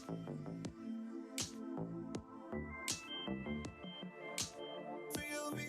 Feel me.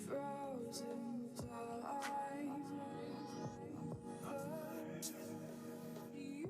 Frozen time. You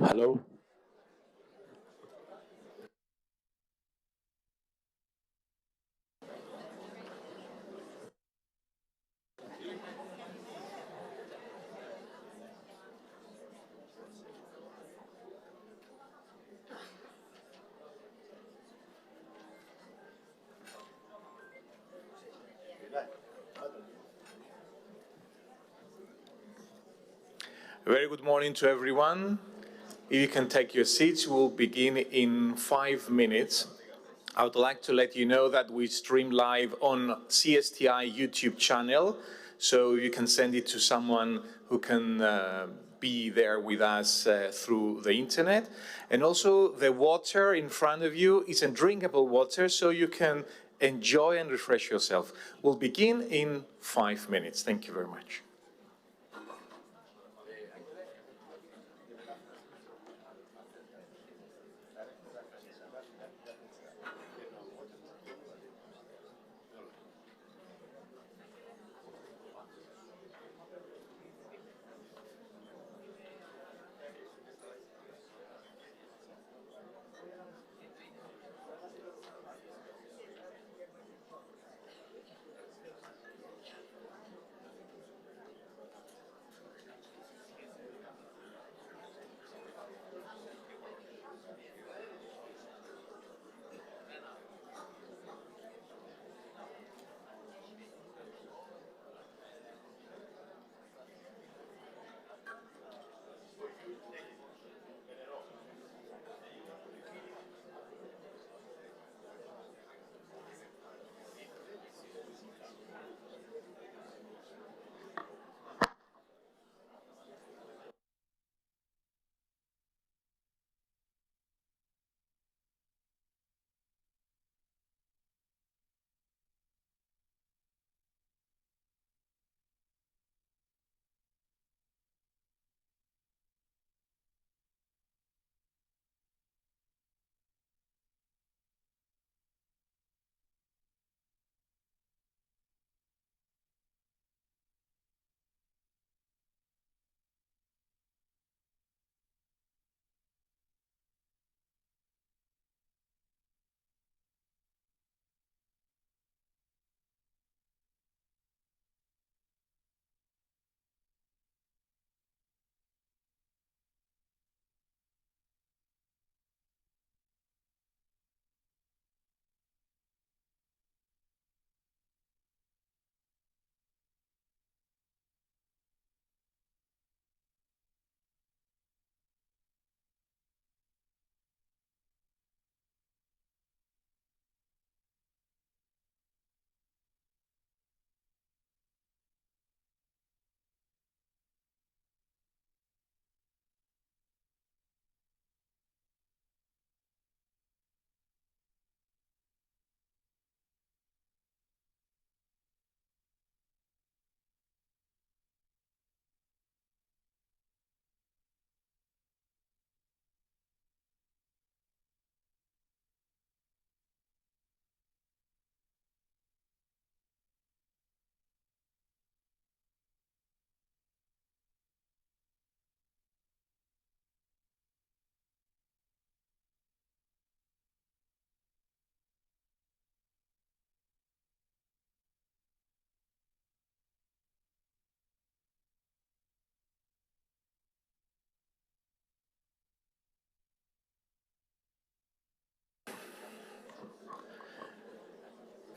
Hello. Very good morning to everyone. If you can take your seats, we'll begin in 5 minutes. I would like to let you know that we stream live on CSTI YouTube channel, so you can send it to someone who can be there with us through the internet. And also the water in front of you is a drinkable water, so you can enjoy and refresh yourself. We'll begin in 5 minutes. Thank you very much.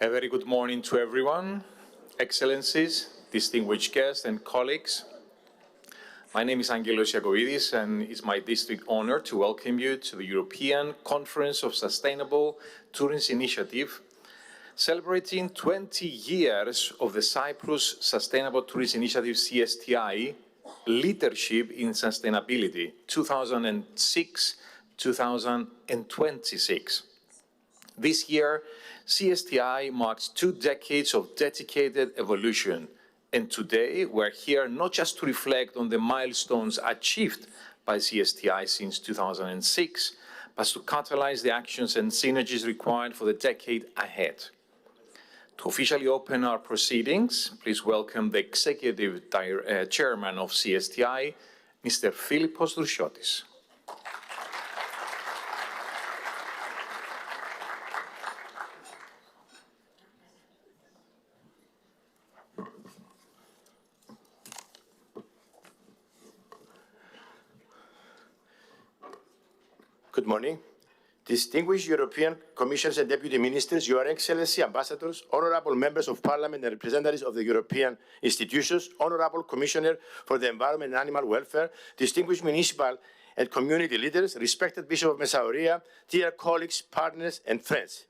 A very good morning to everyone, Excellencies, distinguished guests and colleagues. My name is Angelos Iacovidis, and it's my distinct honor to welcome you to the European Conference of Sustainable Tourism Initiative, celebrating 20 years of the Cyprus Sustainable Tourism Initiative CSTI Leadership in Sustainability 2006-2026. This year, CSTI marks 2 decades of dedicated evolution, and today we're here not just to reflect on the milestones achieved by CSTI since 2006, but to catalyze the actions and synergies required for the decade ahead. To officially open our proceedings, please welcome the Executive Chairman of CSTI, Mr. Philippos Drussiotis. Good morning. Distinguished European Commissioners and Deputy Ministers, Your Excellency, Ambassadors, Honourable Members of Parliament and representatives of the European institutions, Honourable Commissioner for the Environment and Animal Welfare, distinguished municipal and community leaders, respected Bishop of Messauria, dear colleagues, partners and friends.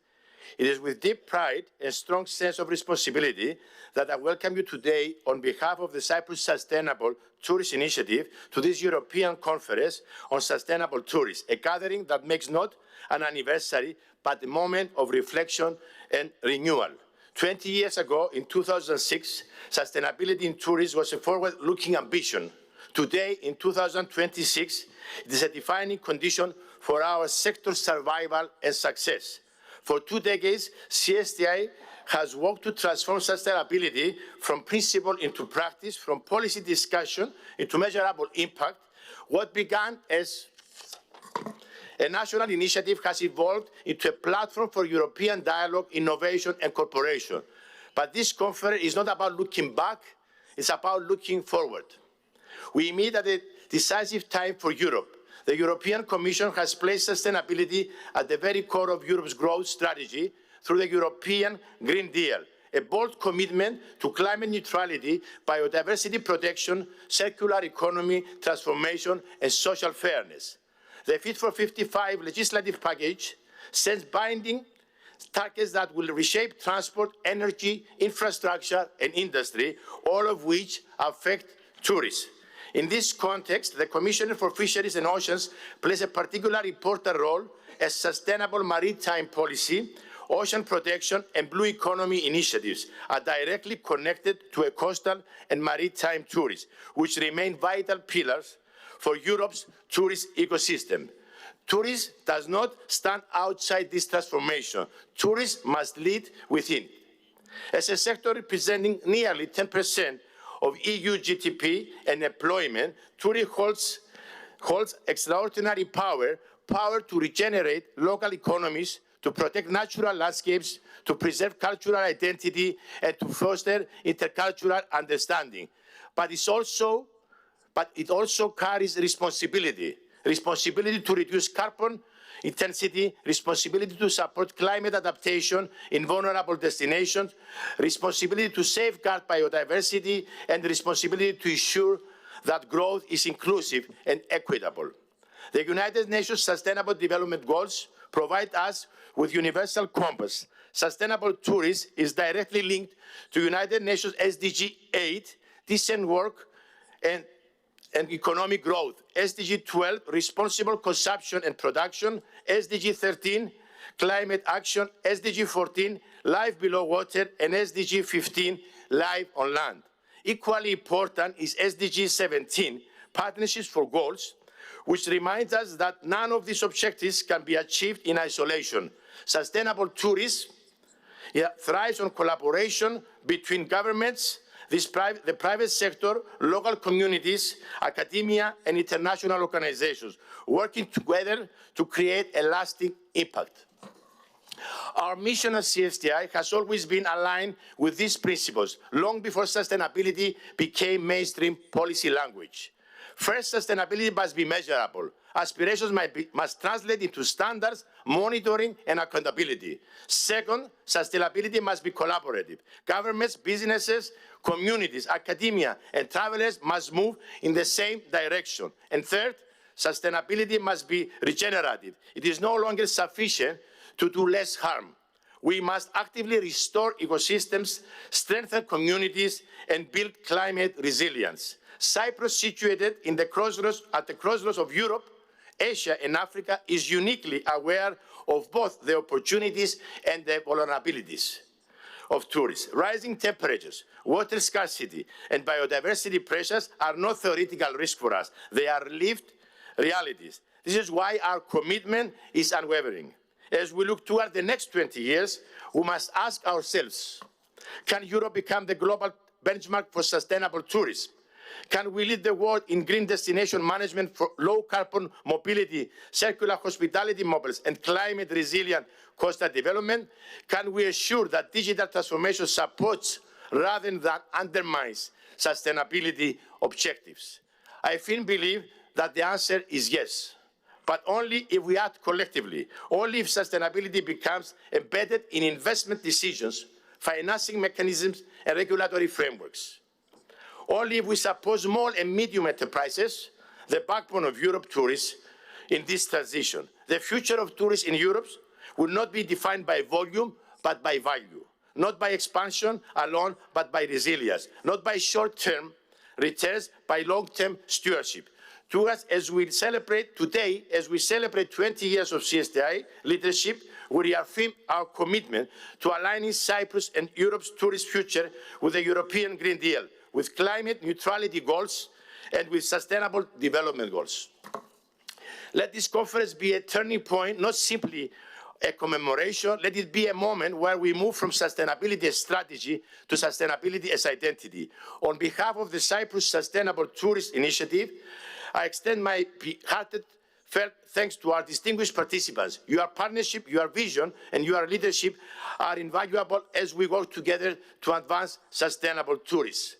It is with deep pride and strong sense of responsibility that I welcome you today on behalf of the Cyprus Sustainable Tourist Initiative to this European Conference on Sustainable Tourism, a gathering that makes not an anniversary, but a moment of reflection and renewal. 20 years ago, in 2006, sustainability in tourism was a forward-looking ambition. Today, in 2026, it is a defining condition for our sector's survival and success. For 2 decades, CSTI has worked to transform sustainability from principle into practice, from policy discussion into measurable impact. What began as a national initiative has evolved into a platform for European dialogue, innovation and cooperation. But this conference is not about looking back, it's about looking forward. We meet at a decisive time for Europe. The European Commission has placed sustainability at the very core of Europe's growth strategy through the European Green Deal, a bold commitment to climate neutrality, biodiversity protection, circular economy, transformation, and social fairness. The Fit for 55 legislative package sets binding targets that will reshape transport, energy, infrastructure, and industry, all of which affect tourists. In this context, the Commissioner for Fisheries and Oceans plays a particularly important role as sustainable maritime policy, ocean protection, and blue economy initiatives are directly connected to a coastal and maritime tourism, which remain vital pillars for Europe's tourist ecosystem. Tourism does not stand outside this transformation. Tourism must lead within. As a sector representing nearly 10% of EU GDP and employment, tourism holds extraordinary power to regenerate local economies, to protect natural landscapes, to preserve cultural identity, and to foster intercultural understanding. But it also carries responsibility to reduce carbon intensity, responsibility to support climate adaptation in vulnerable destinations, responsibility to safeguard biodiversity, and responsibility to ensure that growth is inclusive and equitable. The United Nations Sustainable Development Goals provide us with universal compass. Sustainable tourism is directly linked to United Nations SDG 8, decent work and economic growth, SDG 12, responsible consumption and production, SDG 13, climate action, SDG 14, life below water, and SDG 15, life on land. Equally important is SDG 17, partnerships for goals, which reminds us that none of these objectives can be achieved in isolation. Sustainable tourism thrives on collaboration between governments, the private sector, local communities, academia, and international organizations, working together to create a lasting impact. Our mission at CSTI has always been aligned with these principles, long before sustainability became mainstream policy language. First, sustainability must be measurable. Aspirations must translate into standards, monitoring, and accountability. Second, sustainability must be collaborative. Governments, businesses, communities, academia, and travelers must move in the same direction. And third, sustainability must be regenerative. It is no longer sufficient to do less harm. We must actively restore ecosystems, strengthen communities, and build climate resilience. Cyprus, situated in the crossroads, at the crossroads of Europe, Asia, and Africa, is uniquely aware of both the opportunities and the vulnerabilities of tourism. Rising temperatures, water scarcity, and biodiversity pressures are not theoretical risks for us. They are lived realities. This is why our commitment is unwavering. As we look toward the next 20 years, we must ask ourselves, can Europe become the global benchmark for sustainable tourism? Can we lead the world in green destination management for low-carbon mobility, circular hospitality models, and climate-resilient coastal development? Can we assure that digital transformation supports rather than undermines sustainability objectives? I firmly believe that the answer is yes, but only if we act collectively, only if sustainability becomes embedded in investment decisions, financing mechanisms, and regulatory frameworks. Only if we support small and medium enterprises, the backbone of Europe tourists, in this transition. The future of tourism in Europe will not be defined by volume, but by value. Not by expansion alone, but by resilience. Not by short-term returns, by long-term stewardship. To us, as we celebrate today, as we celebrate 20 years of CSTI leadership, we reaffirm our commitment to aligning Cyprus and Europe's tourist future with the European Green Deal, with climate neutrality goals and with sustainable development goals. Let this conference be a turning point, not simply a commemoration. Let it be a moment where we move from sustainability as strategy to sustainability as identity. On behalf of the Cyprus Sustainable Tourist Initiative, I extend my heartfelt thanks to our distinguished participants. Your partnership, your vision, and your leadership are invaluable as we work together to advance sustainable tourism.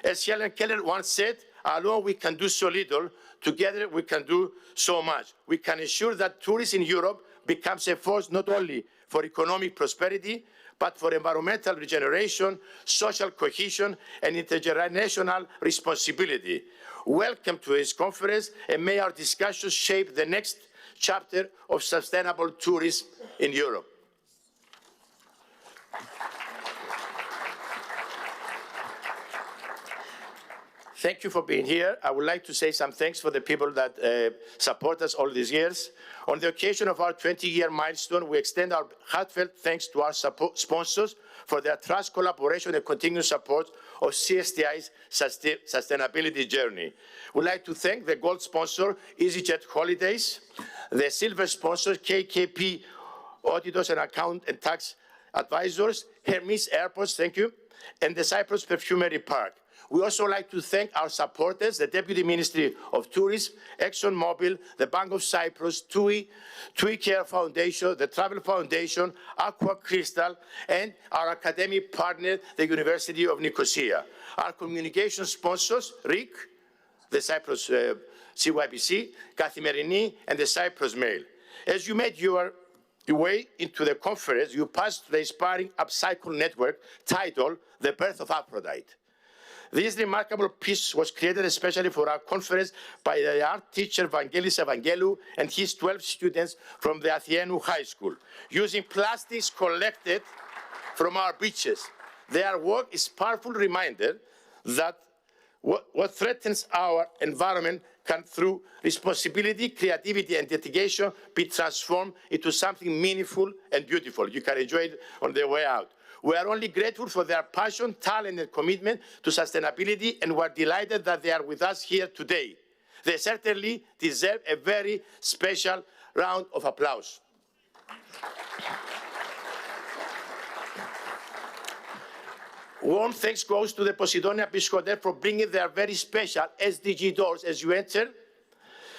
As Helen Keller once said, alone we can do so little, together we can do so much. We can ensure that tourism in Europe becomes a force not only for economic prosperity, but for environmental regeneration, social cohesion, and intergenerational responsibility. Welcome to this conference, and may our discussions shape the next chapter of sustainable tourism in Europe. Thank you for being here. I would like to say some thanks for the people that support us all these years. On the occasion of our 20-year milestone, we extend our heartfelt thanks to our sponsors for their trust, collaboration, and continued support of CSTI's sustainability journey. We'd like to thank the gold sponsor, EasyJet Holidays, the silver sponsor, KKP Auditors and Account and Tax Advisors, Hermes Airports, thank you, and the Cyprus Perfumery Park. We also like to thank our supporters, the Deputy Ministry of Tourism, ExxonMobil, the Bank of Cyprus, TUI Care Foundation, the Travel Foundation, Aqua Crystal, and our academic partner, the University of Nicosia. Our communication sponsors, RIC, the Cyprus CYBC, Kathimerini, and the Cyprus Mail. As you made your way into the conference, you passed the inspiring Upcycle network titled The Birth of Aphrodite. This remarkable piece was created especially for our conference by the art teacher Vangelis Evangelou and his 12 students from the Athienu High School, using plastics collected from our beaches. Their work is a powerful reminder that what threatens our environment can, through responsibility, creativity, and dedication, be transformed into something meaningful and beautiful. You can enjoy it on the way out. We are only grateful for their passion, talent, and commitment to sustainability, and we're delighted that they are with us here today. They certainly deserve a very special round of applause. Warm thanks goes to the Posidonia Beach Hotel for bringing their very special SDG doors as you enter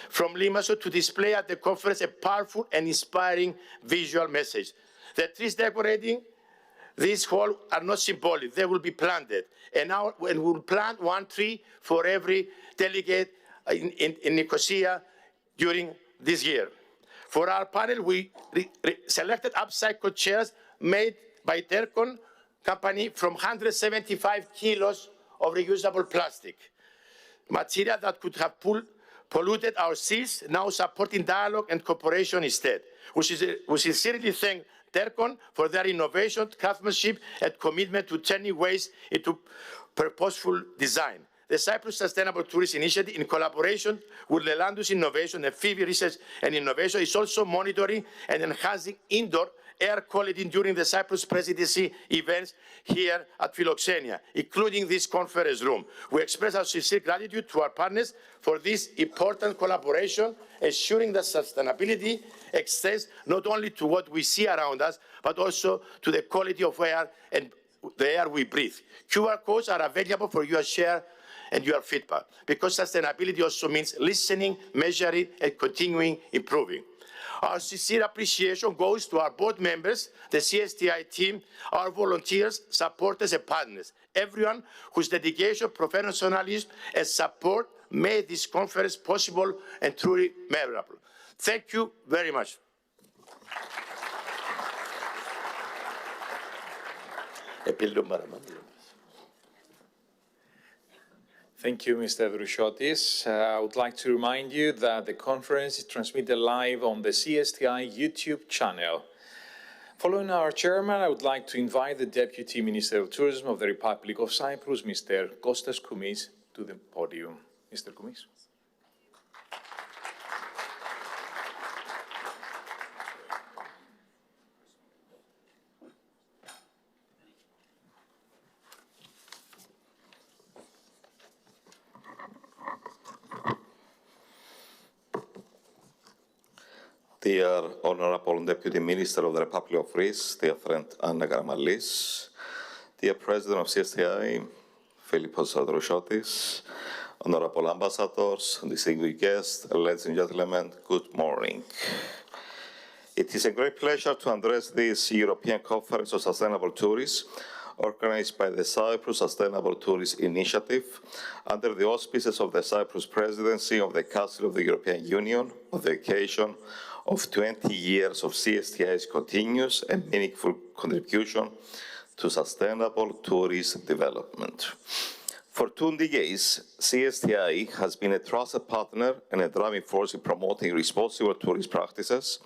from Limassol to display at the conference a powerful and inspiring visual message. The trees decorating this hall are not symbolic, they will be planted. And we will plant one tree for every delegate in Nicosia during this year. For our panel, we selected upcycled chairs made by Tercon company from 175 kilos of reusable plastic, material that could have polluted our seas, now supporting dialogue and cooperation instead. We sincerely thank Tercon for their innovation, craftsmanship, and commitment to turning waste into purposeful design. The Cyprus Sustainable Tourist Initiative, in collaboration with the Landus Innovation and Phoebe Research and Innovation, is also monitoring and enhancing indoor air quality during the Cyprus presidency events here at Philoxenia, including this conference room. We express our sincere gratitude to our partners for this important collaboration, ensuring that sustainability extends not only to what we see around us, but also to the quality of air and the air we breathe. QR codes are available for your share and your feedback, because sustainability also means listening, measuring, and continuing improving. Our sincere appreciation goes to our board members, the CSTI team, our volunteers, supporters, and partners, everyone whose dedication, professionalism, and support made this conference possible and truly memorable. Thank you very much. Thank you, Mr. Vrushotis. I would like to remind you that the conference is transmitted live on the CSTI YouTube channel. Following our chairman, I would like to invite the Deputy Minister of Tourism of the Republic of Cyprus, Mr. Kostas Koumis, to the podium. Mr. Koumis. Dear Honourable Deputy Minister of the Republic of Greece, dear friend Anna Karamallis, dear President of CSTI, Philippos Adroshotis, Honourable Ambassadors, distinguished guests, ladies and gentlemen, good morning. It is a great pleasure to address this European Conference on Sustainable Tourism, organized by the Cyprus Sustainable Tourist Initiative, under the auspices of the Cyprus Presidency of the Council of the European Union, on the occasion of 20 years of CSTI's continuous and meaningful contribution to sustainable tourist development. For 2 decades, CSTI has been a trusted partner and a driving force in promoting responsible tourist practices,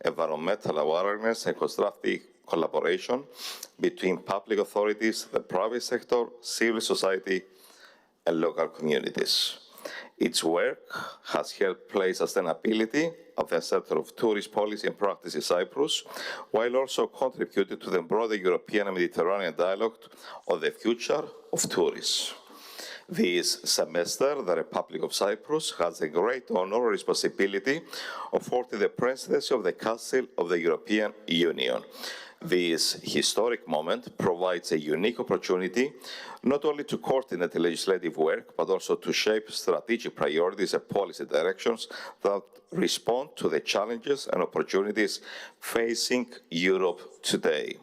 environmental awareness, and constructive collaboration between public authorities, the private sector, civil society, and local communities. Its work has helped place sustainability at the center of tourist policy and practice in Cyprus, while also contributing to the broader European and Mediterranean dialogue on the future of tourism. This semester, the Republic of Cyprus has the great honor and responsibility of holding the presidency of the Council of the European Union. This historic moment provides a unique opportunity not only to coordinate the legislative work, but also to shape strategic priorities and policy directions that respond to the challenges and opportunities facing Europe today.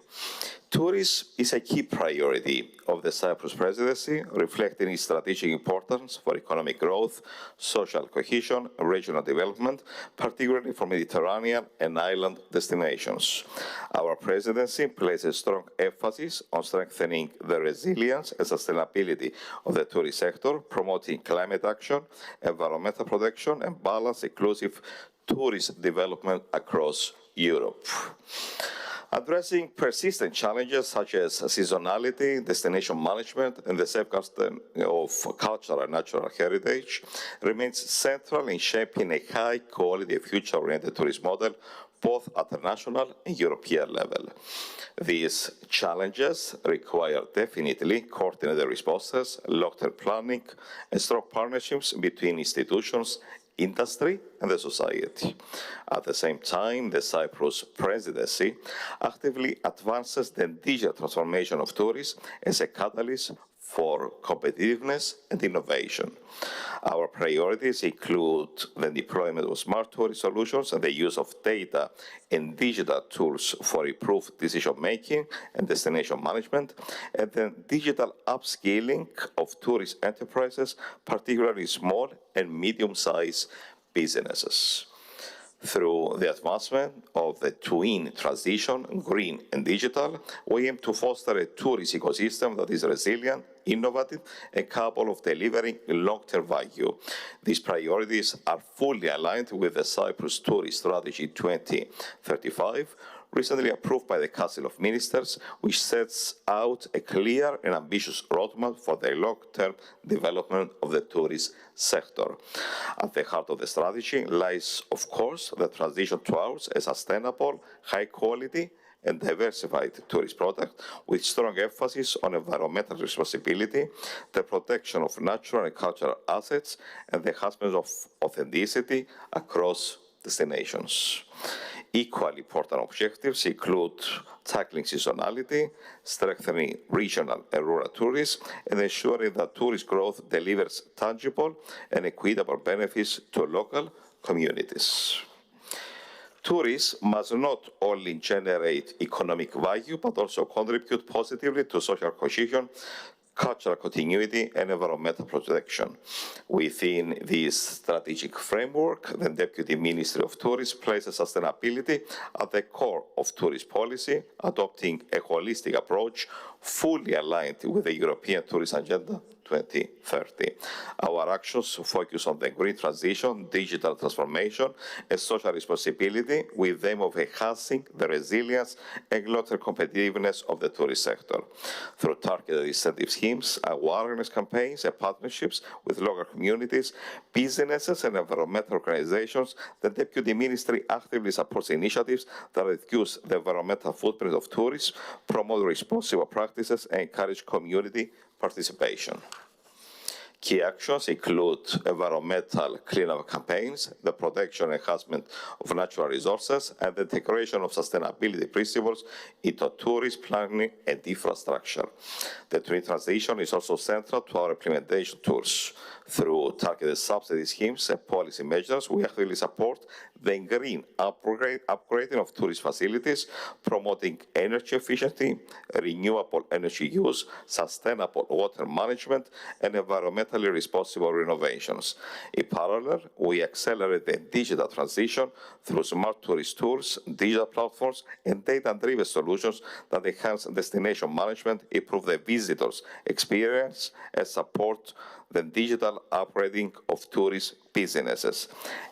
Tourism is a key priority of the Cyprus presidency, reflecting its strategic importance for economic growth, social cohesion, and regional development, particularly for Mediterranean and island destinations. Our presidency places strong emphasis on strengthening the resilience and sustainability of the tourist sector, promoting climate action, environmental protection, and balanced, inclusive tourist development across Europe. Addressing persistent challenges such as seasonality, destination management, and the safeguarding of cultural and natural heritage remains central in shaping a high-quality, future-oriented tourist model, both at the national and European level. These challenges require definitely coordinated responses, long-term planning, and strong partnerships between institutions, industry, and the society. At the same time, the Cyprus presidency actively advances the digital transformation of tourism as a catalyst for competitiveness and innovation. Our priorities include the deployment of smart tourism solutions and the use of data and digital tools for improved decision-making and destination management, and the digital upscaling of tourist enterprises, particularly small and medium-sized businesses. Through the advancement of the twin transition, green and digital, we aim to foster a tourist ecosystem that is resilient, innovative, and capable of delivering long-term value. These priorities are fully aligned with the Cyprus Tourist Strategy 2035, recently approved by the Council of Ministers, which sets out a clear and ambitious roadmap for the long-term development of the tourist sector. At the heart of the strategy lies, of course, the transition towards a sustainable, high-quality, and diversified tourist product, with strong emphasis on environmental responsibility, the protection of natural and cultural assets, and the enhancement of authenticity across destinations. Equally important objectives include tackling seasonality, strengthening regional and rural tourism, and ensuring that tourist growth delivers tangible and equitable benefits to local communities. Tourism must not only generate economic value, but also contribute positively to social cohesion, cultural continuity, and environmental protection. Within this strategic framework, the Deputy Ministry of Tourism places sustainability at the core of tourist policy, adopting a holistic approach fully aligned with the European Tourist Agenda 2030. Our actions focus on the green transition, digital transformation, and social responsibility, with the aim of enhancing the resilience and long-term competitiveness of the tourist sector. Through targeted incentive schemes, awareness campaigns, and partnerships with local communities, businesses, and environmental organizations, the Deputy Ministry actively supports initiatives that reduce the environmental footprint of tourism, promote responsible practices, and encourage community participation. Key actions include environmental cleanup campaigns, the protection and enhancement of natural resources, and the integration of sustainability principles into tourist planning and infrastructure. The twin transition is also central to our implementation tools. Through targeted subsidy schemes and policy measures, we actively support the green upgrading of tourist facilities, promoting energy efficiency, renewable energy use, sustainable water management, and environmentally responsible renovations. In parallel, we accelerate the digital transition through smart tourist tools, digital platforms, and data-driven solutions that enhance destination management, improve the visitor's experience, and support the digital upgrading of tourist businesses.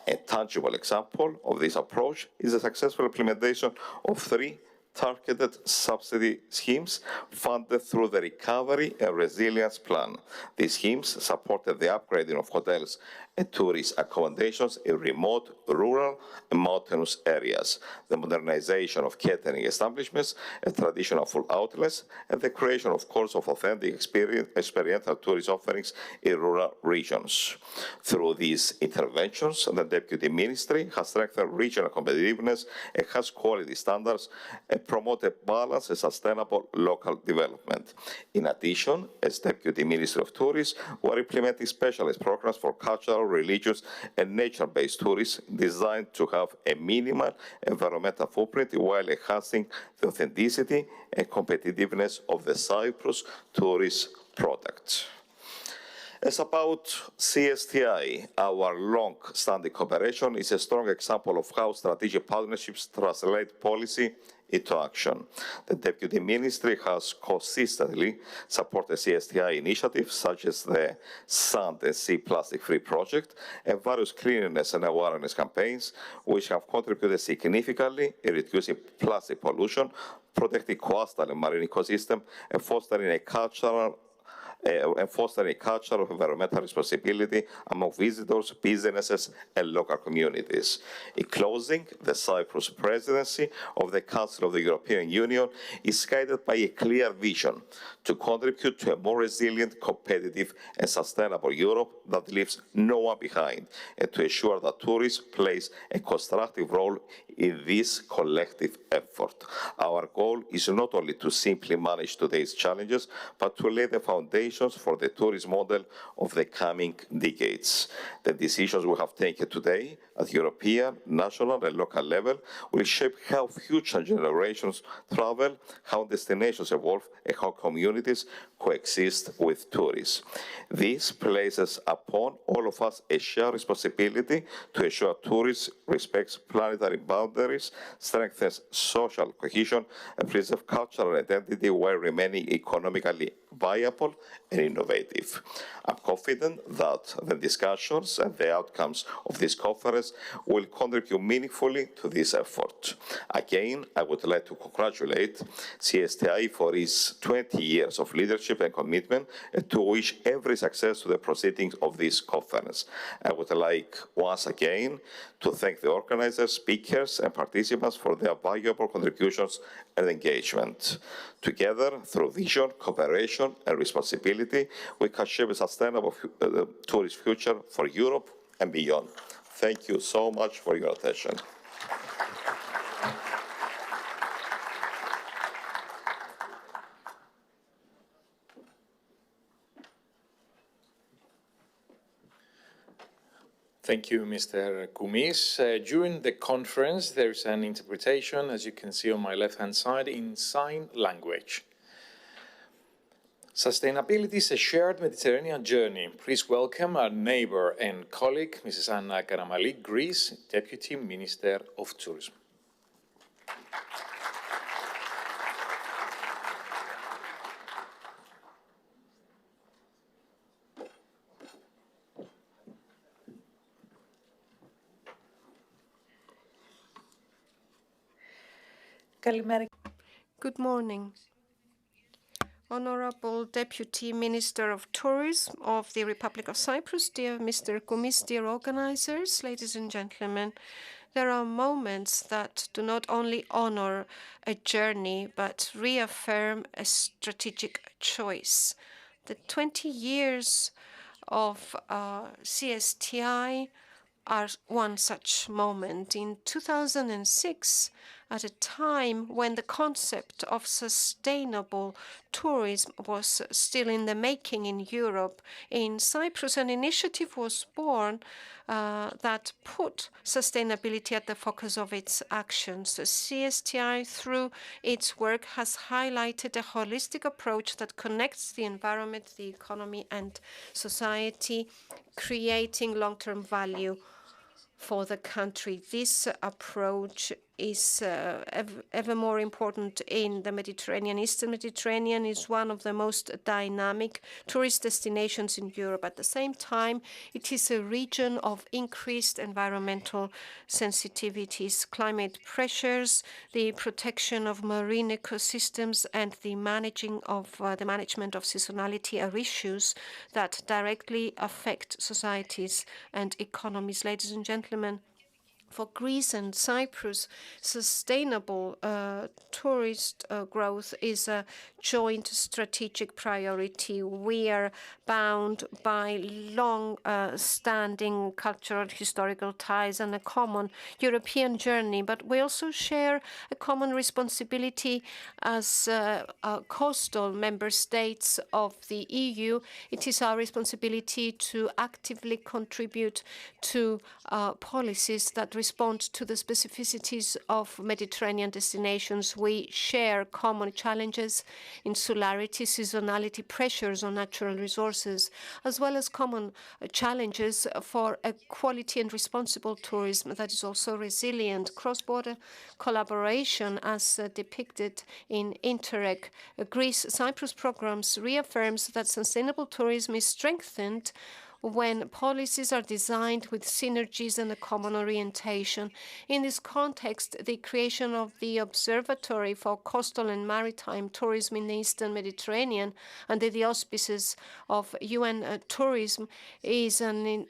A tangible example of this approach is the successful implementation of 3 targeted subsidy schemes funded through the Recovery and Resilience Plan. These schemes supported the upgrading of hotels and tourist accommodations in remote, rural, and mountainous areas, the modernization of catering establishments and traditional food outlets, and the creation, of course, of authentic experiential tourist offerings in rural regions. Through these interventions, the Deputy Ministry has strengthened regional competitiveness, enhanced quality standards, and promoted balanced and sustainable local development. In addition, as Deputy Minister of Tourism, we are implementing specialist programs for cultural, religious, and nature-based tourism designed to have a minimal environmental footprint while enhancing the authenticity and competitiveness of the Cyprus tourist product. As about CSTI, our long-standing cooperation is a strong example of how strategic partnerships translate policy into action. The Deputy Ministry has consistently supported CSTI initiatives such as the Sand and Sea Plastic-Free Project and various cleanliness and awareness campaigns, which have contributed significantly in reducing plastic pollution, protecting coastal and marine ecosystem, and fostering a culture of environmental responsibility among visitors, businesses, and local communities. In closing, the Cyprus presidency of the Council of the European Union is guided by a clear vision to contribute to a more resilient, competitive, and sustainable Europe that leaves no one behind, and to ensure that tourism plays a constructive role in this collective effort. Our goal is not only to simply manage today's challenges, but to lay the foundations for the tourist model of the coming decades. The decisions we have taken today at European, national, and local level will shape how future generations travel, how destinations evolve, and how communities coexist with tourists. This places upon all of us a shared responsibility to ensure tourists respect planetary boundaries, strengthens social cohesion, and preserve cultural identity while remaining economically viable and innovative. I'm confident that the discussions and the outcomes of this conference will contribute meaningfully to this effort. Again, I would like to congratulate CSTI for its 20 years of leadership and commitment, and to wish every success to the proceedings of this conference. I would like once again to thank the organizers, speakers, and participants for their valuable contributions and engagement. Together, through vision, cooperation, and responsibility, we can shape a sustainable tourist future for Europe and beyond. Thank you so much for your attention. Thank you, Mr. Koumis. During the conference, there is an interpretation, as you can see on my left-hand side, in sign language. Sustainability is a shared Mediterranean journey. Please welcome our neighbor and colleague, Mrs. Anna Karamali, Greece, Deputy Minister of Tourism. Good morning. Honorable Deputy Minister of Tourism of the Republic of Cyprus, dear Mr. Koumis, dear organizers, ladies and gentlemen, there are moments that do not only honor a journey, but reaffirm a strategic choice. The 20 years of CSTI are one such moment. In 2006, at a time when the concept of sustainable tourism was still in the making in Europe, in Cyprus, an initiative was born that put sustainability at the focus of its actions. The CSTI, through its work, has highlighted a holistic approach that connects the environment, the economy, and society, creating long-term value for the country. This approach is ever more important in the Mediterranean. Eastern Mediterranean is one of the most dynamic tourist destinations in Europe. At the same time, it is a region of increased environmental sensitivities, climate pressures, the protection of marine ecosystems, and the management of seasonality are issues that directly affect societies and economies. Ladies and gentlemen, for Greece and Cyprus, sustainable tourist growth is a joint strategic priority. We are bound by long-standing cultural, historical ties and a common European journey, but we also share a common responsibility as coastal member states of the EU. It is our responsibility to actively contribute to policies that respond to the specificities of Mediterranean destinations. We share common challenges, insularity, seasonality, pressures on natural resources, as well as common challenges for a quality and responsible tourism that is also resilient. Cross-border collaboration, as depicted in Interreg Greece-Cyprus programs, reaffirms that sustainable tourism is strengthened when policies are designed with synergies and a common orientation. In this context, the creation of the Observatory for Coastal and Maritime Tourism in the Eastern Mediterranean under the auspices of UN Tourism is an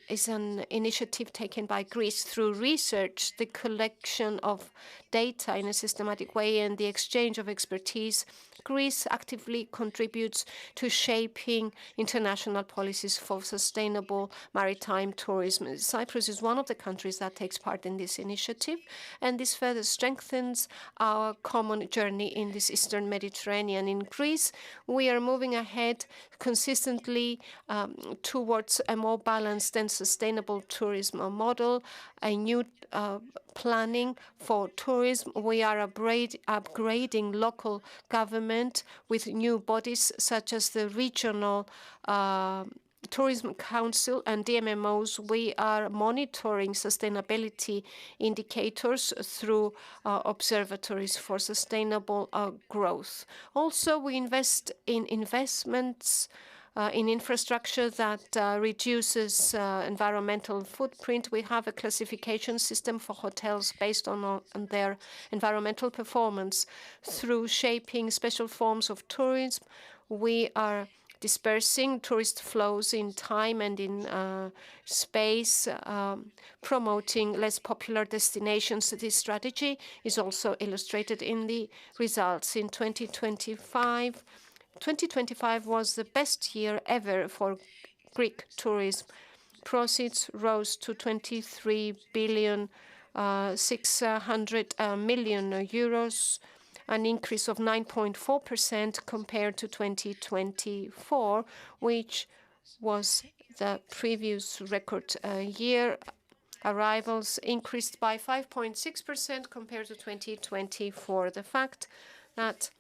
initiative taken by Greece through research, the collection of data in a systematic way, and the exchange of expertise. Greece actively contributes to shaping international policies for sustainable sustainable maritime tourism. Cyprus is one of the countries that takes part in this initiative, and this further strengthens our common journey in this Eastern Mediterranean. In Greece, we are moving ahead consistently towards a more balanced and sustainable tourism model, a new planning for tourism. We are upgrading local government with new bodies such as the Regional Tourism Council and DMMOs. We are monitoring sustainability indicators through observatories for sustainable growth. Also, we invest in investments in infrastructure that reduces environmental footprint. We have a classification system for hotels based on their environmental performance. Through shaping special forms of tourism, we are dispersing tourist flows in time and in space, promoting less popular destinations. This strategy is also illustrated in the results. In 2025 was the best year ever for Greek tourism. Proceeds rose to 23 billion 600 million euros, an increase of 9.4% compared to 2024, which was the previous record year. Arrivals increased by 5.6% compared to 2024. The fact that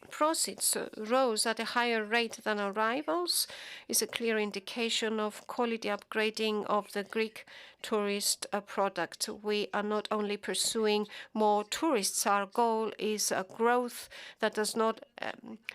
proceeds rose at a higher rate than arrivals is a clear indication of quality upgrading of the Greek tourist product. We are not only pursuing more tourists, our goal is a growth that does not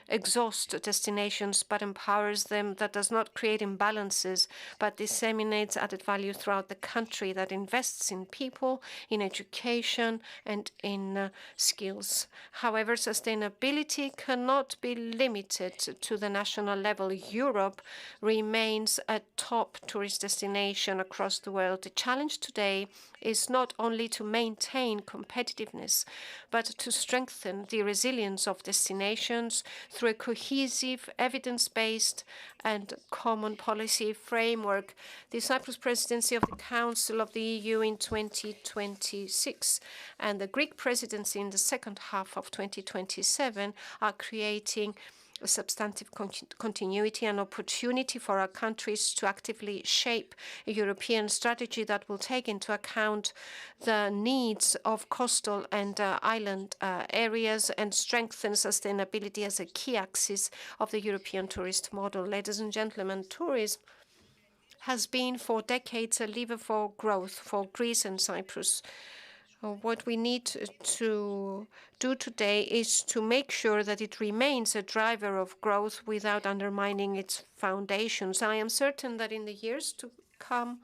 exhaust destinations but empowers them, that does not create imbalances but disseminates added value throughout the country, that invests in people, in education and in skills. However, sustainability cannot be limited to the national level. Europe remains a top tourist destination across the world. The challenge today is not only to maintain competitiveness, but to strengthen the resilience of destinations through a cohesive, evidence-based and common policy framework. The Cyprus presidency of the Council of the EU in 2026 and the Greek presidency in the second half of 2027 are creating a substantive continuity and opportunity for our countries to actively shape a European strategy that will take into account the needs of coastal and island areas and strengthen sustainability as a key axis of the European tourist model. Ladies and gentlemen, tourism has been for decades a lever for growth for Greece and Cyprus. What we need to do today is to make sure that it remains a driver of growth without undermining its foundations. I am certain that in the years to come,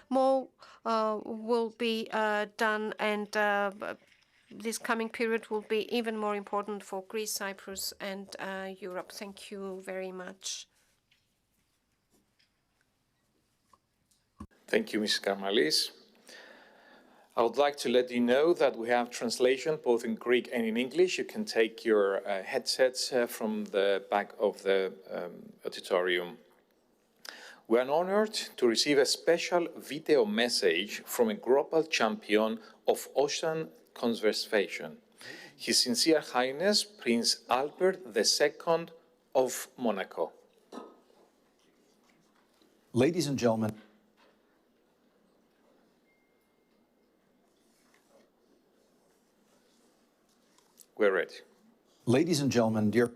more will be done, and this coming period will be even more important for Greece, Cyprus, and Europe. Thank you very much. Thank you, Mrs. Karmalis. I would like to let you know that we have translation both in Greek and in English. You can take your headsets from the back of the auditorium. We are honored to receive a special video message from a global champion of ocean conservation, His Sincere Highness Prince Albert II of Monaco. Ladies and gentlemen, we're ready. Ladies and gentlemen, dear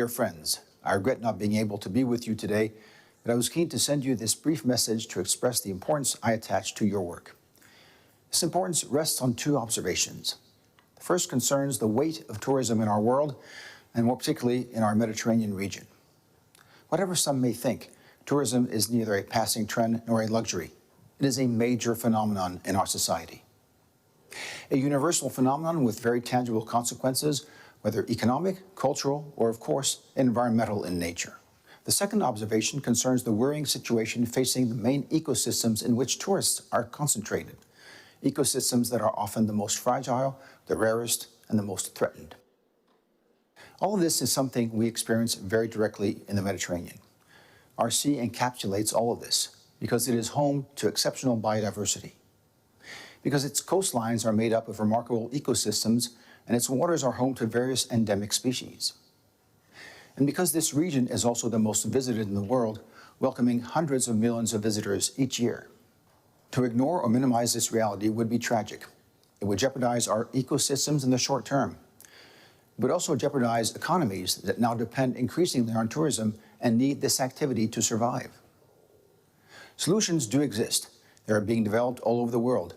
friends, I regret not being able to be with you today, but I was keen to send you this brief message to express the importance I attach to your work. This importance rests on two observations. The first concerns the weight of tourism in our world, and more particularly in our Mediterranean region. Whatever some may think, tourism is neither a passing trend nor a luxury. It is a major phenomenon in our society. A universal phenomenon with very tangible consequences, whether economic, cultural, or of course, environmental in nature. The second observation concerns the worrying situation facing the main ecosystems in which tourists are concentrated, ecosystems that are often the most fragile, the rarest, and the most threatened. All of this is something we experience very directly in the Mediterranean. Our sea encapsulates all of this because it is home to exceptional biodiversity, because its coastlines are made up of remarkable ecosystems and its waters are home to various endemic species. And because this region is also the most visited in the world, welcoming hundreds of millions of visitors each year. To ignore or minimize this reality would be tragic. It would jeopardize our ecosystems in the short term. It would also jeopardize economies that now depend increasingly on tourism and need this activity to survive. Solutions do exist. They are being developed all over the world,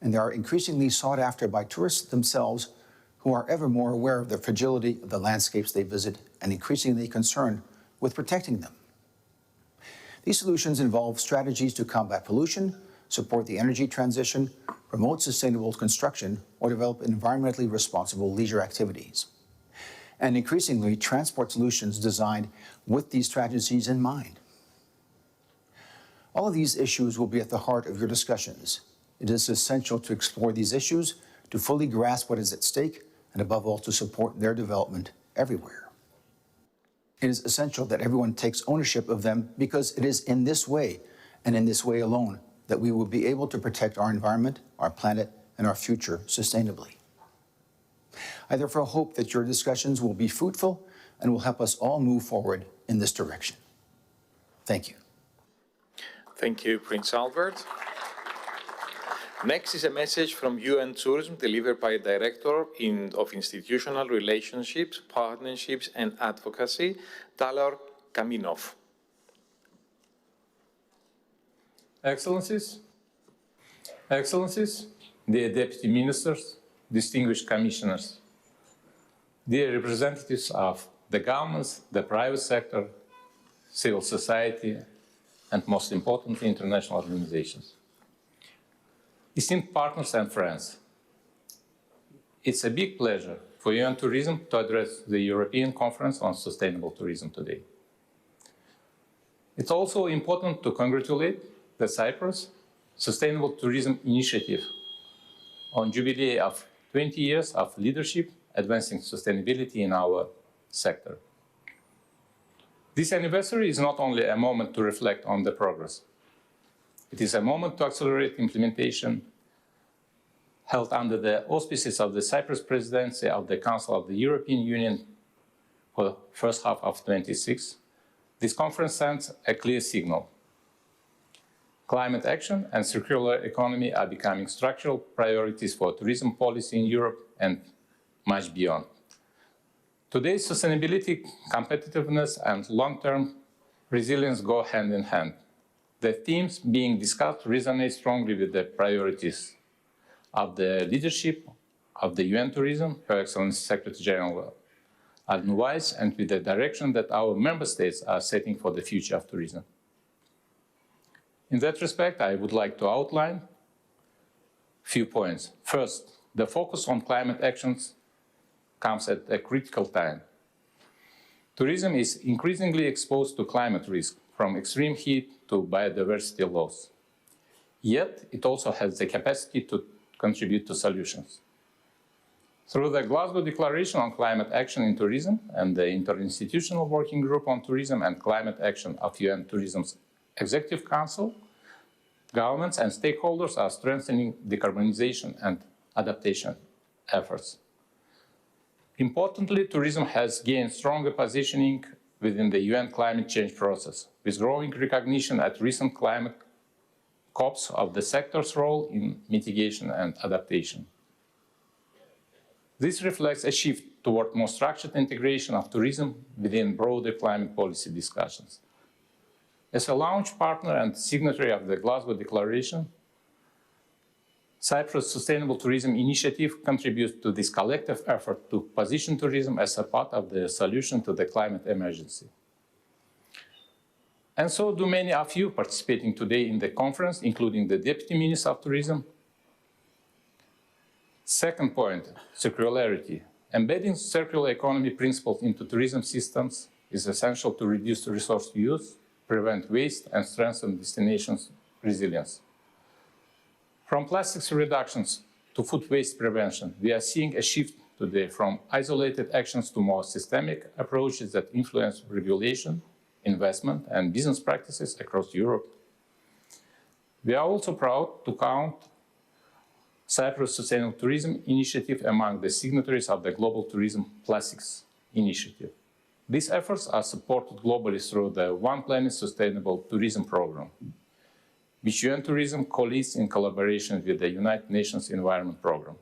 and they are increasingly sought after by tourists themselves who are ever more aware of the fragility of the landscapes they visit and increasingly concerned with protecting them. These solutions involve strategies to combat pollution, support the energy transition, promote sustainable construction, or develop environmentally responsible leisure activities. And increasingly, transport solutions designed with these strategies in mind. All of these issues will be at the heart of your discussions. It is essential to explore these issues, to fully grasp what is at stake, and above all, to support their development everywhere. It is essential that everyone takes ownership of them because it is in this way, and in this way alone, that we will be able to protect our environment, our planet, and our future sustainably. I therefore hope that your discussions will be fruitful and will help us all move forward in this direction. Thank you. Thank you, Prince Albert. Next is a message from UN Tourism delivered by Director of Institutional Relationships, Partnerships and Advocacy, Taylor Kaminov. Excellencies, dear Deputy Ministers, distinguished Commissioners, dear representatives of the governments, the private sector, civil society, and most importantly, international organizations. Esteemed partners and friends, it's a big pleasure for UN Tourism to address the European Conference on Sustainable Tourism today. It's also important to congratulate the Cyprus Sustainable Tourism Initiative on jubilee of 20 years of leadership advancing sustainability in our sector. This anniversary is not only a moment to reflect on the progress. It is a moment to accelerate implementation held under the auspices of the Cyprus Presidency of the Council of the European Union for the first half of 2026. This conference sends a clear signal. Climate action and circular economy are becoming structural priorities for tourism policy in Europe and much beyond. Today's sustainability, competitiveness, and long-term resilience go hand in hand. The themes being discussed resonate strongly with the priorities of the leadership of the UN Tourism, Her Excellency Secretary General Alden Weiss, and with the direction that our member states are setting for the future of tourism. In that respect, I would like to outline a few points. First, the focus on climate actions comes at a critical time. Tourism is increasingly exposed to climate risk, from extreme heat to biodiversity loss. Yet, it also has the capacity to contribute to solutions. Through the Glasgow Declaration on Climate Action in Tourism and the Interinstitutional Working Group on Tourism and Climate Action of UN Tourism's Executive Council, governments and stakeholders are strengthening decarbonization and adaptation efforts. Importantly, tourism has gained stronger positioning within the UN climate change process, with growing recognition at recent climate COPs of the sector's role in mitigation and adaptation. This reflects a shift toward more structured integration of tourism within broader climate policy discussions. As a launch partner and signatory of the Glasgow Declaration, Cyprus Sustainable Tourism Initiative contributes to this collective effort to position tourism as a part of the solution to the climate emergency. And so do many of you participating today in the conference, including the Deputy Minister of Tourism. Second point, circularity. Embedding circular economy principles into tourism systems is essential to reduce resource use, prevent waste, and strengthen destinations' resilience. From plastics reductions to food waste prevention, we are seeing a shift today from isolated actions to more systemic approaches that influence regulation, investment and business practices across Europe. We are also proud to count Cyprus Sustainable Tourism Initiative among the signatories of the Global Tourism Plastics Initiative. These efforts are supported globally through the One Planet Sustainable Tourism Program, which UN Tourism co-leads in collaboration with the United Nations Environment Program.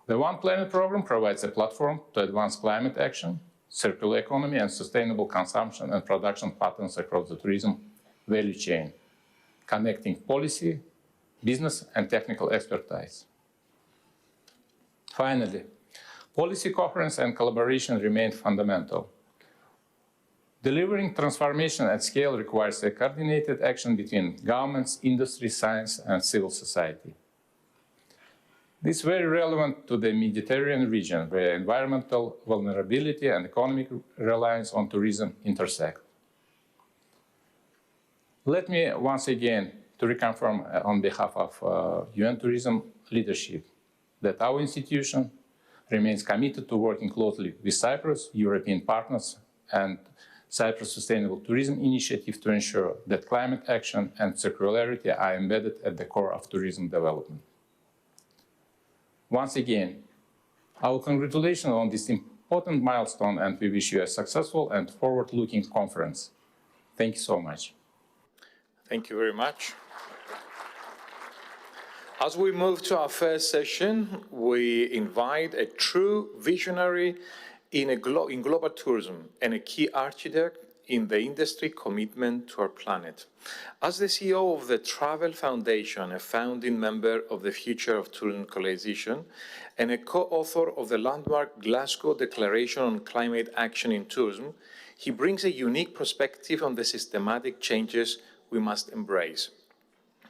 The One Planet program provides a platform to advance climate action, circular economy, and sustainable consumption and production patterns across the tourism value chain, connecting policy, business, and technical expertise. Finally, policy coherence and collaboration remain fundamental. Delivering transformation at scale requires a coordinated action between governments, industry, science, and civil society. This is very relevant to the Mediterranean region, where environmental vulnerability and economic reliance on tourism intersect. Let me once again to reconfirm on behalf of UN Tourism leadership that our institution remains committed to working closely with Cyprus, European partners, and Cyprus Sustainable Tourism Initiative to ensure that climate action and circularity are embedded at the core of tourism development. Once again, our congratulations on this important milestone, and we wish you a successful and forward-looking conference. Thank you so much. Thank you very much. As we move to our first session, we invite a true visionary in global tourism and a key architect in the industry commitment to our planet. As the CEO of the Travel Foundation, a founding member of the Future of Tourism Coalition, and a co-author of the landmark Glasgow Declaration on Climate Action in Tourism, he brings a unique perspective on the systematic changes we must embrace.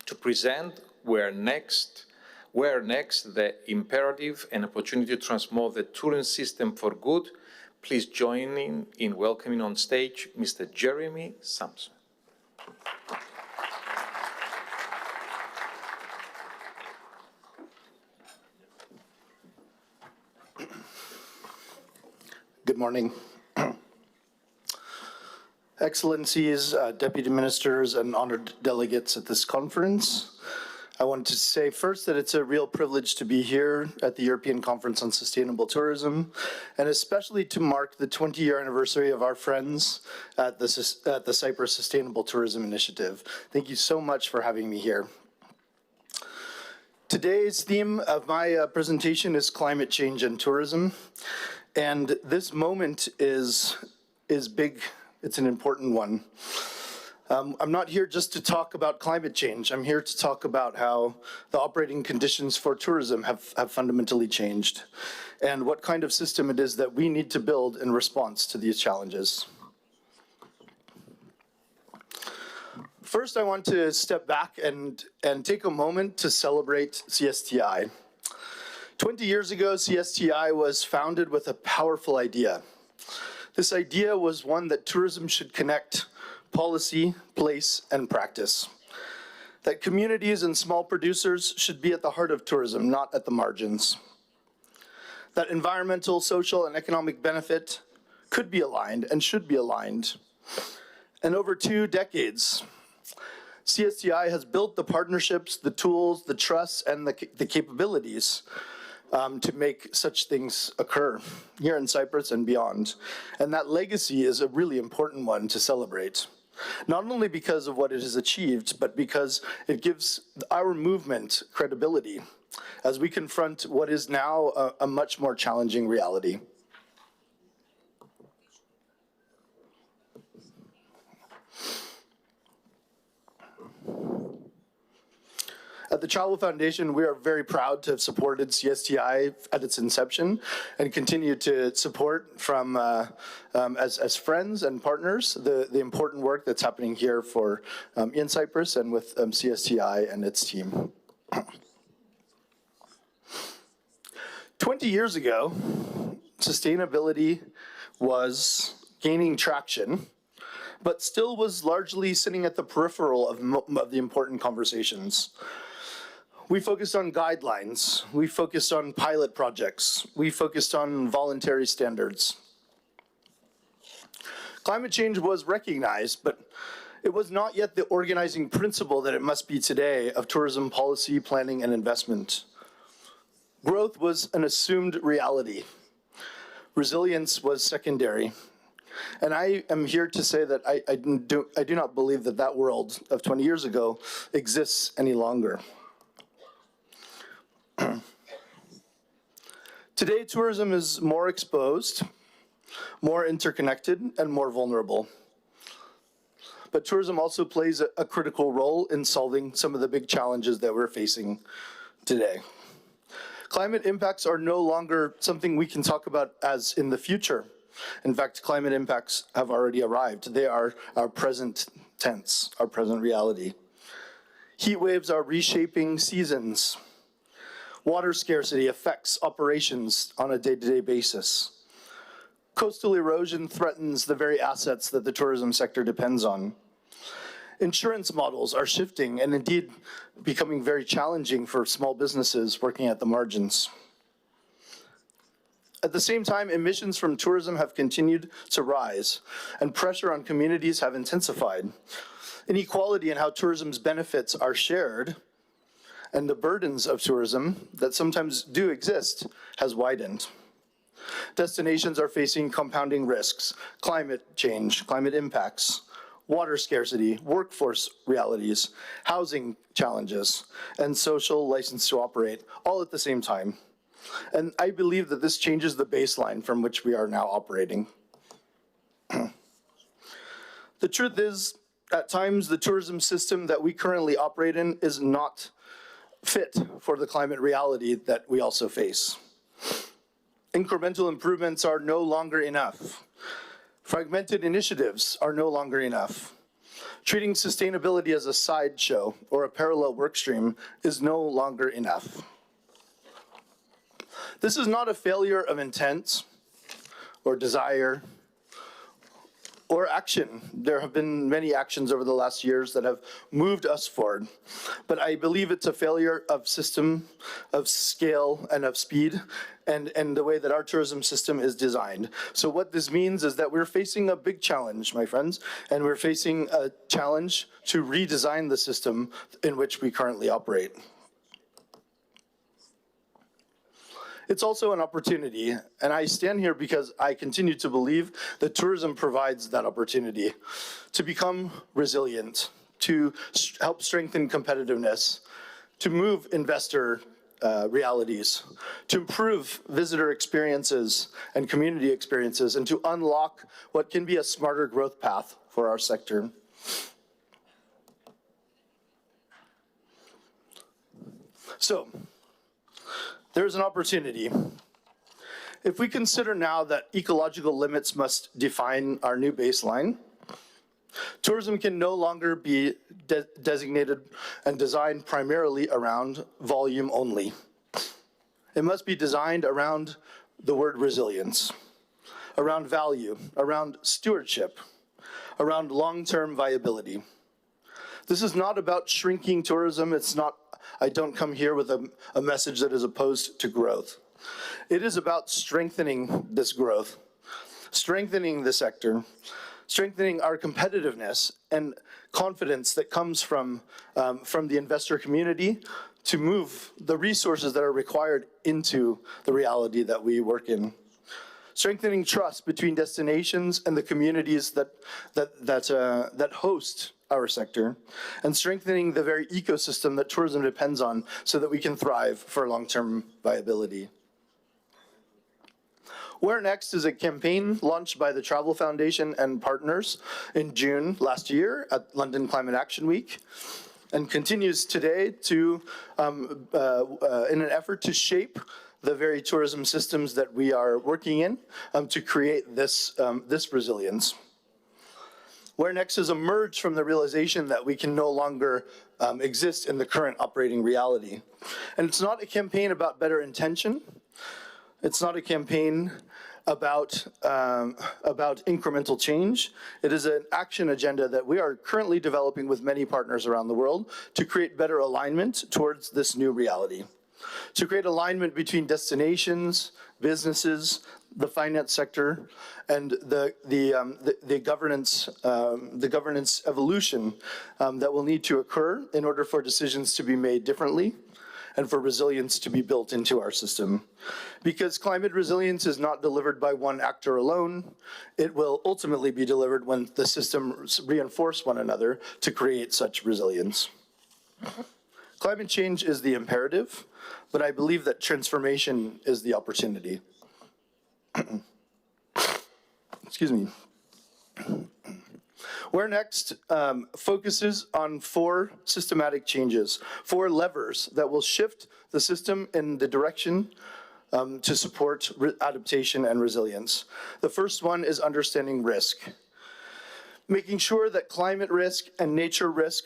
To present where next the imperative and opportunity to transform the tourism system for good, please join in welcoming on stage Mr. Jeremy Sampson. Good morning. Excellencies, deputy ministers, and honored delegates at this conference. I want to say first that it's a real privilege to be here at the European Conference on Sustainable Tourism, and especially to mark the 20-year anniversary of our friends at the Cyprus Sustainable Tourism Initiative. Thank you so much for having me here. Today's theme of my presentation is climate change and tourism, and this moment is big. It's an important one. I'm not here just to talk about climate change. I'm here to talk about how the operating conditions for tourism have fundamentally changed and what kind of system it is that we need to build in response to these challenges. First, I want to step back and take a moment to celebrate CSTI. 20 years ago, CSTI was founded with a powerful idea. This idea was one that tourism should connect policy, place, and practice. That communities and small producers should be at the heart of tourism, not at the margins. That environmental, social, and economic benefit could be aligned and should be aligned. And over 2 decades, CSTI has built the partnerships, the tools, the trust, and the capabilities to make such things occur here in Cyprus and beyond. And that legacy is a really important one to celebrate. Not only because of what it has achieved, but because it gives our movement credibility as we confront what is now a much more challenging reality. At the Travel Foundation, we are very proud to have supported CSTI at its inception and continue to support from, as friends and partners, the important work that's happening here for in Cyprus and with CSTI and its team. 20 years ago, sustainability was gaining traction, but still was largely sitting at the peripheral of the important conversations. We focused on guidelines, we focused on pilot projects, we focused on voluntary standards. Climate change was recognized, but it was not yet the organizing principle that it must be today of tourism policy, planning, and investment. Growth was an assumed reality. Resilience was secondary. And I am here to say that I do not believe that that world of 20 years ago exists any longer. Today, tourism is more exposed, more interconnected, and more vulnerable. But tourism also plays a critical role in solving some of the big challenges that we're facing today. Climate impacts are no longer something we can talk about as in the future. In fact, climate impacts have already arrived. They are our present tense, our present reality. Heat waves are reshaping seasons. Water scarcity affects operations on a day-to-day basis. Coastal erosion threatens the very assets that the tourism sector depends on. Insurance models are shifting and indeed becoming very challenging for small businesses working at the margins. At the same time, emissions from tourism have continued to rise, and pressure on communities have intensified. Inequality in how tourism's benefits are shared and the burdens of tourism that sometimes do exist has widened. Destinations are facing compounding risks: climate change, climate impacts, water scarcity, workforce realities, housing challenges, and social license to operate, all at the same time. And I believe that this changes the baseline from which we are now operating. The truth is, at times, the tourism system that we currently operate in is not fit for the climate reality that we also face. Incremental improvements are no longer enough. Fragmented initiatives are no longer enough. Treating sustainability as a sideshow or a parallel workstream is no longer enough. This is not a failure of intent or desire or action. There have been many actions over the last years that have moved us forward, but I believe it's a failure of system, of scale, and of speed, and the way that our tourism system is designed. So what this means is that we're facing a big challenge, my friends, and we're facing a challenge to redesign the system in which we currently operate. It's also an opportunity, and I stand here because I continue to believe that tourism provides that opportunity to become resilient, to help strengthen competitiveness, to move investor realities, to improve visitor experiences and community experiences, and to unlock what can be a smarter growth path for our sector. So, there's an opportunity. If we consider now that ecological limits must define our new baseline, tourism can no longer be designated and designed primarily around volume only. It must be designed around the word resilience, around value, around stewardship, around long-term viability. This is not about shrinking tourism. It's not, I don't come here with a message that is opposed to growth. It is about strengthening this growth, strengthening the sector, strengthening our competitiveness and confidence that comes from the investor community to move the resources that are required into the reality that we work in. Strengthening trust between destinations and the communities that host our sector, and strengthening the very ecosystem that tourism depends on so that we can thrive for long-term viability. Where Next is a campaign launched by the Travel Foundation and partners in June last year at London Climate Action Week, and continues today to, in an effort to shape the very tourism systems that we are working in to create this resilience. Where Next has emerged from the realization that we can no longer exist in the current operating reality. And it's not a campaign about better intention. It's not a campaign about incremental change. It is an action agenda that we are currently developing with many partners around the world to create better alignment towards this new reality. to create alignment between destinations, businesses, the finance sector, and the governance evolution that will need to occur in order for decisions to be made differently and for resilience to be built into our system. Because climate resilience is not delivered by one actor alone, it will ultimately be delivered when the systems reinforce one another to create such resilience. Climate change is the imperative, but I believe that transformation is the opportunity. Excuse me. Where Next focuses on 4 systematic changes, 4 levers that will shift the system in the direction to support adaptation and resilience. The first one is understanding risk. Making sure that climate risk and nature risk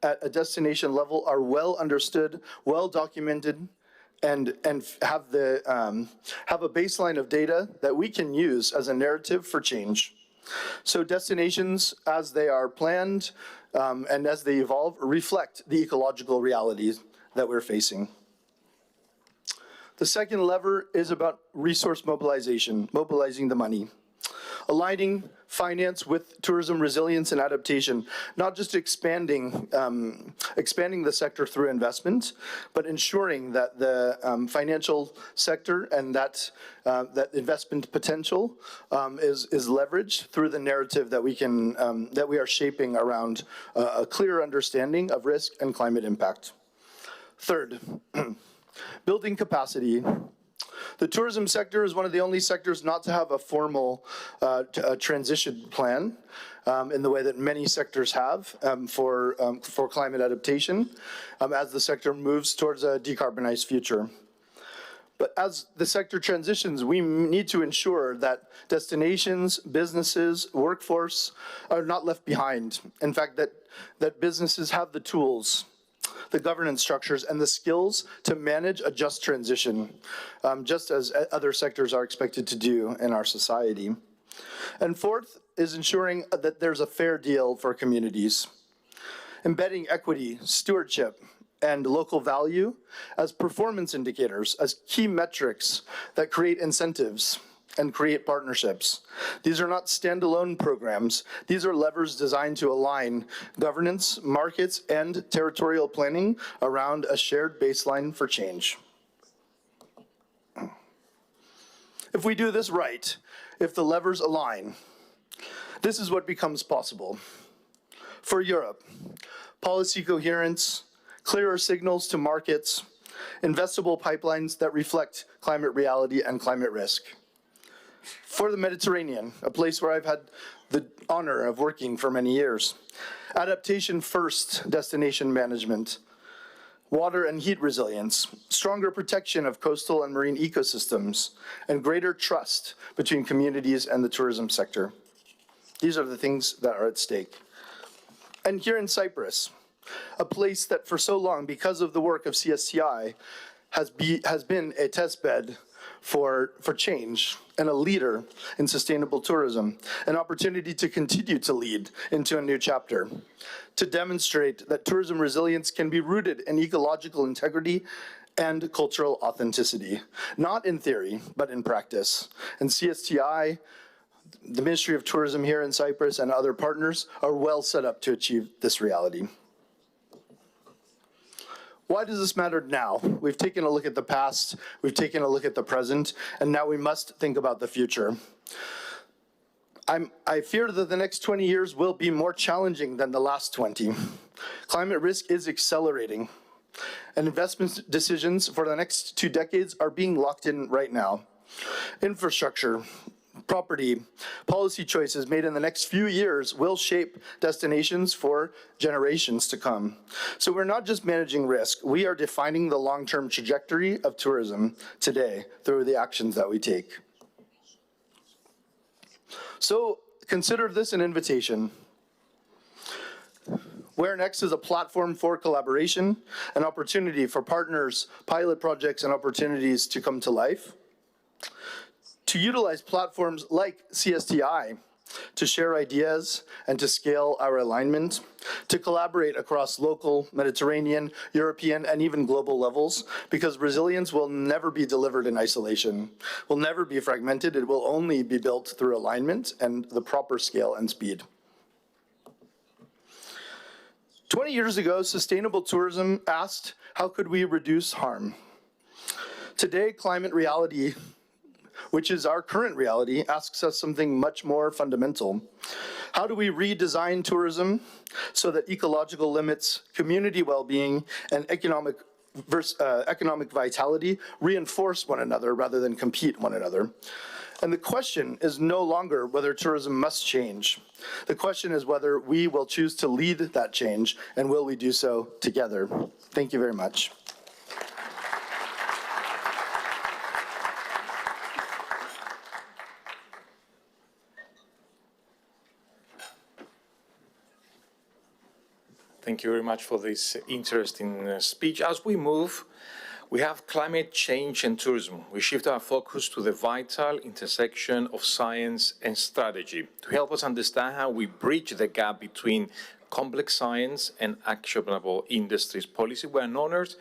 at a destination level are well understood, well documented, and have a baseline of data that we can use as a narrative for change. So destinations, as they are planned and as they evolve, reflect the ecological realities that we're facing. The second lever is about resource mobilization, mobilizing the money. Aligning finance with tourism resilience and adaptation, not just expanding the sector through investment, but ensuring that the financial sector and that investment potential is leveraged through the narrative that we are shaping around a clear understanding of risk and climate impact. Third, building capacity. The tourism sector is one of the only sectors not to have a formal transition plan in the way that many sectors have for climate adaptation as the sector moves towards a decarbonized future. But as the sector transitions, we need to ensure that destinations, businesses, workforce are not left behind. In fact, that businesses have the tools, the governance structures, and the skills to manage a just transition, just as other sectors are expected to do in our society. And fourth is ensuring that there's a fair deal for communities. Embedding equity, stewardship, and local value as performance indicators, as key metrics that create incentives and create partnerships. These are not standalone programs. These are levers designed to align governance, markets, and territorial planning around a shared baseline for change. If we do this right, if the levers align, this is what becomes possible. For Europe, policy coherence, clearer signals to markets, investable pipelines that reflect climate reality and climate risk. For the Mediterranean, a place where I've had the honor of working for many years, adaptation-first destination management, water and heat resilience, stronger protection of coastal and marine ecosystems, and greater trust between communities and the tourism sector. These are the things that are at stake. And here in Cyprus, a place that for so long, because of the work of CSTI, has been a testbed for change and a leader in sustainable tourism, an opportunity to continue to lead into a new chapter, to demonstrate that tourism resilience can be rooted in ecological integrity and cultural authenticity, not in theory, but in practice. And CSTI, the Ministry of Tourism here in Cyprus, and other partners are well set up to achieve this reality. Why does this matter now? We've taken a look at the past, we've taken a look at the present, and now we must think about the future. I fear that the next 20 years will be more challenging than the last 20. Climate risk is accelerating, and investment decisions for the next 2 decades are being locked in right now. Infrastructure, property, policy choices made in the next few years will shape destinations for generations to come. So we're not just managing risk, we are defining the long-term trajectory of tourism today through the actions that we take. So consider this an invitation. Where Next is a platform for collaboration, an opportunity for partners, pilot projects, and opportunities to come to life. To utilize platforms like CSTI to share ideas and to scale our alignment, to collaborate across local, Mediterranean, European, and even global levels, because resilience will never be delivered in isolation, will never be fragmented. It will only be built through alignment and the proper scale and speed. 20 years ago, sustainable tourism asked, how could we reduce harm? Today, climate reality, which is our current reality, asks us something much more fundamental. How do we redesign tourism so that ecological limits, community well-being, and economic vitality reinforce one another rather than compete one another? And the question is no longer whether tourism must change. The question is whether we will choose to lead that change, and will we do so together? Thank you very much. Thank you very much for this interesting speech. As we move, we have climate change and tourism. We shift our focus to the vital intersection of science and strategy to help us understand how we bridge the gap between complex science and actionable industries policy. We're honored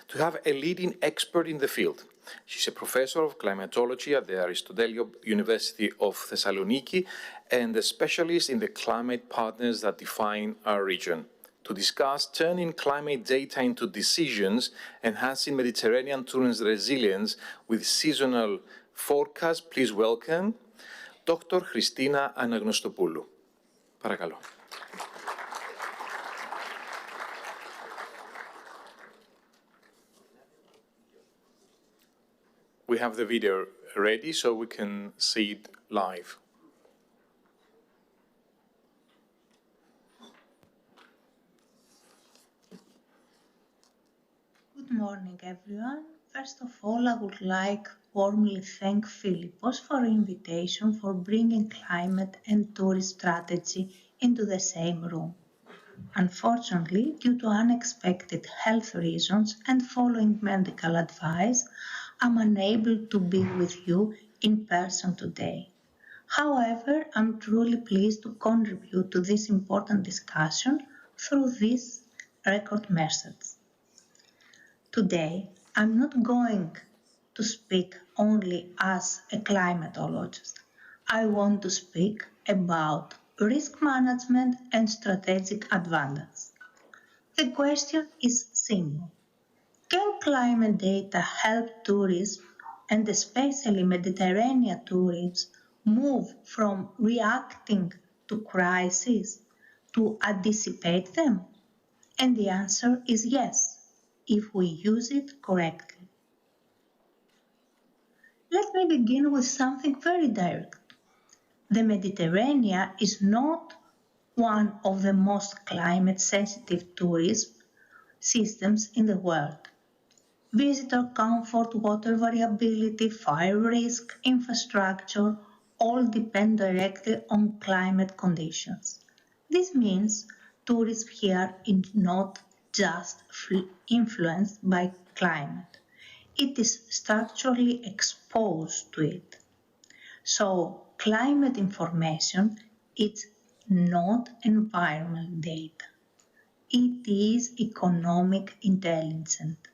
to have a leading expert in the field. She's a professor of climatology at the Aristotelio University of Thessaloniki and a specialist in the climate partners that define our region. To discuss turning climate data into decisions, enhancing Mediterranean tourism resilience with seasonal forecasts, please welcome Dr. Christina Anagnostopoulou. Παρακαλώ. We have the video ready so we can see it live. Good morning, everyone. First of all, I would like warmly thank Philippos for the invitation for bringing climate and tourist strategy into the same room. Unfortunately, due to unexpected health reasons and following medical advice, I'm unable to be with you in person today. However, I'm truly pleased to contribute to this important discussion through this record message. Today, I'm not going to speak only as a climatologist. I want to speak about risk management and strategic advantage. The question is simple. Can climate data help tourism, and especially Mediterranean tourism, move from reacting to crises to anticipate them? And the answer is yes, if we use it correctly. Let me begin with something very direct. The Mediterranean is not one of the most climate-sensitive tourism systems in the world. Visitor comfort, water variability, fire risk, infrastructure all depend directly on climate conditions. This means tourism here is not just influenced by climate. It is structurally exposed to it. So climate information is not environmental data. It is economic intelligence.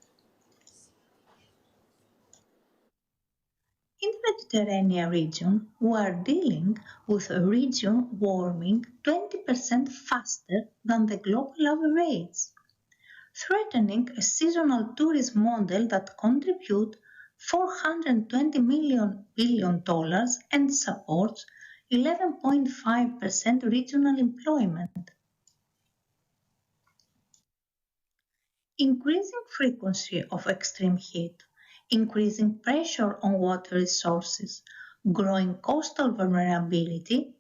In the Mediterranean region, we are dealing with a region warming 20% faster than the global average, threatening a seasonal tourism model that contributes $420 billion and supports 11.5% regional employment. Increasing frequency of extreme heat, increasing pressure on water resources, growing coastal vulnerability,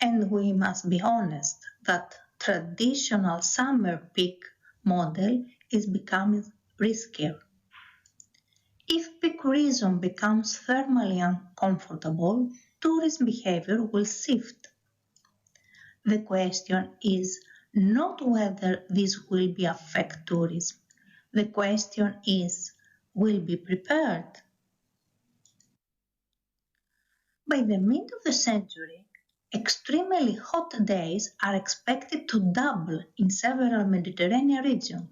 and we must be honest that traditional summer peak model is becoming riskier. If peak season becomes thermally uncomfortable, tourist behavior will shift. The question is not whether this will affect tourism. The question is, will be prepared? By the mid of the century, extremely hot days are expected to double in several Mediterranean regions.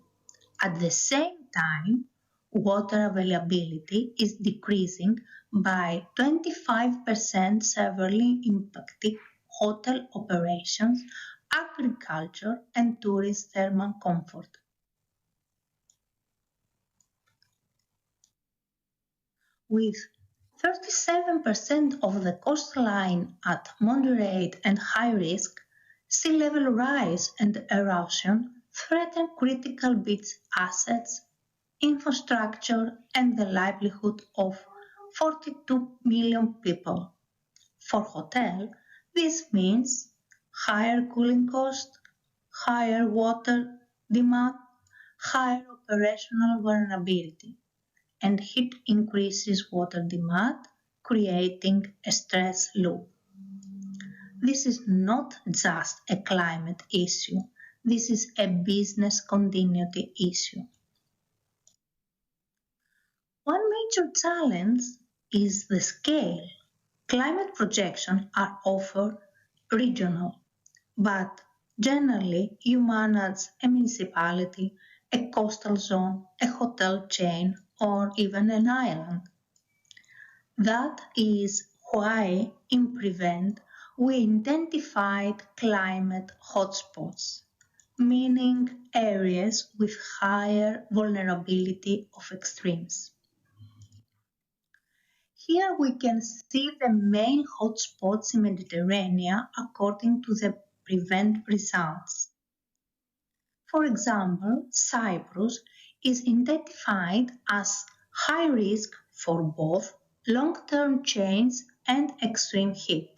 At the same time, water availability is decreasing by 25%, severely impacting hotel operations, agriculture, and tourist thermal comfort. With 37% of the coastline at moderate and high risk, sea level rise and erosion threaten critical beach assets, infrastructure, and the livelihood of 42 million people. For hotel, this means higher cooling cost, higher water demand, higher operational vulnerability, and heat increases water demand, creating a stress loop. This is not just a climate issue, this is a business continuity issue. One major challenge is the scale. Climate projections are often regional, but generally you manage a municipality, a coastal zone, a hotel chain, or even an island. That is why in Prevent we identified climate hotspots, meaning areas with higher vulnerability of extremes. Here we can see the main hotspots in Mediterranean according to the Prevent results. For example, Cyprus is identified as high risk for both long-term change and extreme heat.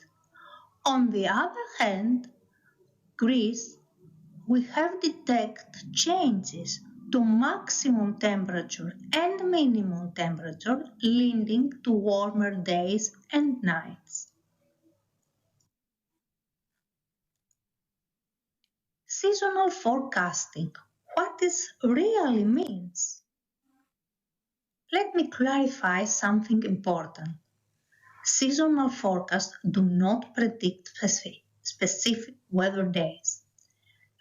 On the other hand, Greece, we have detected changes to maximum temperature and minimum temperature leading to warmer days and nights. Seasonal forecasting. What this really means? Let me clarify something important. Seasonal forecasts do not predict specific weather days.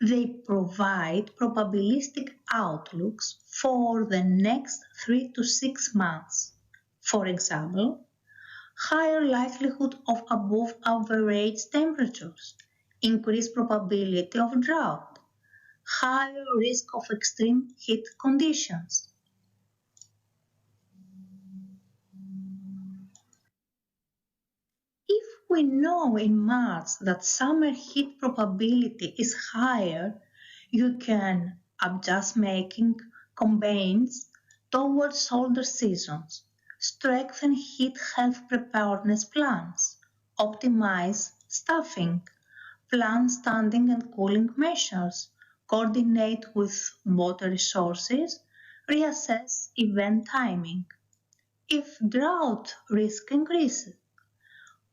They provide probabilistic outlooks for the next 3 to 6 months. For example, higher likelihood of above average temperatures, increased probability of drought, higher risk of extreme heat conditions. If we know in March that summer heat probability is higher, you can adjust making campaigns towards shoulder seasons, strengthen heat health preparedness plans, optimize staffing, plan standing and cooling measures, coordinate with water resources, reassess event timing. If drought risk increases,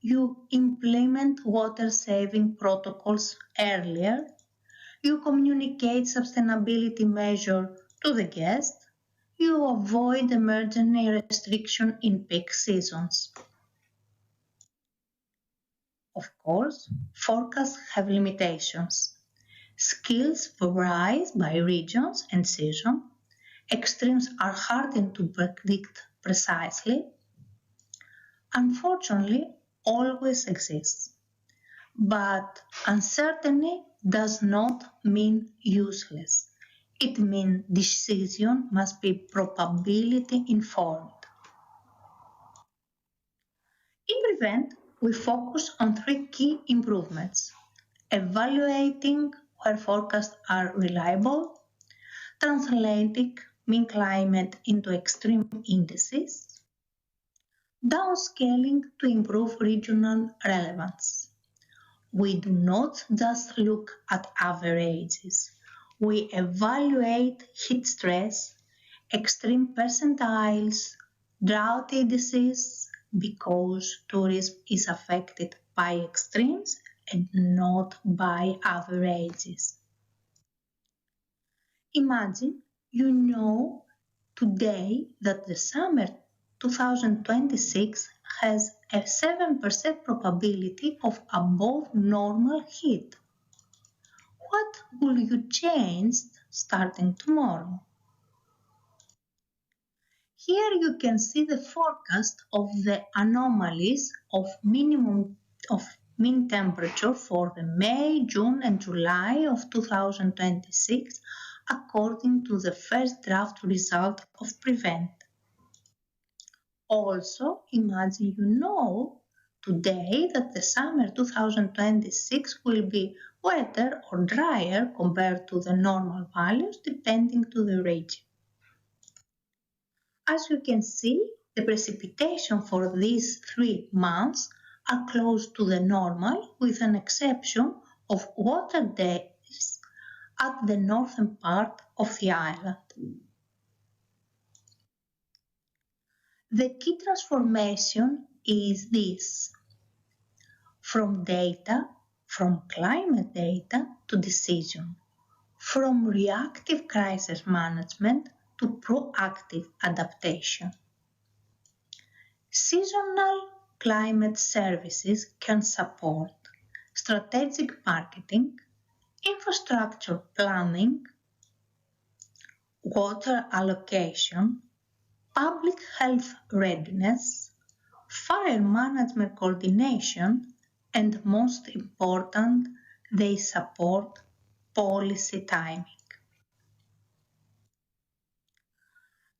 you implement water-saving protocols earlier, you communicate sustainability measures to the guest, you avoid emergency restriction in peak seasons. Of course, forecasts have limitations. Skills vary by regions and season. Extremes are harder to predict precisely. Unfortunately, always exists. But uncertainty does not mean useless. It means decision must be probability informed. In Prevent, we focus on 3 key improvements: evaluating where forecasts are reliable, translating mean climate into extreme indices, downscaling to improve regional relevance. We do not just look at averages. We evaluate heat stress, extreme percentiles, drought indices, because tourism is affected by extremes and not by averages. Imagine you know today that the summer 2026 has a 7% probability of above normal heat. What will you change starting tomorrow? Here you can see the forecast of the anomalies of mean temperature for the May, June and July of 2026 according to the first draft result of PREVENT. Also, imagine you know today that the summer 2026 will be wetter or drier compared to the normal values depending to the region. As you can see, the precipitation for these 3 months are close to the normal with an exception of water days at the northern part of the island. The key transformation is this: from climate data to decision, from reactive crisis management to proactive adaptation. Seasonal climate services can support strategic marketing, infrastructure planning, water allocation, public health readiness, fire management coordination, and most important, they support policy timing.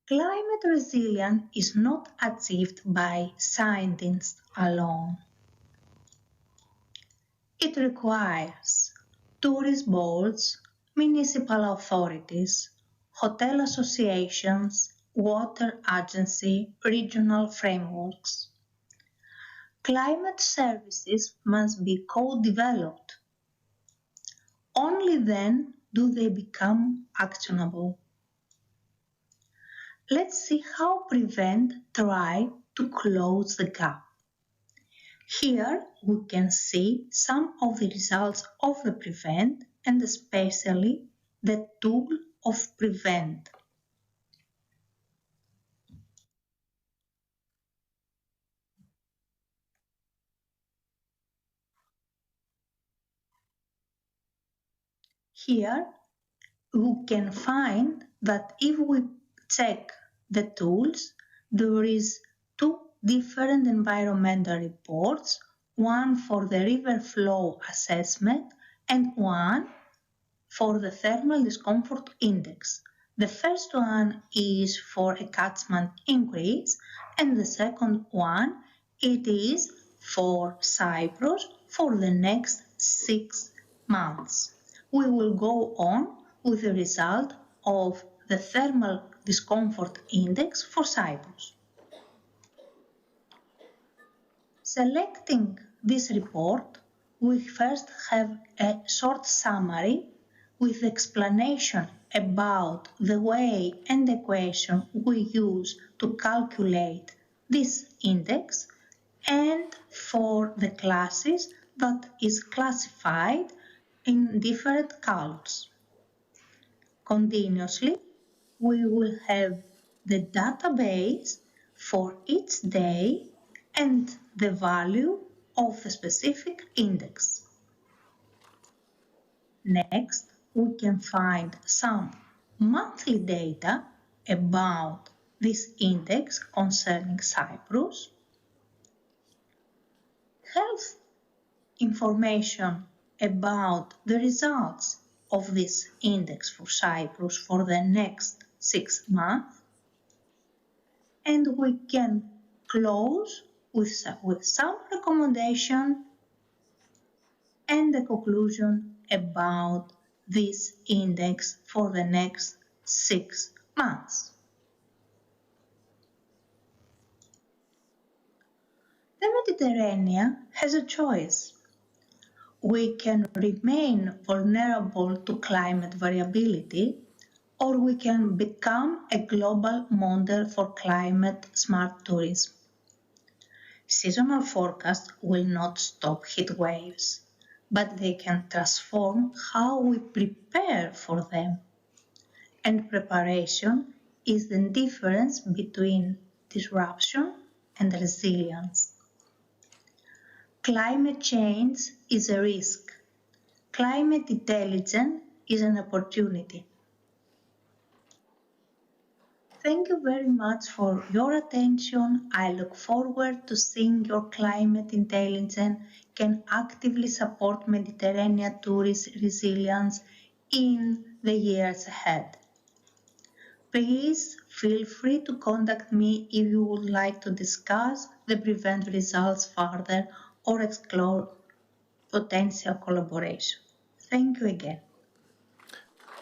Climate resilience is not achieved by scientists alone. It requires tourist boards, municipal authorities, hotel associations, water agency, regional frameworks. Climate services must be co-developed. Only then do they become actionable. Let's see how PREVENT tried to close the gap. Here we can see some of the results of the PREVENT and especially the tool of PREVENT. Here we can find that if we check the tools, there is 2 different environmental reports, one for the river flow assessment and one for the thermal discomfort index. The first one is for a catchment increase and the second one it is for Cyprus for the next 6 months. We will go on with the result of the thermal discomfort index for Cyprus. Selecting this report, we first have a short summary with explanation about the way and equation we use to calculate this index and for the classes that is classified in different colors. Continuously, we will have the database for each day and the value of the specific index. Next, we can find some monthly data about this index concerning Cyprus, health information about the results of this index for Cyprus for the next 6 months, and we can close with some recommendation and the conclusion about this index for the next 6 months. The Mediterranean has a choice. We can remain vulnerable to climate variability, or we can become a global model for climate-smart tourism. Seasonal forecasts will not stop heat waves, but they can transform how we prepare for them. And preparation is the difference between disruption and resilience. Climate change is a risk. Climate intelligence is an opportunity. Thank you very much for your attention. I look forward to seeing your climate intelligence can actively support Mediterranean tourist resilience in the years ahead. Please feel free to contact me if you would like to discuss the PREVENT results further or explore potential collaboration. Thank you again.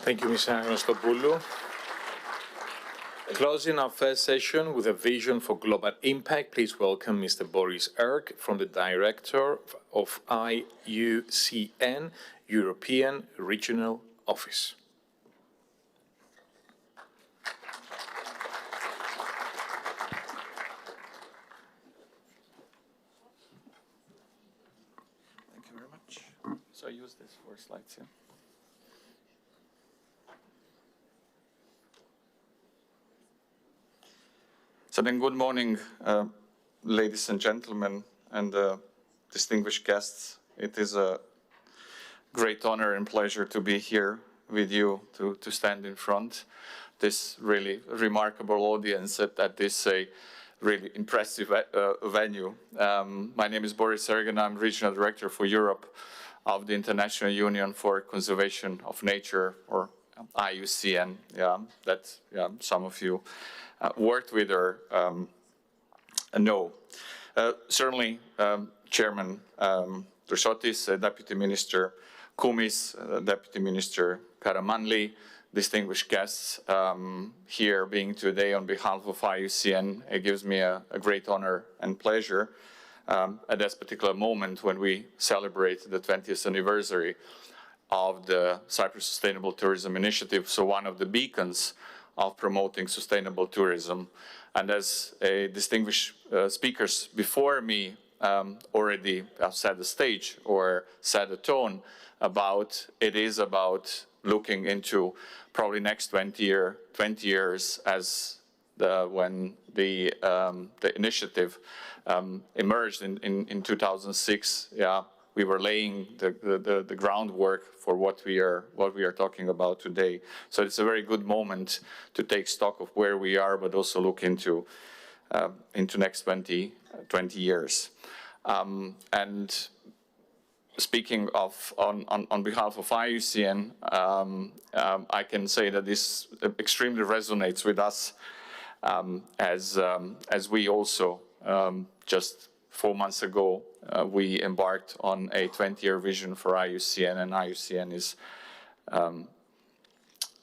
Thank you, Ms. Agnostopoulou. Closing our first session with a vision for global impact, please welcome Mr. Boris Erck from the Director of IUCN, European Regional Office. Thank you very much. So I use this for slides, yeah. So then good morning, ladies and gentlemen, and distinguished guests. It is a great honor and pleasure to be here with you, to stand in front this really remarkable audience at this really impressive venue. My name is Boris Erck, and I'm Regional Director for Europe of the International Union for Conservation of Nature, or IUCN, that some of you worked with or know. Certainly, Chairman Drushotis, Deputy Minister Kumis, Deputy Minister Karamanli, distinguished guests here being today on behalf of IUCN, it gives me a great honor and pleasure at this particular moment when we celebrate the 20th anniversary of the Cyprus Sustainable Tourism Initiative, so one of the beacons of promoting sustainable tourism. And as distinguished speakers before me already have set the stage or set the tone about, it is about looking into probably next 20 years as when the initiative emerged in 2006. We were laying the groundwork for what we are talking about today. So it's a very good moment to take stock of where we are, but also look into next 20 years. And speaking of on behalf of IUCN, I can say that this extremely resonates with us as we also just 4 months ago we embarked on a 20-year vision for IUCN, and IUCN is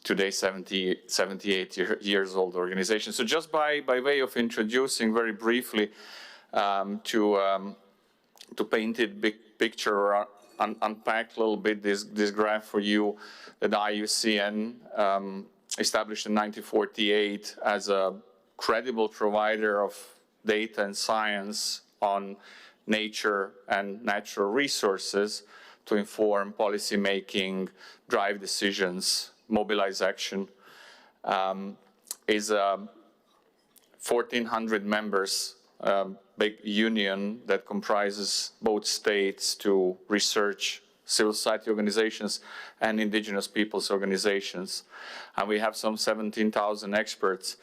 today 78 years old organization. So just by way of introducing very briefly to paint it big picture or unpack a little bit this graph for you, that IUCN established in 1948 as a credible provider of data and science on nature and natural resources to inform policy making, drive decisions, mobilize action, is a 1,400 members big union that comprises both states to research, civil society organizations, and indigenous peoples organizations. And we have some 17,000 experts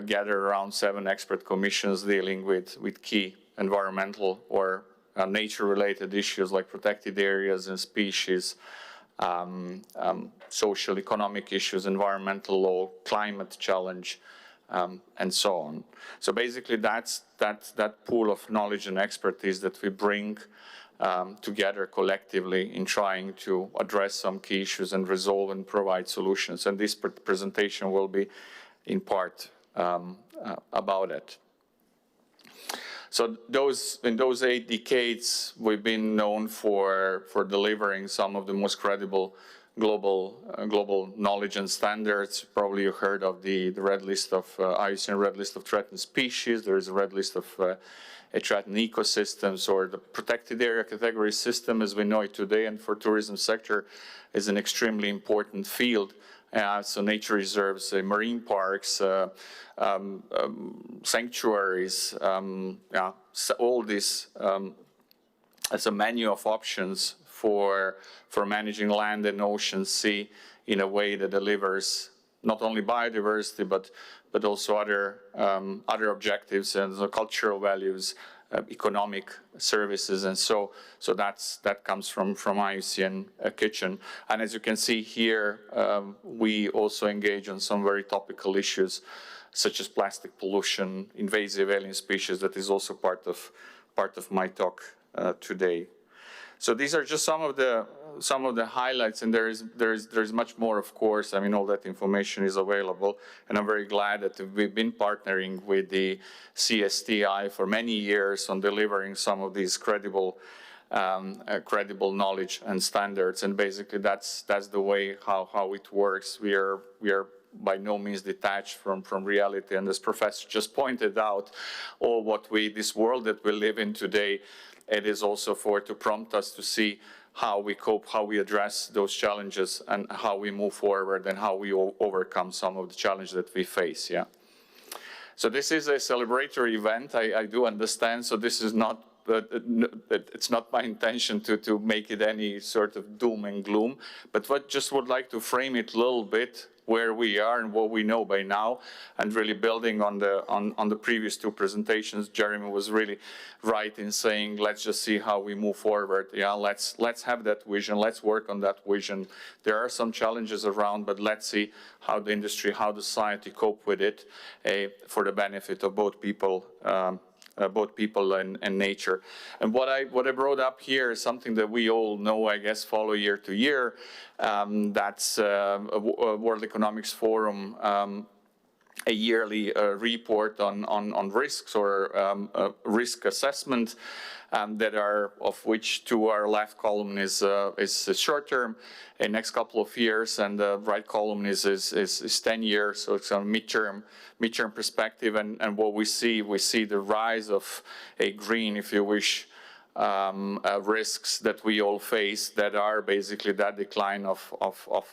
gathered around 7 expert commissions dealing with key environmental or nature-related issues like protected areas and species, social, economic issues, environmental law, climate challenge, and so on. So basically, that's that pool of knowledge and expertise that we bring together collectively in trying to address some key issues and resolve and provide solutions. And this presentation will be, in part, about it. So in those 8 decades, we've been known for delivering some of the most credible global knowledge and standards. Probably you heard of the red list of IUCN red list of threatened species. There is a red list of threatened ecosystems, or the protected area category system as we know it today, and for tourism sector is an extremely important field. So nature reserves, marine parks, sanctuaries, all these menu of options for managing land and ocean, sea in a way that delivers not only biodiversity but also other objectives and the cultural values, economic services, and so that comes from IUCN Kitchen. And as you can see here, we also engage on some very topical issues such as plastic pollution, invasive alien species. That is also part of my talk today. So these are just some of the highlights, and there is much more, of course. I mean, all that information is available, and I'm very glad that we've been partnering with the CSTI for many years on delivering some of these credible knowledge and standards. And basically, that's the way how it works. We are by no means detached from reality, and as Professor just pointed out, this world that we live in today, it is also to prompt us to see how we cope, how we address those challenges, and how we move forward, and how we overcome some of the challenges that we face. Yeah. So this is a celebratory event. I do understand. So this is not. It's not my intention to make it any sort of doom and gloom, but just would like to frame it a little bit where we are and what we know by now, and really building on the previous two presentations. Jeremy was really right in saying, let's just see how we move forward. Yeah, let's have that vision. Let's work on that vision. There are some challenges around, but let's see how the industry, how the society cope with it for the benefit of both people and nature. And what I brought up here is something that we all know, I guess, follow year to year. That's World Economics Forum, a yearly report on risks or risk assessment, that are of which to our left column is short term, a next couple of years, and the right column is 10 years, so it's a midterm perspective. And what we see the rise of a green, if you wish, risks that we all face, that are basically that decline of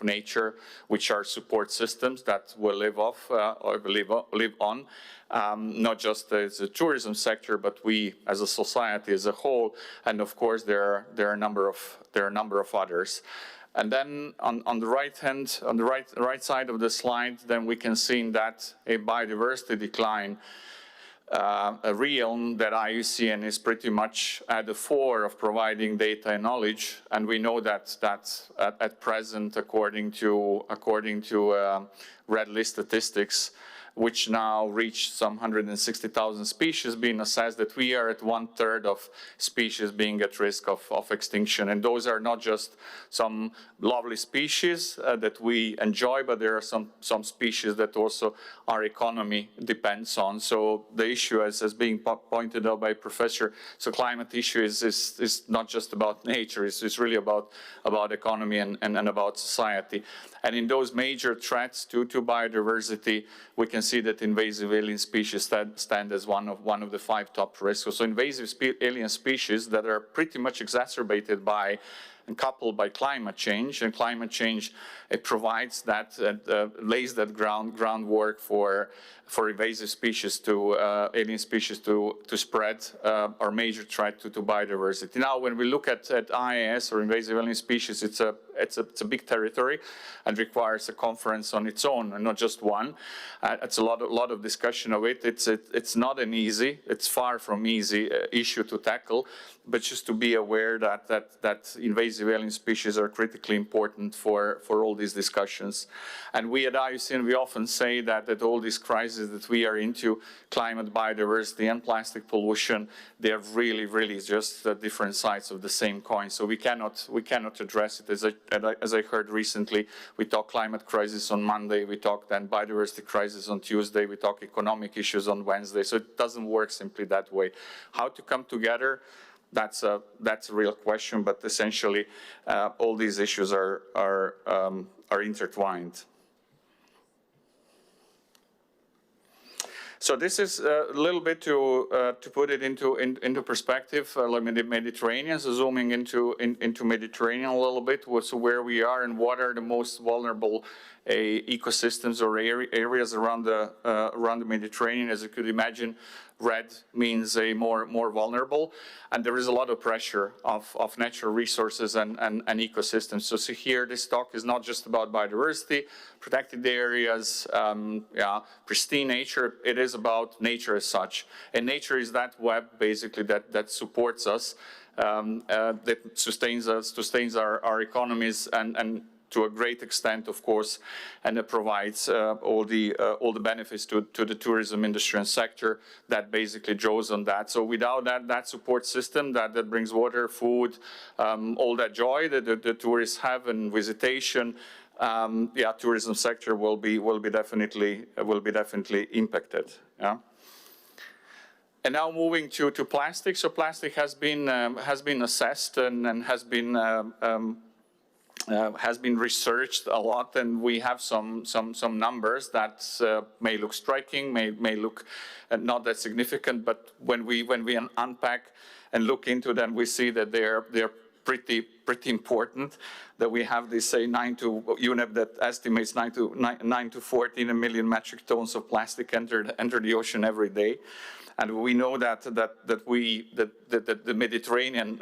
nature, which are support systems that will live off or live on, not just as a tourism sector, but we as a society as a whole. And of course, there are a number of others. And then on the right side of the slide, then we can see that a biodiversity decline, a realm that IUCN is pretty much at the fore of providing data and knowledge. And we know that at present, according to Red List statistics, which now reach some 160,000 species being assessed, that we are at 1/3 of species being at risk of extinction. And those are not just some lovely species that we enjoy, but there are some species that also our economy depends on. So the issue, as being pointed out by Professor, so climate issue is not just about nature, it's really about economy and about society. And in those major threats to biodiversity, we can see that invasive alien species stand as one of the 5 top risks. So invasive alien species that are pretty much exacerbated by and coupled by climate change, and climate change, it provides that, lays that groundwork for invasive species alien species to spread, our major threat to biodiversity. Now, when we look at IAS or invasive alien species, it's a big territory and requires a conference on its own, and not just one. It's a lot of discussion of it. It's not an easy, it's far from easy issue to tackle, but just to be aware that invasive alien species are critically important for all these discussions. And we at IUCN, we often say that all these crises that we are into, climate, biodiversity, and plastic pollution, they are really just different sides of the same coin. So we cannot address it. As I heard recently, we talk climate crisis on Monday, we talk then biodiversity crisis on Tuesday, we talk economic issues on Wednesday. So it doesn't work simply that way. How to come together? That's a real question, but essentially all these issues are intertwined. So this is a little bit to put it into perspective. Like the Mediterranean, so zooming into Mediterranean a little bit, so where we are and what are the most vulnerable ecosystems or areas around the Mediterranean. As you could imagine, red means a more vulnerable. And there is a lot of pressure of natural resources and ecosystems. So see here, this talk is not just about biodiversity, protected areas, pristine nature. It is about nature as such. And nature is that web, basically, that supports us, that sustains us, sustains our economies, and to a great extent, of course, and it provides all the benefits to the tourism industry and sector that basically draws on that. So without that support system that brings water, food, all that joy that the tourists have and visitation, tourism sector will be definitely impacted. Yeah. And now moving to plastic. So plastic has been assessed and has been researched a lot, and we have some numbers that may look striking, may look not that significant, but when we unpack and look into them, we see that they're pretty important. That we have this UNEP that estimates 9 to 14 million metric tons of plastic enter the ocean every day. And we know that the Mediterranean,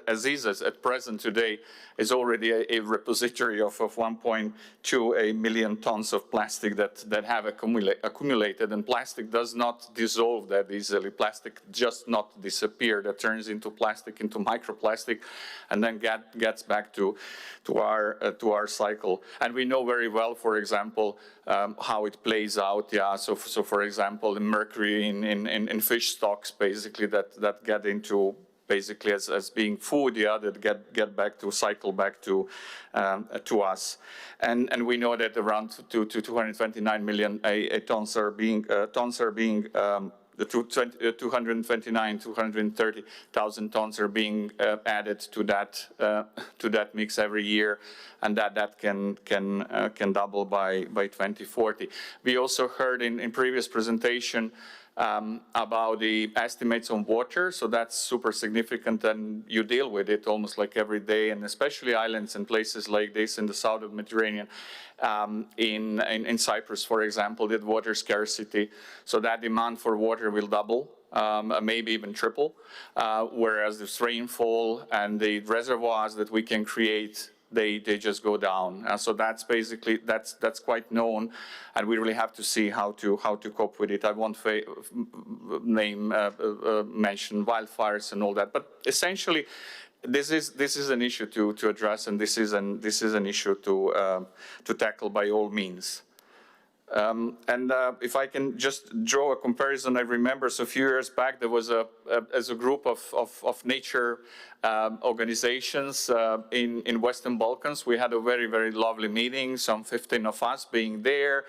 as is at present today, is already a repository of 1.2 million tons of plastic that have accumulated. And plastic does not dissolve that easily. Plastic just not disappear. That turns into plastic, into microplastic, and then gets back to our cycle. And we know very well, for example, how it plays out. Yeah. So for example, the mercury in fish stocks, basically that get into basically as being food, that get back to cycle back to us, and we know that around 229 million tons are being the 230,000 tons are being added to that mix every year, and that can double by 2040. We also heard in previous presentation about the estimates on water, so that's super significant, and you deal with it almost like every day, and especially islands and places like this in the south of the Mediterranean. In Cyprus, for example, the water scarcity, so that demand for water will double, maybe even triple, whereas the rainfall and the reservoirs that we can create, they just go down. So that's basically that's quite known, and we really have to see how to cope with it. I won't mention wildfires and all that, but essentially, this is an issue to address, and this is an issue to tackle by all means. If I can just draw a comparison, I remember so a few years back there was as a group of nature organizations in Western Balkans. We had a very lovely meeting, some 15 of us being there.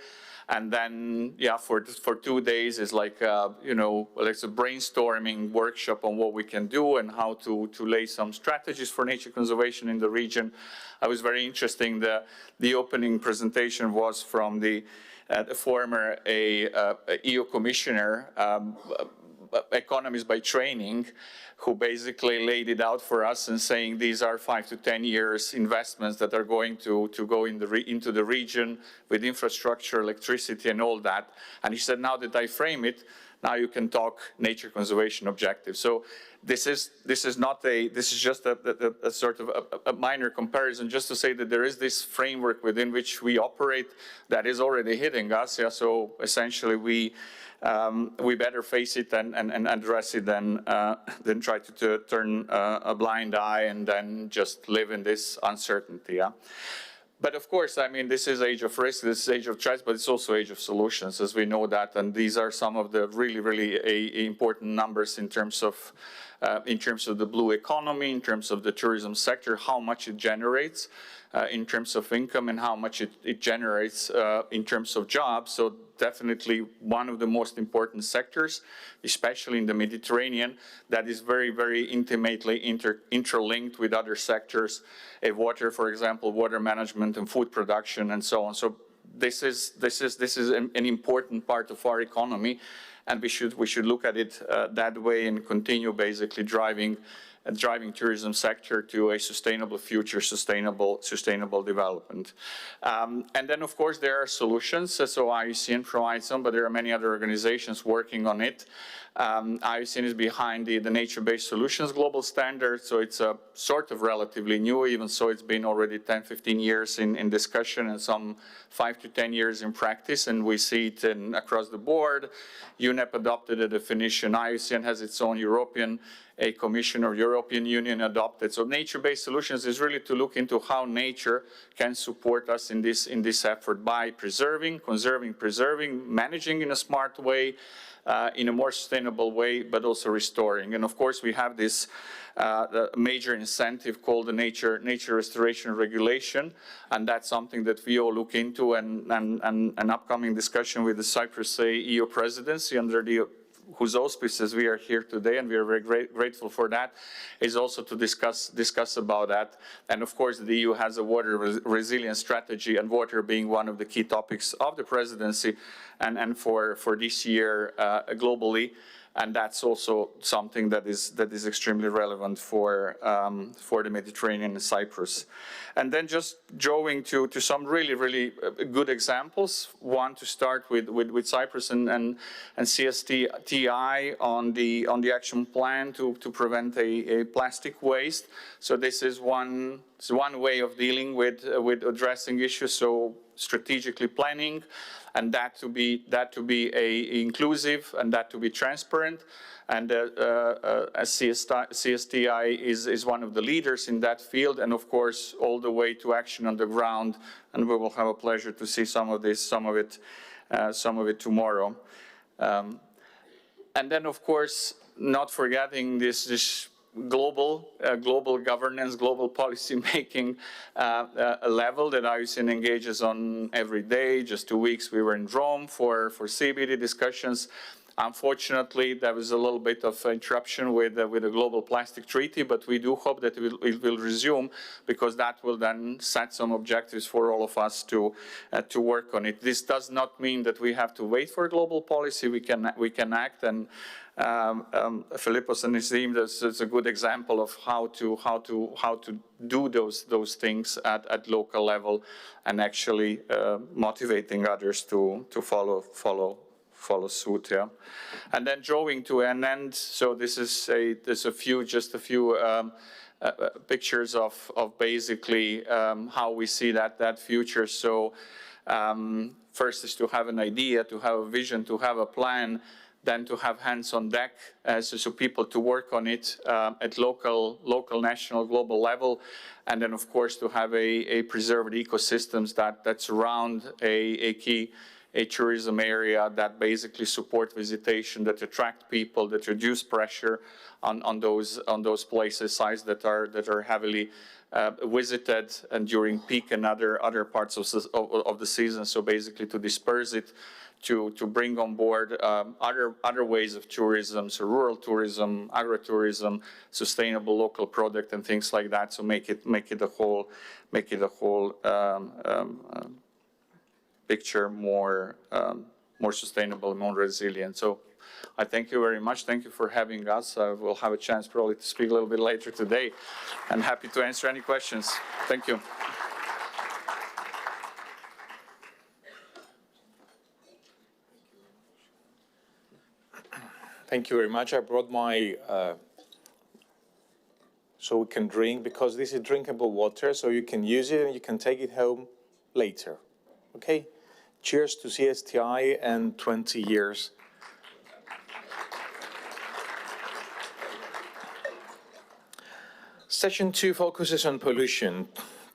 And then, for 2 days, it's like, it's a brainstorming workshop on what we can do and how to lay some strategies for nature conservation in the region. It was very interesting. The opening presentation was from the former EU commissioner, economist by training, who basically laid it out for us and saying these are 5 to 10 years investments that are going to go into the region with infrastructure, electricity, and all that. And he said, now that I frame it, now you can talk nature conservation objectives. So this is just a sort of a minor comparison, just to say that there is this framework within which we operate that is already hitting us. Yeah, so essentially we better face it and address it than try to turn a blind eye and then just live in this uncertainty. Yeah. But of course, I mean, this is age of risk, this is age of choice, but it's also age of solutions, as we know that. And these are some of the really important numbers in terms of the blue economy, in terms of the tourism sector, how much it generates in terms of income and how much it generates in terms of jobs. So definitely one of the most important sectors, especially in the Mediterranean, that is very intimately interlinked with other sectors, water, for example, water management and food production and so on. So this is an important part of our economy, and we should look at it that way and continue basically driving driving tourism sector to a sustainable future, sustainable development. And then, of course, there are solutions. So IUCN provides some, but there are many other organizations working on it. IUCN is behind the Nature-Based Solutions Global Standard, so it's a sort of relatively new, even so it's been already 10, 15 years in discussion and some 5 to 10 years in practice, and we see it across the board. UNEP adopted a definition, IUCN has its own European, a Commission or European Union adopted. So nature-based solutions is really to look into how nature can support us in this effort by preserving, conserving, managing in a smart way, in a more sustainable way, but also restoring. And of course, we have this major incentive called the Nature Restoration Regulation, and that's something that we all look into, and an upcoming discussion with the Cyprus EU presidency under whose auspices we are here today, and we are very grateful for that, is also to discuss about that. And of course, the EU has a water resilience strategy, and water being one of the key topics of the presidency, and for this year globally. And that's also something that is extremely relevant for the Mediterranean and Cyprus. And then just drawing to some really good examples. One to start with Cyprus and CSTI on the action plan to prevent a plastic waste. So this is one way of dealing with addressing issues. So strategically planning, and that to be inclusive, and that to be transparent. And as CSTI is one of the leaders in that field, and of course all the way to action on the ground. And we will have a pleasure to see some of it tomorrow. And then of course, not forgetting this global governance, global policy making level that IUCN engages on every day. Just 2 weeks we were in Rome for CBD discussions. Unfortunately, there was a little bit of interruption with the Global Plastic Treaty, but we do hope that it will resume, because that will then set some objectives for all of us to work on it. This does not mean that we have to wait for global policy. We can act, and Philippos and his team, this is a good example of how to do those things at local level, and actually motivating others to follow suit. Yeah. And then drawing to an end. So this is there's just a few pictures of basically how we see that future. So first is to have an idea, to have a vision, to have a plan, then to have hands on deck, so people to work on it at local, national, global level, and then of course to have a preserved ecosystems that surround a tourism area that basically support visitation, that attract people, that reduce pressure on those places, sites that are heavily visited and during peak and other parts of the season. So basically to disperse it, to bring on board other ways of tourism, so rural tourism, agritourism, sustainable local product, and things like that. So make it a whole picture more sustainable, more resilient. So I thank you very much. Thank you for having us. We'll have a chance probably to speak a little bit later today, and happy to answer any questions. Thank you. Thank you very much. I brought my, so we can drink, because this is drinkable water, so you can use it and you can take it home later. Okay? Cheers to CSTI and 20 years. Session 2 focuses on pollution.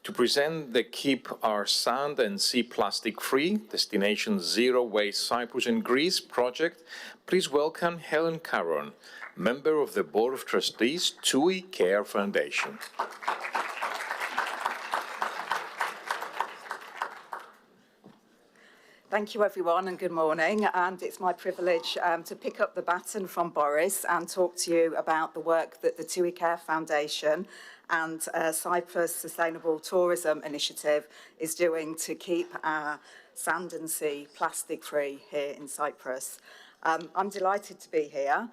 To present the Keep Our Sand and Sea Plastic Free, Destination Zero Waste Cyprus and Greece project, please welcome Helen Caron, member of the Board of Trustees, TUI Care Foundation. Thank you, everyone, and good morning. And it's my privilege to pick up the baton from Boris and talk to you about the work that the TUI Care Foundation and Cyprus Sustainable Tourism Initiative is doing to keep our sand and sea plastic-free here in Cyprus. I'm delighted to be here,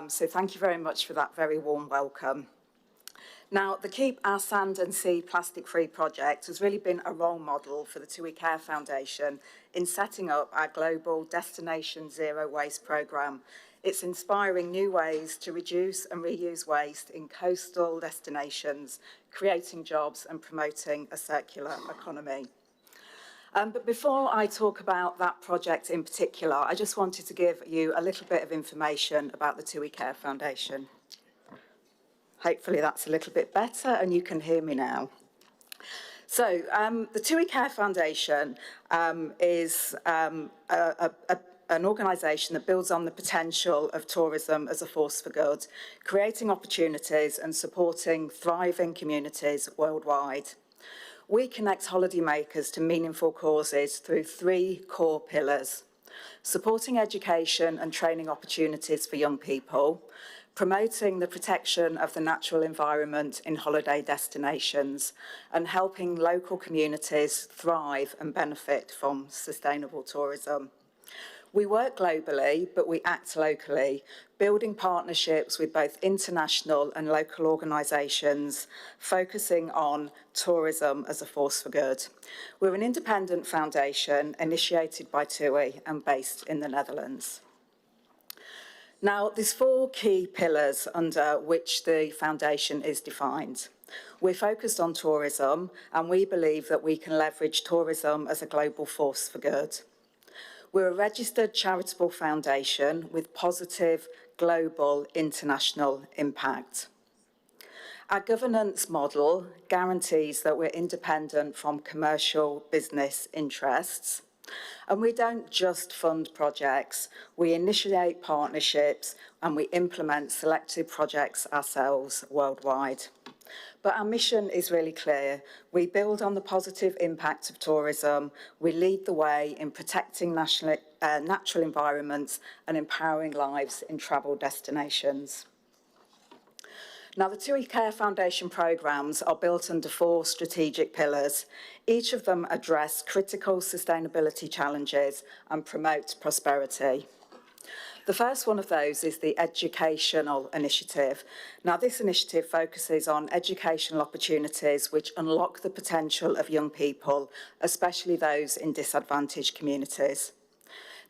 so thank you very much for that very warm welcome. Now, the Keep Our Sand and Sea Plastic Free project has really been a role model for the TUI Care Foundation in setting up our global Destination Zero Waste programme. It's inspiring new ways to reduce and reuse waste in coastal destinations, creating jobs and promoting a circular economy. But before I talk about that project in particular, I just wanted to give you a little bit of information about the TUI Care Foundation. Hopefully that's a little bit better and you can hear me now. So the TUI Care Foundation is an organisation that builds on the potential of tourism as a force for good, creating opportunities and supporting thriving communities worldwide. We connect holidaymakers to meaningful causes through 3 core pillars: supporting education and training opportunities for young people, promoting the protection of the natural environment in holiday destinations, and helping local communities thrive and benefit from sustainable tourism. We work globally, but we act locally, building partnerships with both international and local organisations, focusing on tourism as a force for good. We're an independent foundation initiated by TUI and based in the Netherlands. Now, there's 4 key pillars under which the foundation is defined. We're focused on tourism, and we believe that we can leverage tourism as a global force for good. We're a registered charitable foundation with positive global international impact. Our governance model guarantees that we're independent from commercial business interests. And we don't just fund projects, we initiate partnerships and we implement selected projects ourselves worldwide. But our mission is really clear. We build on the positive impact of tourism, we lead the way in protecting natural environments and empowering lives in travel destinations. Now, the TUI Care Foundation programmes are built under 4 strategic pillars. Each of them address critical sustainability challenges and promote prosperity. The first one of those is the Educational Initiative. Now, this initiative focuses on educational opportunities which unlock the potential of young people, especially those in disadvantaged communities.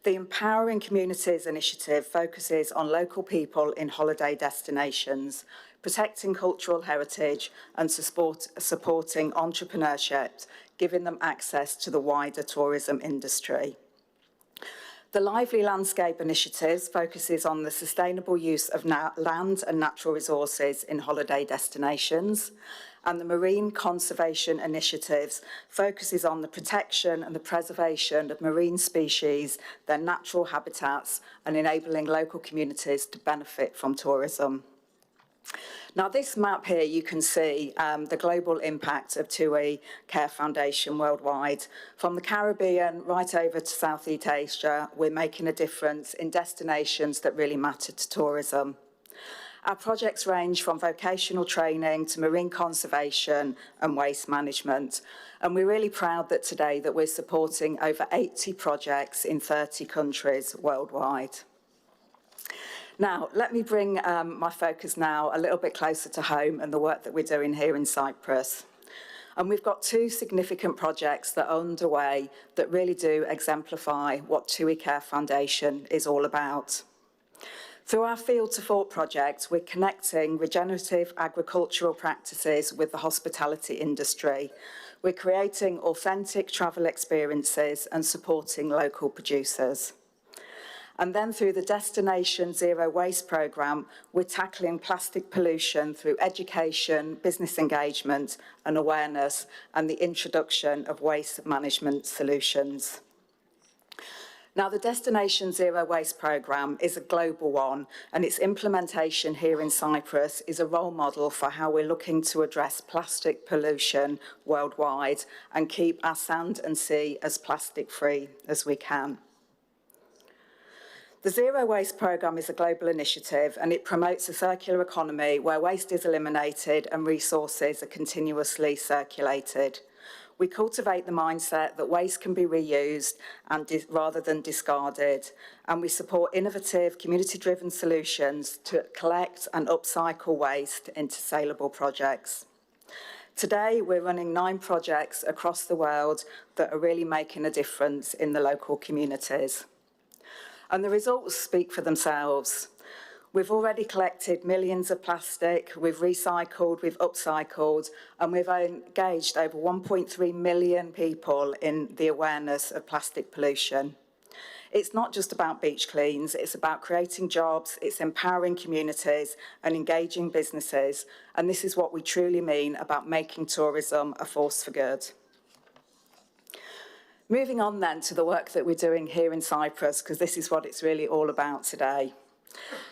The Empowering Communities Initiative focuses on local people in holiday destinations, protecting cultural heritage and supporting entrepreneurship, giving them access to the wider tourism industry. The Lively Landscape Initiative focuses on the sustainable use of land and natural resources in holiday destinations, and the Marine Conservation Initiative focuses on the protection and the preservation of marine species, their natural habitats, and enabling local communities to benefit from tourism. Now, this map here, you can see the global impact of TUI Care Foundation worldwide. From the Caribbean right over to Southeast Asia, we're making a difference in destinations that really matter to tourism. Our projects range from vocational training to marine conservation and waste management. And we're really proud that today that we're supporting over 80 projects in 30 countries worldwide. Now, let me bring my focus now a little bit closer to home and the work that we're doing here in Cyprus. And we've got 2 significant projects that are underway that really do exemplify what TUI Care Foundation is all about. Through our Field to Fork project, we're connecting regenerative agricultural practices with the hospitality industry. We're creating authentic travel experiences and supporting local producers. And then through the Destination Zero Waste programme, we're tackling plastic pollution through education, business engagement and awareness, and the introduction of waste management solutions. Now, the Destination Zero Waste programme is a global one, and its implementation here in Cyprus is a role model for how we're looking to address plastic pollution worldwide and keep our sand and sea as plastic-free as we can. The Zero Waste programme is a global initiative, and it promotes a circular economy where waste is eliminated and resources are continuously circulated. We cultivate the mindset that waste can be reused and rather than discarded, and we support innovative, community-driven solutions to collect and upcycle waste into saleable projects. Today, we're running 9 projects across the world that are really making a difference in the local communities. And the results speak for themselves. We've already collected millions of plastic, we've recycled, we've upcycled, and we've engaged over 1.3 million people in the awareness of plastic pollution. It's not just about beach cleans, it's about creating jobs, it's empowering communities and engaging businesses, and this is what we truly mean about making tourism a force for good. Moving on then to the work that we're doing here in Cyprus, because this is what it's really all about today.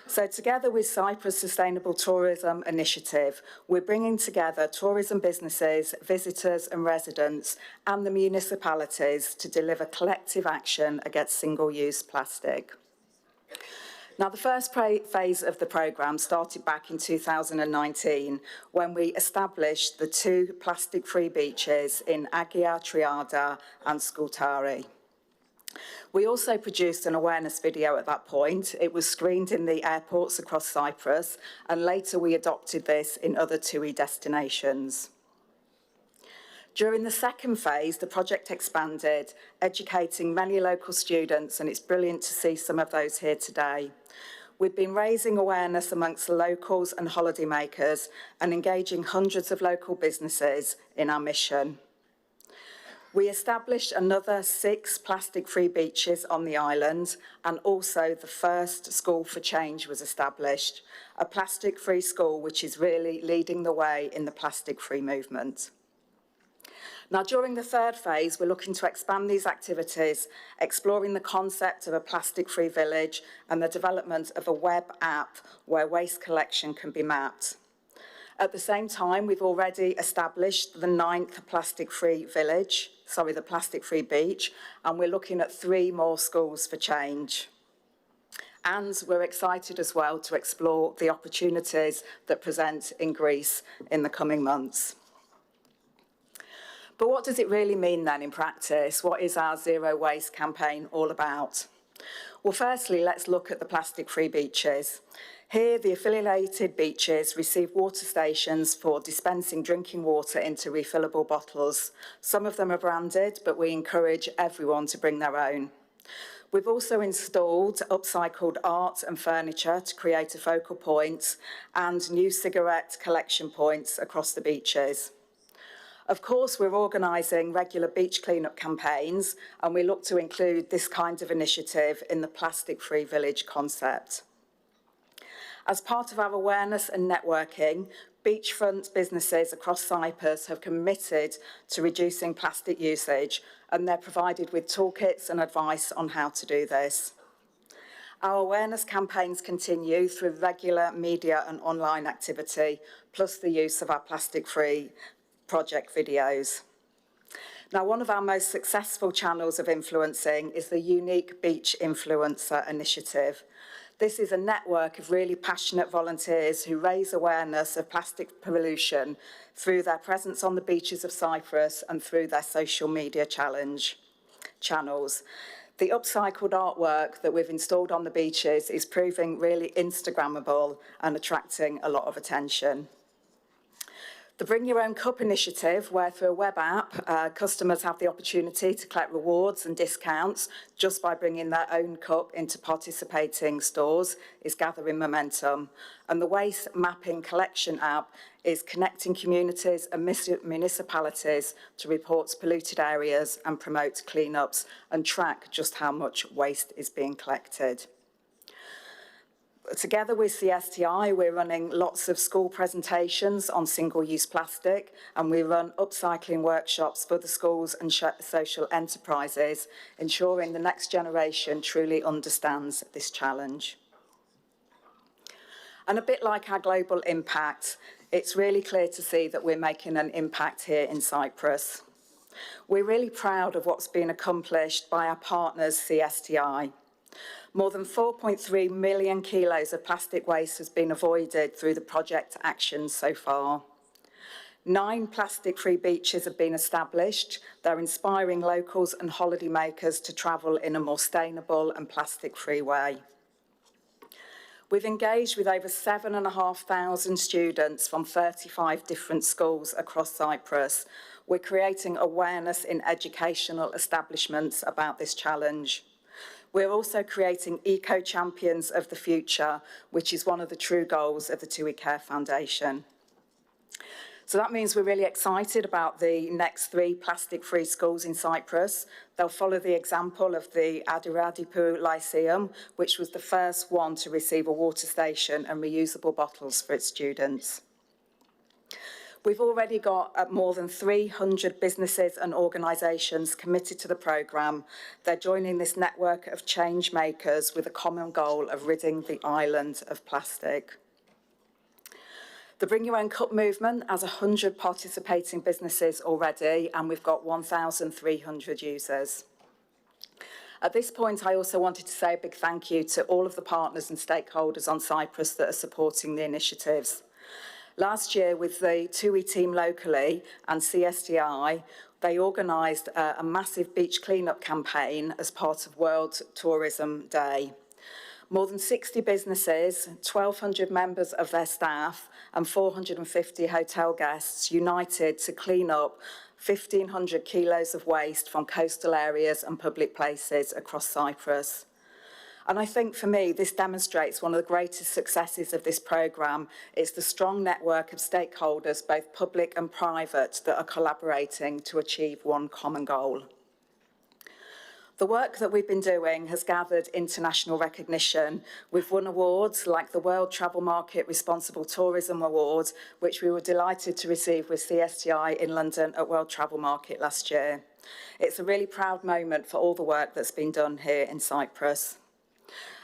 So together with Cyprus Sustainable Tourism Initiative, we're bringing together tourism businesses, visitors and residents and the municipalities to deliver collective action against single-use plastic. Now, the first phase of the programme started back in 2019 when we established the 2 plastic-free beaches in Agia, Triada and Skultari. We also produced an awareness video at that point. It was screened in the airports across Cyprus, and later we adopted this in other TUI destinations. During the second phase, the project expanded, educating many local students, and it's brilliant to see some of those here today. We've been raising awareness amongst the locals and holidaymakers and engaging hundreds of local businesses in our mission. We established another 6 plastic-free beaches on the island, and also the first School for Change was established, a plastic-free school which is really leading the way in the plastic-free movement. Now, during the third phase, we're looking to expand these activities, exploring the concept of a plastic-free village and the development of a web app where waste collection can be mapped. At the same time, we've already established the 9th plastic-free beach, and we're looking at 3 more schools for change. And we're excited as well to explore the opportunities that present in Greece in the coming months. But what does it really mean then in practice? What is our Zero Waste campaign all about? Well, firstly, let's look at the plastic-free beaches. Here, the affiliated beaches receive water stations for dispensing drinking water into refillable bottles. Some of them are branded, but we encourage everyone to bring their own. We've also installed upcycled art and furniture to create a focal point and new cigarette collection points across the beaches. Of course, we're organising regular beach cleanup campaigns, and we look to include this kind of initiative in the plastic-free village concept. As part of our awareness and networking, beachfront businesses across Cyprus have committed to reducing plastic usage, and they're provided with toolkits and advice on how to do this. Our awareness campaigns continue through regular media and online activity, plus the use of our plastic-free project videos. Now, one of our most successful channels of influencing is the Unique Beach Influencer Initiative. This is a network of really passionate volunteers who raise awareness of plastic pollution through their presence on the beaches of Cyprus and through their social media channels. The upcycled artwork that we've installed on the beaches is proving really Instagrammable and attracting a lot of attention. The Bring Your Own Cup initiative, where through a web app, customers have the opportunity to collect rewards and discounts just by bringing their own cup into participating stores, is gathering momentum. And the Waste Mapping Collection app is connecting communities and municipalities to report polluted areas and promote cleanups and track just how much waste is being collected. Together with CSTI, we're running lots of school presentations on single-use plastic, and we run upcycling workshops for the schools and social enterprises, ensuring the next generation truly understands this challenge. And a bit like our global impact, it's really clear to see that we're making an impact here in Cyprus. We're really proud of what's been accomplished by our partners, CSTI. More than 4.3 million kilos of plastic waste has been avoided through the project actions so far. 9 plastic-free beaches have been established. They're inspiring locals and holidaymakers to travel in a more sustainable and plastic-free way. We've engaged with over 7,500 students from 35 different schools across Cyprus. We're creating awareness in educational establishments about this challenge. We're also creating eco-champions of the future, which is one of the true goals of the TUI Care Foundation. So that means we're really excited about the next 3 plastic-free schools in Cyprus. They'll follow the example of the Adiradipu Lyceum, which was the first one to receive a water station and reusable bottles for its students. We've already got more than 300 businesses and organisations committed to the programme. They're joining this network of change makers with a common goal of ridding the island of plastic. The Bring Your Own Cup movement has 100 participating businesses already, and we've got 1,300 users. At this point, I also wanted to say a big thank you to all of the partners and stakeholders on Cyprus that are supporting the initiatives. Last year, with the TUI team locally and CSTI, they organised a massive beach clean-up campaign as part of World Tourism Day. More than 60 businesses, 1,200 members of their staff and 450 hotel guests united to clean up 1,500 kilos of waste from coastal areas and public places across Cyprus. And I think for me, this demonstrates one of the greatest successes of this programme. It's the strong network of stakeholders, both public and private, that are collaborating to achieve one common goal. The work that we've been doing has gathered international recognition. We've won awards like the World Travel Market Responsible Tourism Award, which we were delighted to receive with CSTI in London at World Travel Market last year. It's a really proud moment for all the work that's been done here in Cyprus.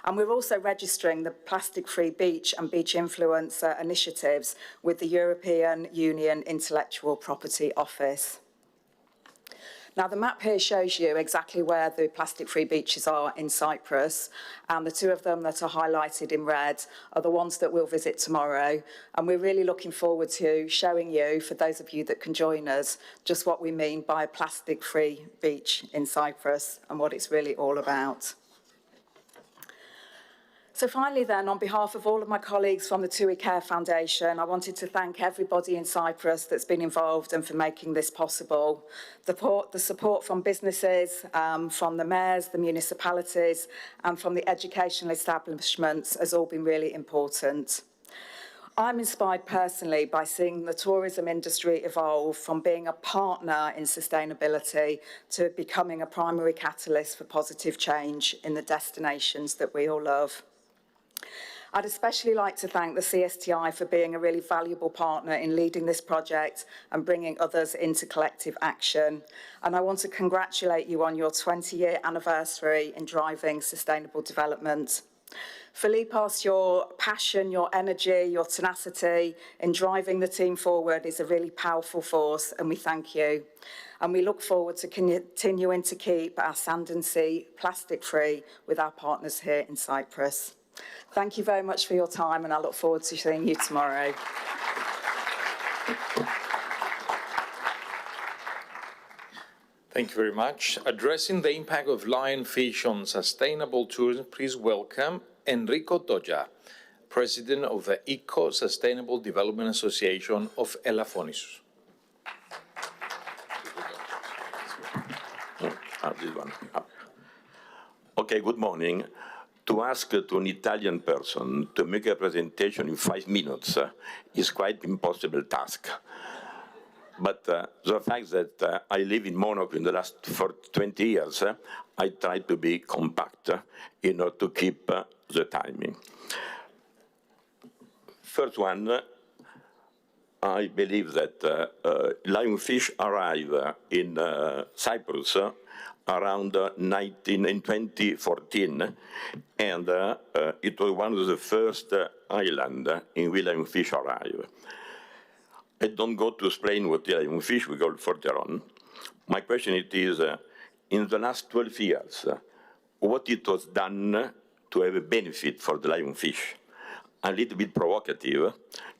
And we're also registering the plastic-free beach and beach influencer initiatives with the European Union Intellectual Property Office. Now, the map here shows you exactly where the plastic-free beaches are in Cyprus, and the 2 of them that are highlighted in red are the ones that we'll visit tomorrow. And we're really looking forward to showing you, for those of you that can join us, just what we mean by a plastic-free beach in Cyprus and what it's really all about. So finally then, on behalf of all of my colleagues from the TUI Care Foundation, I wanted to thank everybody in Cyprus that's been involved and for making this possible. The support from businesses, from the mayors, the municipalities, and from the educational establishments has all been really important. I'm inspired personally by seeing the tourism industry evolve from being a partner in sustainability to becoming a primary catalyst for positive change in the destinations that we all love. I'd especially like to thank the CSTI for being a really valuable partner in leading this project and bringing others into collective action. And I want to congratulate you on your 20-year anniversary in driving sustainable development. Philippos, your passion, your energy, your tenacity in driving the team forward is a really powerful force, and we thank you. And we look forward to continuing to keep our sand and sea plastic-free with our partners here in Cyprus. Thank you very much for your time, and I look forward to seeing you tomorrow. Thank you very much. Addressing the impact of lionfish on sustainable tourism, please welcome Enrico Doja, President of the Eco Sustainable Development Association of Elafonisus. Okay, good morning. To ask to an Italian person to make a presentation in 5 minutes is quite an impossible task. But the fact that I live in Monaco in the last 20 years, I try to be compact in order to keep the timing. First one, I believe that lionfish arrived in Cyprus around 2014, and it was one of the first islands in which lionfish arrived. I don't go to explain what the lionfish, we go further on. My question is, in the last 12 years, what it was done to have a benefit for the lionfish? A little bit provocative,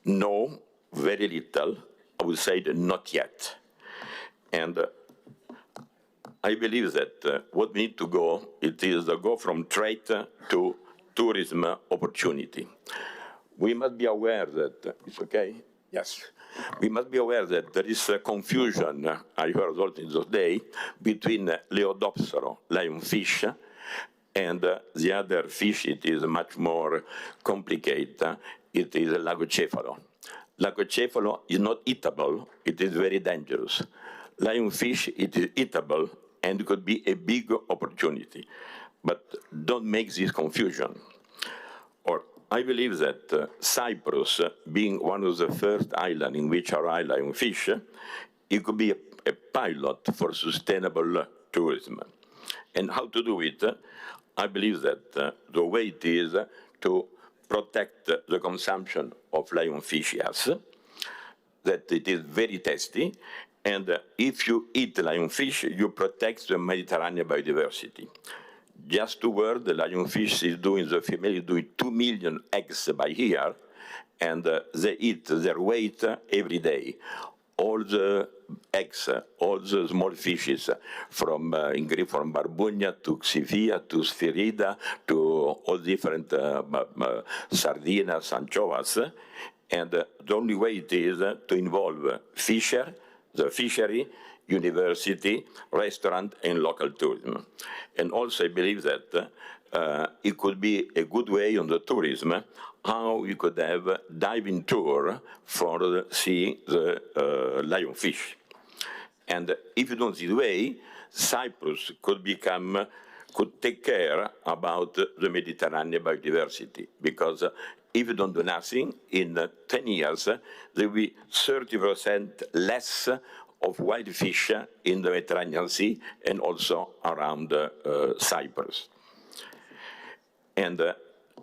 no, very little, I would say not yet. And I believe that what we need to go, it is go from trade to tourism opportunity. We must be aware that, it's okay? Yes. We must be aware that there is a confusion, I heard also in those days, between Leodopsero, lionfish, and the other fish, it is much more complicated. It is Lagocephalo. Lagocephalo is not eatable, it is very dangerous. Lionfish, it is eatable, and could be a big opportunity. But don't make this confusion. Or I believe that Cyprus, being one of the first islands in which are lionfish, it could be a pilot for sustainable tourism. And how to do it? I believe that the way it is to protect the consumption of lionfish, yes, that it is very tasty, and if you eat lionfish, you protect the Mediterranean biodiversity. Just 2 words, the lionfish is doing, the female is doing 2 million eggs by year, and they eat their weight every day. All the eggs, all the small fishes, from in Greek, from Barbunia to Xivia to Spherida to all different sardinas, anchovas, and the only way it is to involve fisher, the fishery, university, restaurant, and local tourism. And also I believe that it could be a good way on the tourism how we could have a diving tour for seeing the lionfish. And if you don't see the way, Cyprus could take care about the Mediterranean biodiversity, because if you don't do nothing, in 10 years, there will be 30% less of wild fish in the Mediterranean Sea and also around Cyprus. And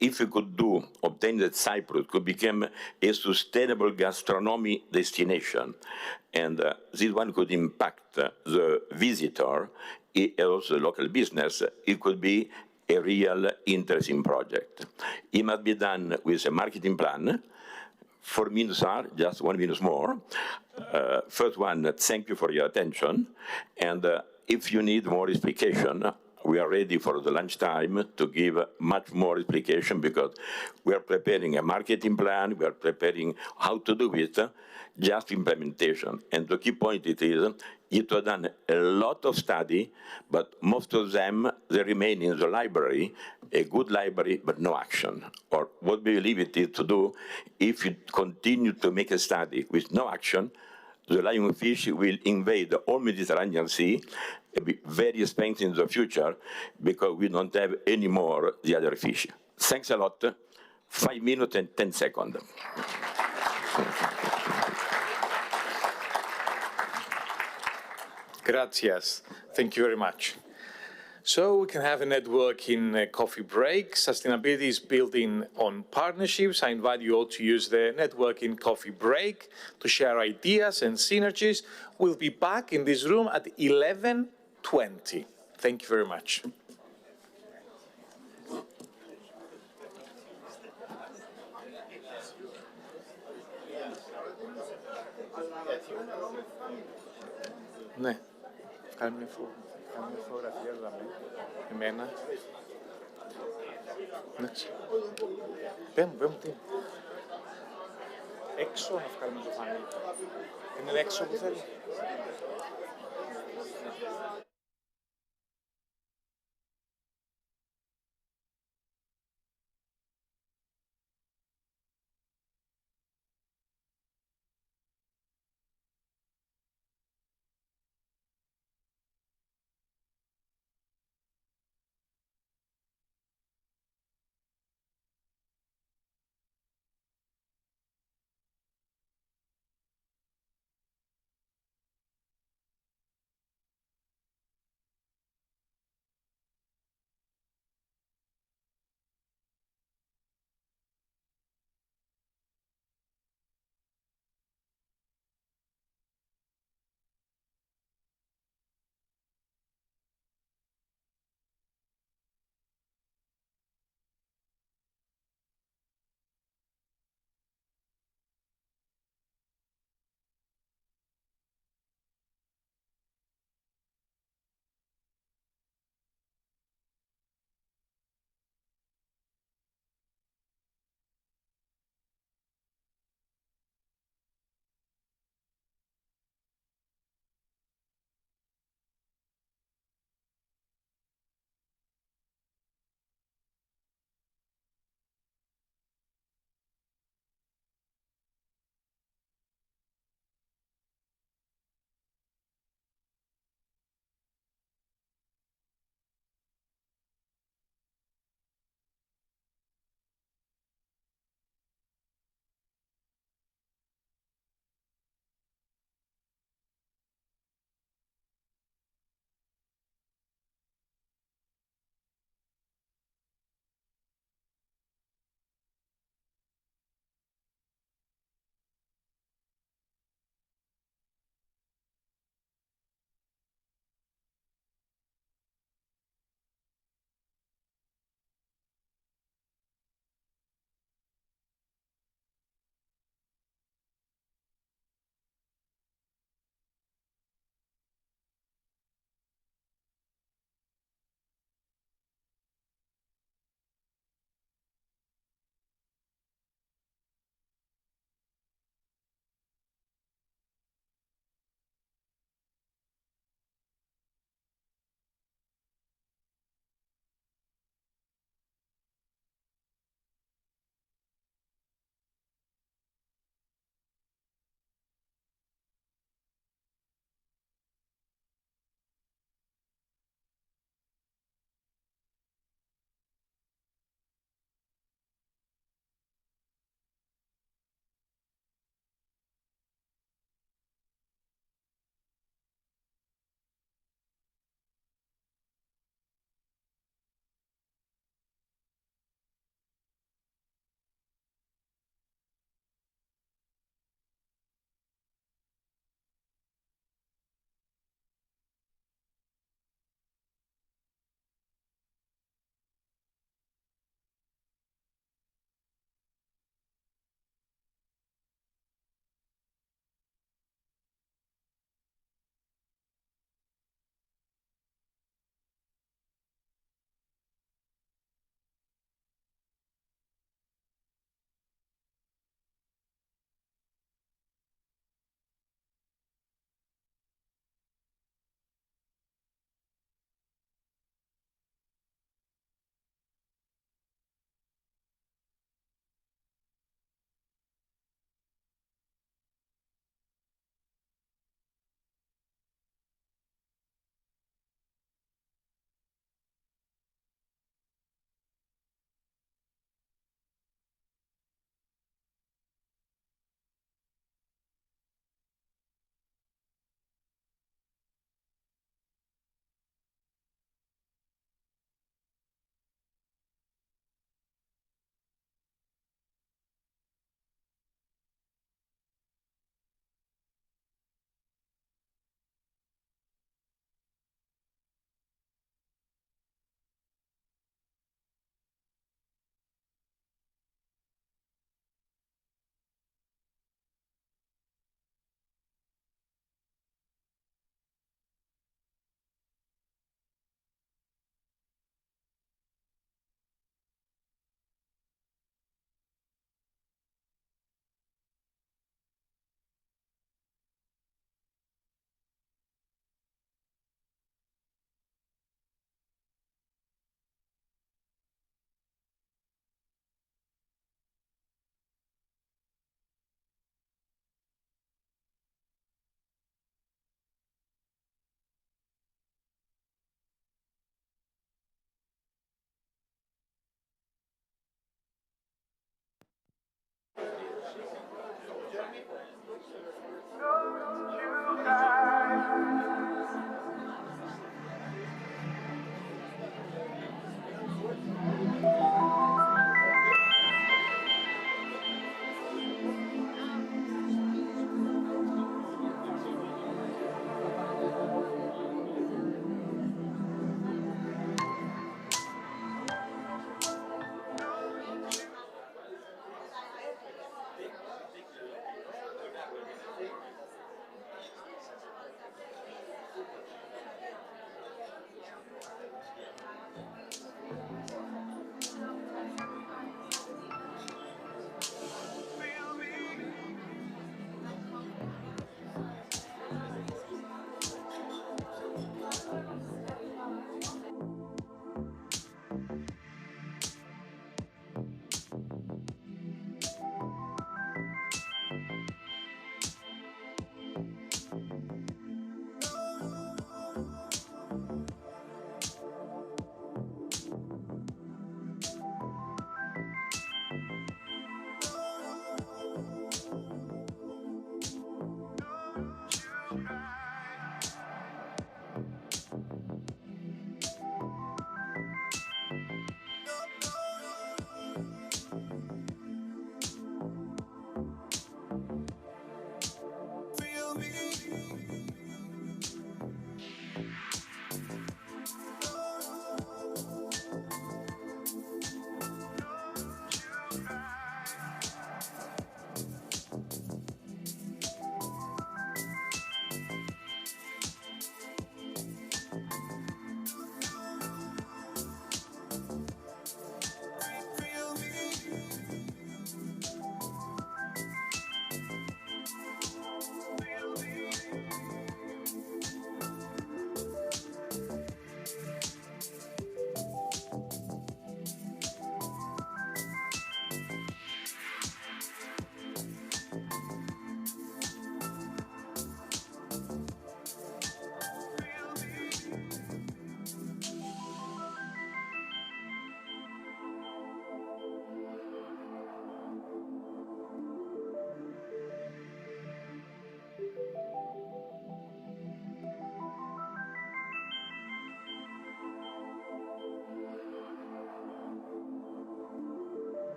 if we could obtain that Cyprus could become a sustainable gastronomy destination, and this one could impact the visitor and also the local business, it could be a real interesting project. It must be done with a marketing plan. 4 minutes are, just 1 minute more. First one, thank you for your attention. And if you need more explication, we are ready for the lunchtime to give much more explication, because we are preparing a marketing plan, we are preparing how to do it, just implementation. And the key point it was done a lot of study, but most of them, they remain in the library, a good library, but no action. Or what we believe it is to do, if you continue to make a study with no action, the lionfish will invade the whole Mediterranean Sea, be very expensive in the future, because we don't have any more the other fish. Thanks a lot. 5 minutes and 10 seconds. Gracias. Thank you very much. So we can have a networking coffee break. Sustainability is building on partnerships. I invite you all to use the networking coffee break to share ideas and synergies. We'll be back in this room at 11:20. Thank you very much. Ναι. Κάνουμε φωτογραφία εδώ, εμένα. Εντάξει. Πες μου τι. Έξω να βγάλουμε το φανέλι. Είναι έξω που θέλει.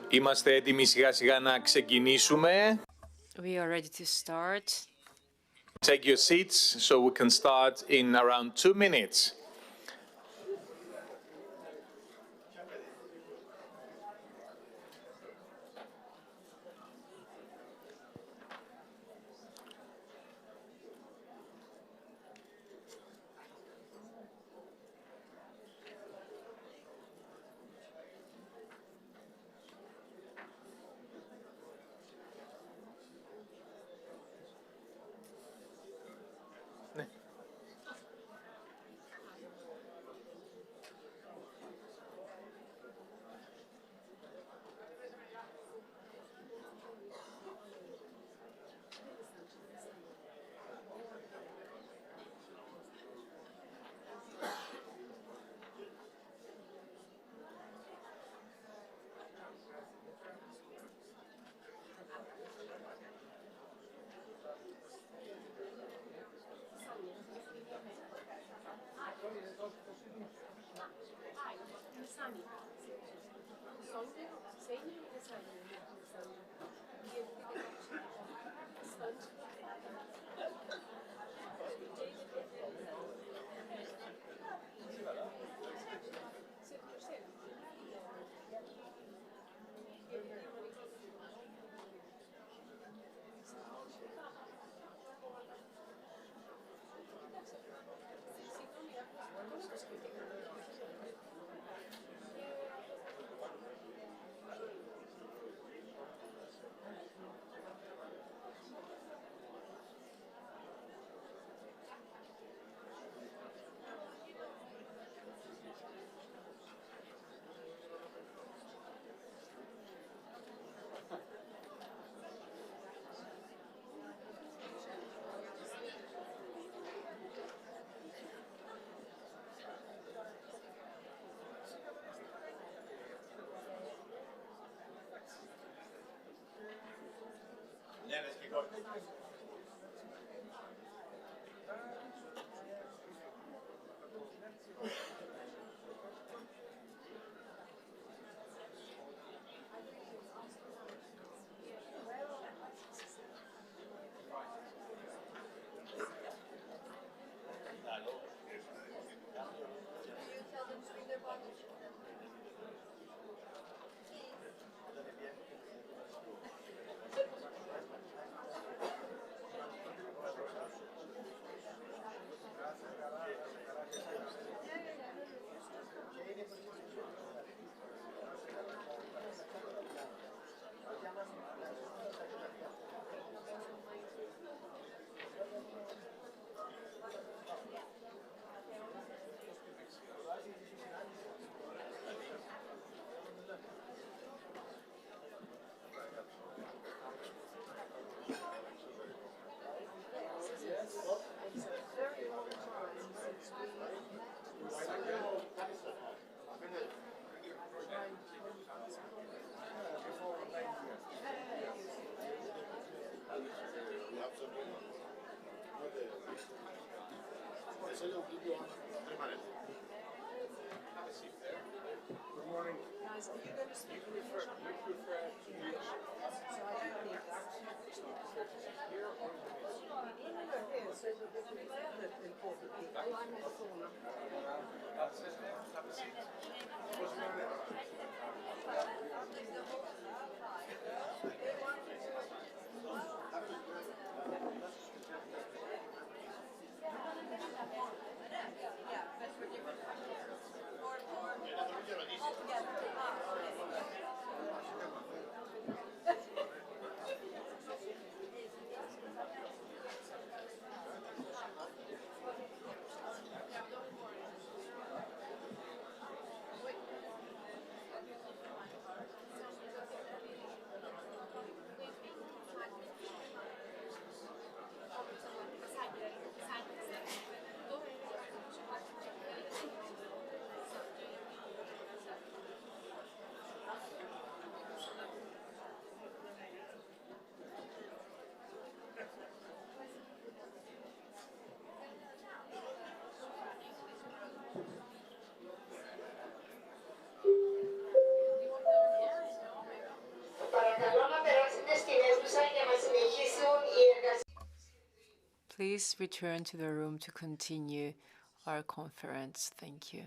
Είμαστε έτοιμοι σιγά σιγά να ξεκινήσουμε. We are ready to start. Take your seats so we can start in around 2 minutes. Please return to the room to continue our conference. Thank you.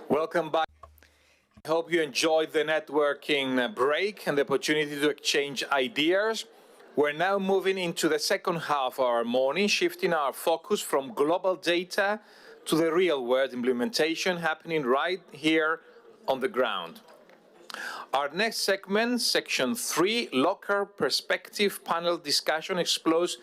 Welcome back. I hope you enjoyed the networking break and the opportunity to exchange ideas. We're now moving into the second half of our morning, shifting our focus from global data to the real-world implementation happening right here on the ground. Our next segment, Section 3, Local Perspective Panel Discussion, explores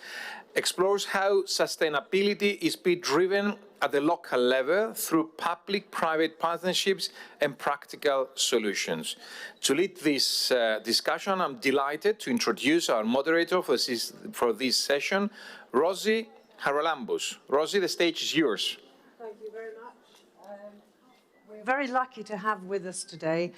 how sustainability is being driven at the local level through public-private partnerships and practical solutions. To lead this discussion, I'm delighted to introduce our moderator for this session, Rosie Haralambous. Rosie, the stage is yours. Thank you very much. We're very lucky to have with us today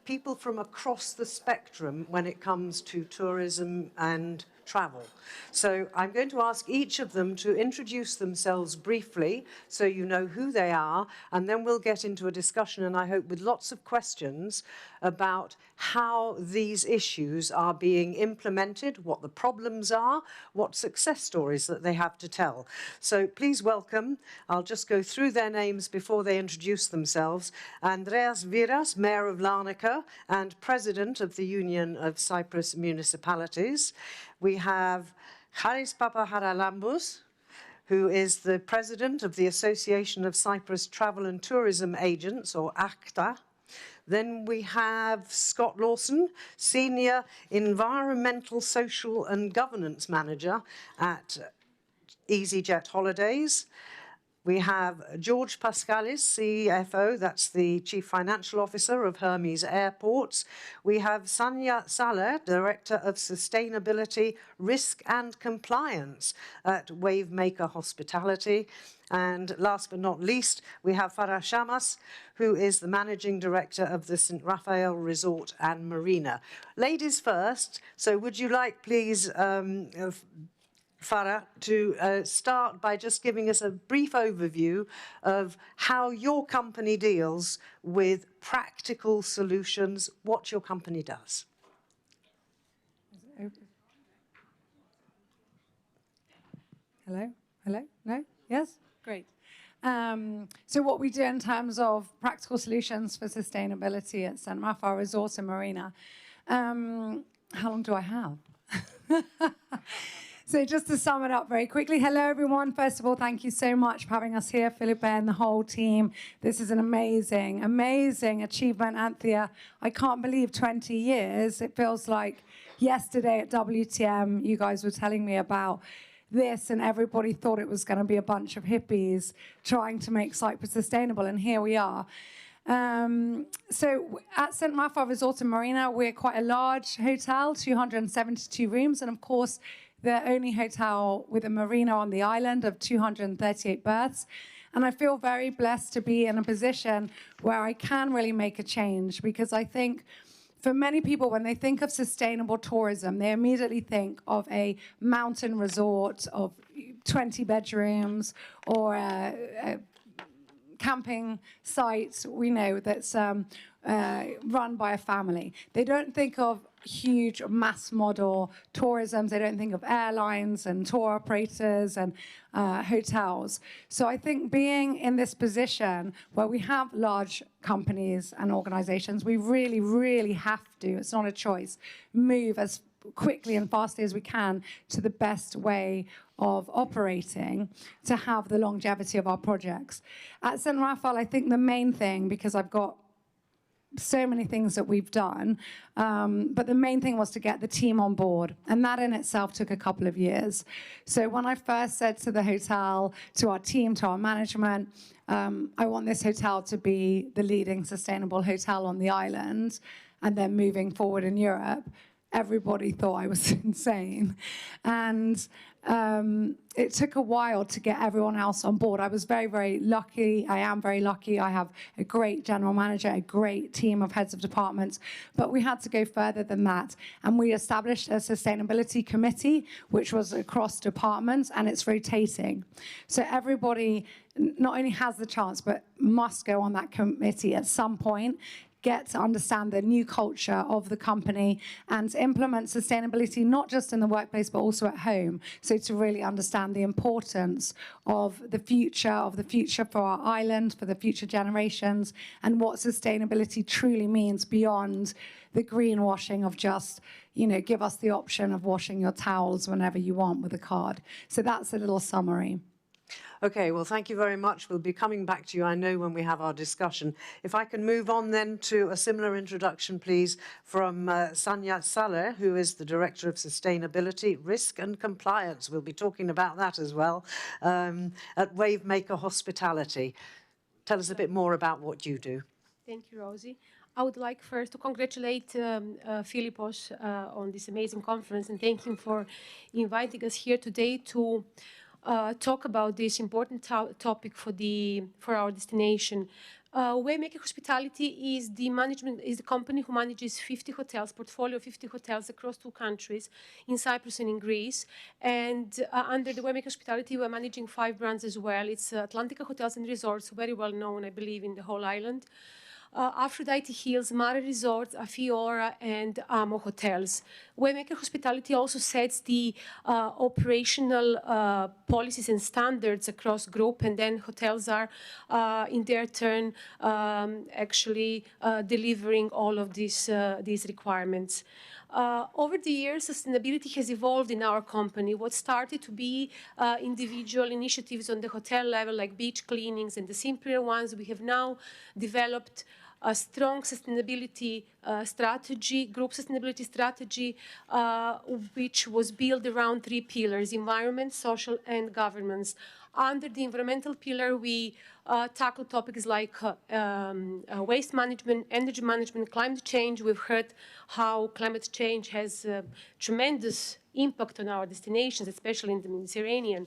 people from across the spectrum when it comes to tourism and travel. So I'm going to ask each of them to introduce themselves briefly so you know who they are, and then we'll get into a discussion, and I hope with lots of questions about how these issues are being implemented, what the problems are, what success stories that they have to tell. So please welcome, I'll just go through their names before they introduce themselves, Andreas Viras, Mayor of Larnaca and President of the Union of Cyprus Municipalities. We have Charis Papaharalambous, who is the president of the Association of Cyprus Travel and Tourism Agents, or ACTA. Then we have Scott Lawson, Senior Environmental, Social and Governance Manager at EasyJet Holidays. We have George Pascalis, CFO, that's the Chief Financial Officer of Hermes Airports. We have Sanya Saleh, Director of Sustainability, Risk and Compliance at Wavemaker Hospitality. And last but not least, we have Farah Shamas, who is the Managing Director of the St. Raphael Resort and Marina. Ladies first, so would you like, please, Farah, to start by just giving us a brief overview of how your company deals with practical solutions, what your company does. Hello? Hello? No? Yes? Great. So what we do in terms of practical solutions for sustainability at St. Raphael Resort and Marina. How long do I have? So just to sum it up very quickly, hello everyone. First of all, thank you so much for having us here, Philippe and the whole team. This is an amazing, amazing achievement, Anthea. I can't believe 20 years. It feels like yesterday at WTM, you guys were telling me about this and everybody thought it was going to be a bunch of hippies trying to make Cyprus sustainable, and here we are. So at St. Raphael Resort and Marina, we're quite a large hotel, 272 rooms, and of course, the only hotel with a marina on the island of 238 berths. And I feel very blessed to be in a position where I can really make a change, because I think for many people, when they think of sustainable tourism, they immediately think of a mountain resort of 20 bedrooms or a camping site, we know, that's run by a family. They don't think of huge mass model tourism. They don't think of airlines and tour operators and hotels. So I think being in this position where we have large companies and organizations, we really, really have to, it's not a choice, move as quickly and fastly as we can to the best way of operating to have the longevity of our projects. At St. Raphael, I think the main thing, because I've got so many things that we've done, but the main thing was to get the team on board, and that in itself took a couple of years. So when I first said to the hotel, to our team, to our management, I want this hotel to be the leading sustainable hotel on the island and then moving forward in Europe, everybody thought I was insane. And it took a while to get everyone else on board. I was very, very lucky. I am very lucky. I have a great general manager, a great team of heads of departments, but we had to go further than that. And we established a sustainability committee, which was across departments, and it's rotating. So everybody not only has the chance, but must go on that committee at some point, get to understand the new culture of the company and implement sustainability, not just in the workplace, but also at home. So to really understand the importance of the future for our island, for the future generations, and what sustainability truly means beyond the greenwashing of just, give us the option of washing your towels whenever you want with a card. So that's a little summary. Okay, well, thank you very much. We'll be coming back to you, I know, when we have our discussion. If I can move on then to a similar introduction, please, from Sanya Saleh, who is the Director of Sustainability, Risk and Compliance. We'll be talking about that as well, at Wavemaker Hospitality. Tell us a bit more about what you do. Thank you, Rosie. I would like first to congratulate Philippos on this amazing conference and thank him for inviting us here today to talk about this important topic for our destination. Waymaker Hospitality is the company who manages 50 hotels, portfolio of 50 hotels across 2 countries, in Cyprus and in Greece. And under the Waymaker Hospitality, we're managing 5 brands as well. It's Atlantica Hotels and Resorts, very well known, I believe, in the whole island. Aphrodite Hills, Mare Resorts, Afiora, and Amo Hotels. Waymaker Hospitality also sets the operational policies and standards across group, and then hotels are, in their turn, actually delivering all of these requirements. Over the years, sustainability has evolved in our company. What started to be individual initiatives on the hotel level, like beach cleanings and the simpler ones, we have now developed a strong sustainability strategy, group sustainability strategy, which was built around 3 pillars: environment, social, and governance. Under the environmental pillar, we tackle topics like waste management, energy management, climate change. We've heard how climate change has tremendous impact on our destinations, especially in the Mediterranean.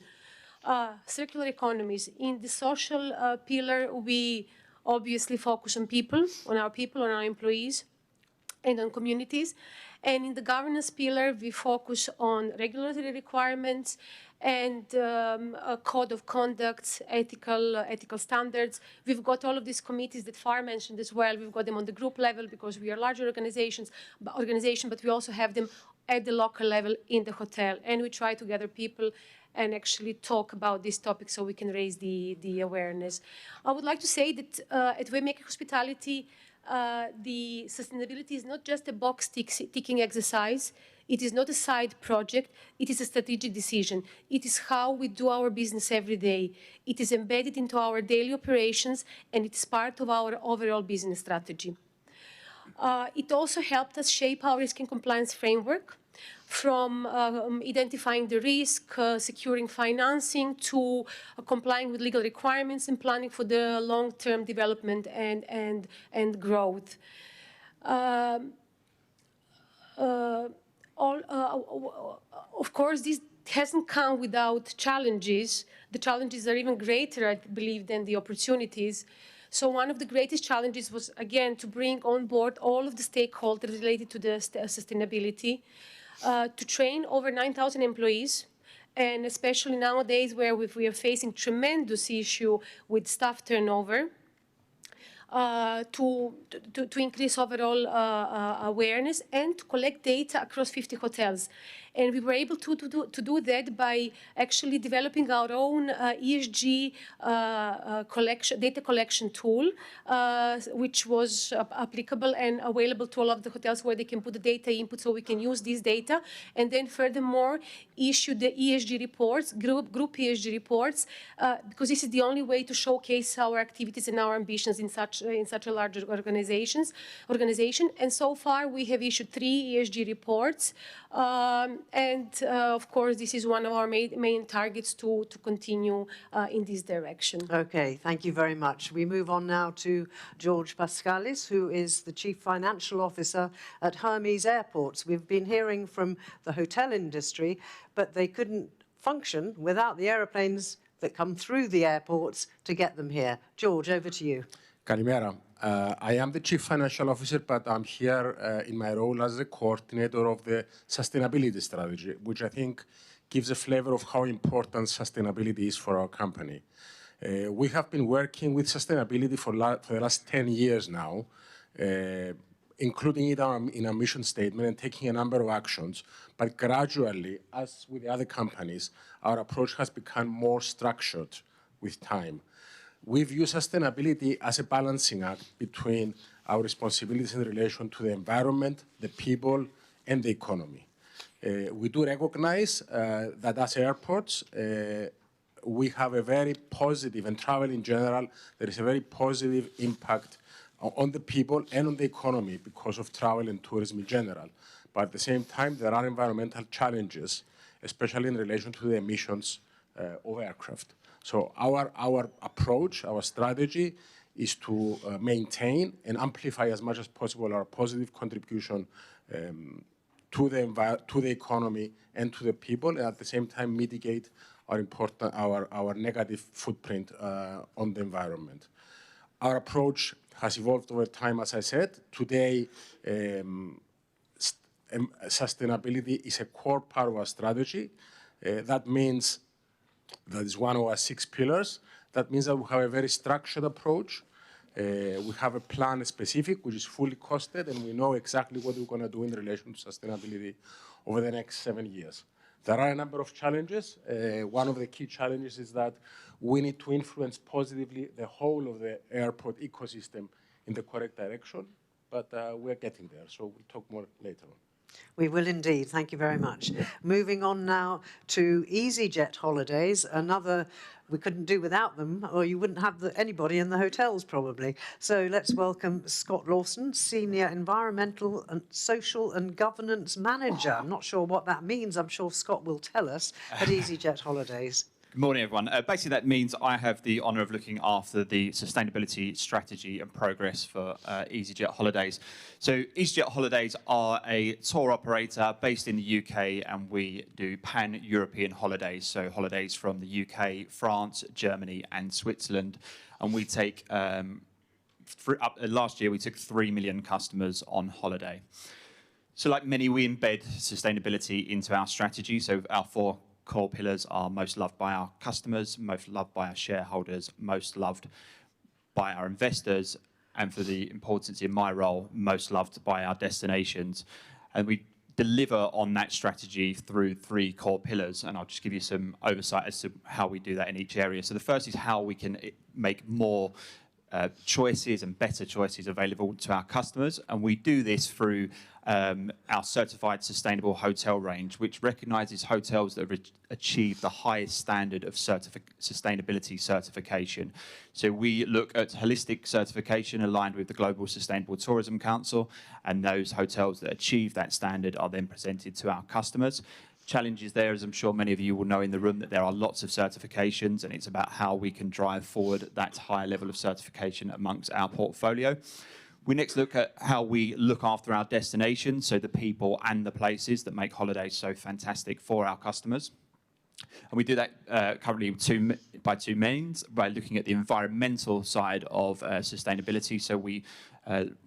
Circular economies. In the social pillar, we obviously focus on people, on our employees, and on communities. And in the governance pillar, we focus on regulatory requirements and a code of conduct, ethical standards. We've got all of these committees that Far mentioned as well. We've got them on the group level because we are larger organization, but we also have them at the local level in the hotel. And we try to gather people and actually talk about this topic so we can raise the awareness. I would like to say that at Waymaker Hospitality, the sustainability is not just a box-ticking exercise. It is not a side project. It is a strategic decision. It is how we do our business every day. It is embedded into our daily operations, and it is part of our overall business strategy. It also helped us shape our risk and compliance framework, from identifying the risk, securing financing, to complying with legal requirements and planning for the long-term development and growth. Of course, this hasn't come without challenges. The challenges are even greater, I believe, than the opportunities. So one of the greatest challenges was, again, to bring on board all of the stakeholders related to the sustainability, to train over 9,000 employees, and especially nowadays where we are facing tremendous issue with staff turnover, to increase overall awareness and to collect data across 50 hotels. And we were able to do that by actually developing our own ESG data collection tool, which was applicable and available to all of the hotels where they can put the data input so we can use this data. And then furthermore, issue the ESG reports, group ESG reports, because this is the only way to showcase our activities and our ambitions in such a large organization. And so far, we have issued 3 ESG reports. Of course, this is one of our main targets to continue in this direction. Okay, thank you very much. We move on now to George Pascalis, who is the Chief Financial Officer at Hermes Airports. We've been hearing from the hotel industry, but they couldn't function without the aeroplanes that come through the airports to get them here. George, over to you. Kalimera. I am the Chief Financial Officer, but I'm here in my role as the coordinator of the sustainability strategy, which I think gives a flavor of how important sustainability is for our company. We have been working with sustainability for the last 10 years now, including it in our mission statement and taking a number of actions. But gradually, as with the other companies, our approach has become more structured with time. We view sustainability as a balancing act between our responsibilities in relation to the environment, the people, and the economy. We do recognize that as airports, we have a very positive, and travel in general, there is a very positive impact on the people and on the economy because of travel and tourism in general. But at the same time, there are environmental challenges, especially in relation to the emissions of aircraft. So our approach, our strategy, is to maintain and amplify as much as possible our positive contribution to the economy and to the people, and at the same time mitigate our negative footprint on the environment. Our approach has evolved over time, as I said. Today, sustainability is a core part of our strategy. That means that is one of our 6 pillars. That means that we have a very structured approach. We have a plan specific, which is fully costed, and we know exactly what we're going to do in relation to sustainability over the next 7 years. There are a number of challenges. One of the key challenges is that we need to influence positively the whole of the airport ecosystem in the correct direction, but we're getting there, so we'll talk more later on. We will indeed. Thank you very much. Moving on now to EasyJet holidays, another, we couldn't do without them, or you wouldn't have anybody in the hotels probably. So let's welcome Scott Lawson, Senior Environmental and Social and Governance Manager. I'm not sure what that means. I'm sure Scott will tell us at EasyJet holidays. Good morning, everyone. Basically, that means I have the honour of looking after the sustainability strategy and progress for EasyJet Holidays. So EasyJet Holidays are a tour operator based in the UK, and we do pan-European holidays, so holidays from the UK, France, Germany and Switzerland. And we take, last year we took 3 million customers on holiday. So like many, we embed sustainability into our strategy. So our 4 core pillars are most loved by our customers, most loved by our shareholders, most loved by our investors, and for the importance in my role, most loved by our destinations. And we deliver on that strategy through 3 core pillars, and I'll just give you some oversight as to how we do that in each area. So the first is how we can make more choices and better choices available to our customers, and we do this through our certified sustainable hotel range, which recognises hotels that have achieved the highest standard of sustainability certification. So we look at holistic certification aligned with the Global Sustainable Tourism Council, and those hotels that achieve that standard are then presented to our customers. Challenges there, as I'm sure many of you will know in the room, that there are lots of certifications, and it's about how we can drive forward that higher level of certification amongst our portfolio. We next look at how we look after our destinations, so the people and the places that make holidays so fantastic for our customers. And we do that currently by 2 means, by looking at the environmental side of sustainability. So we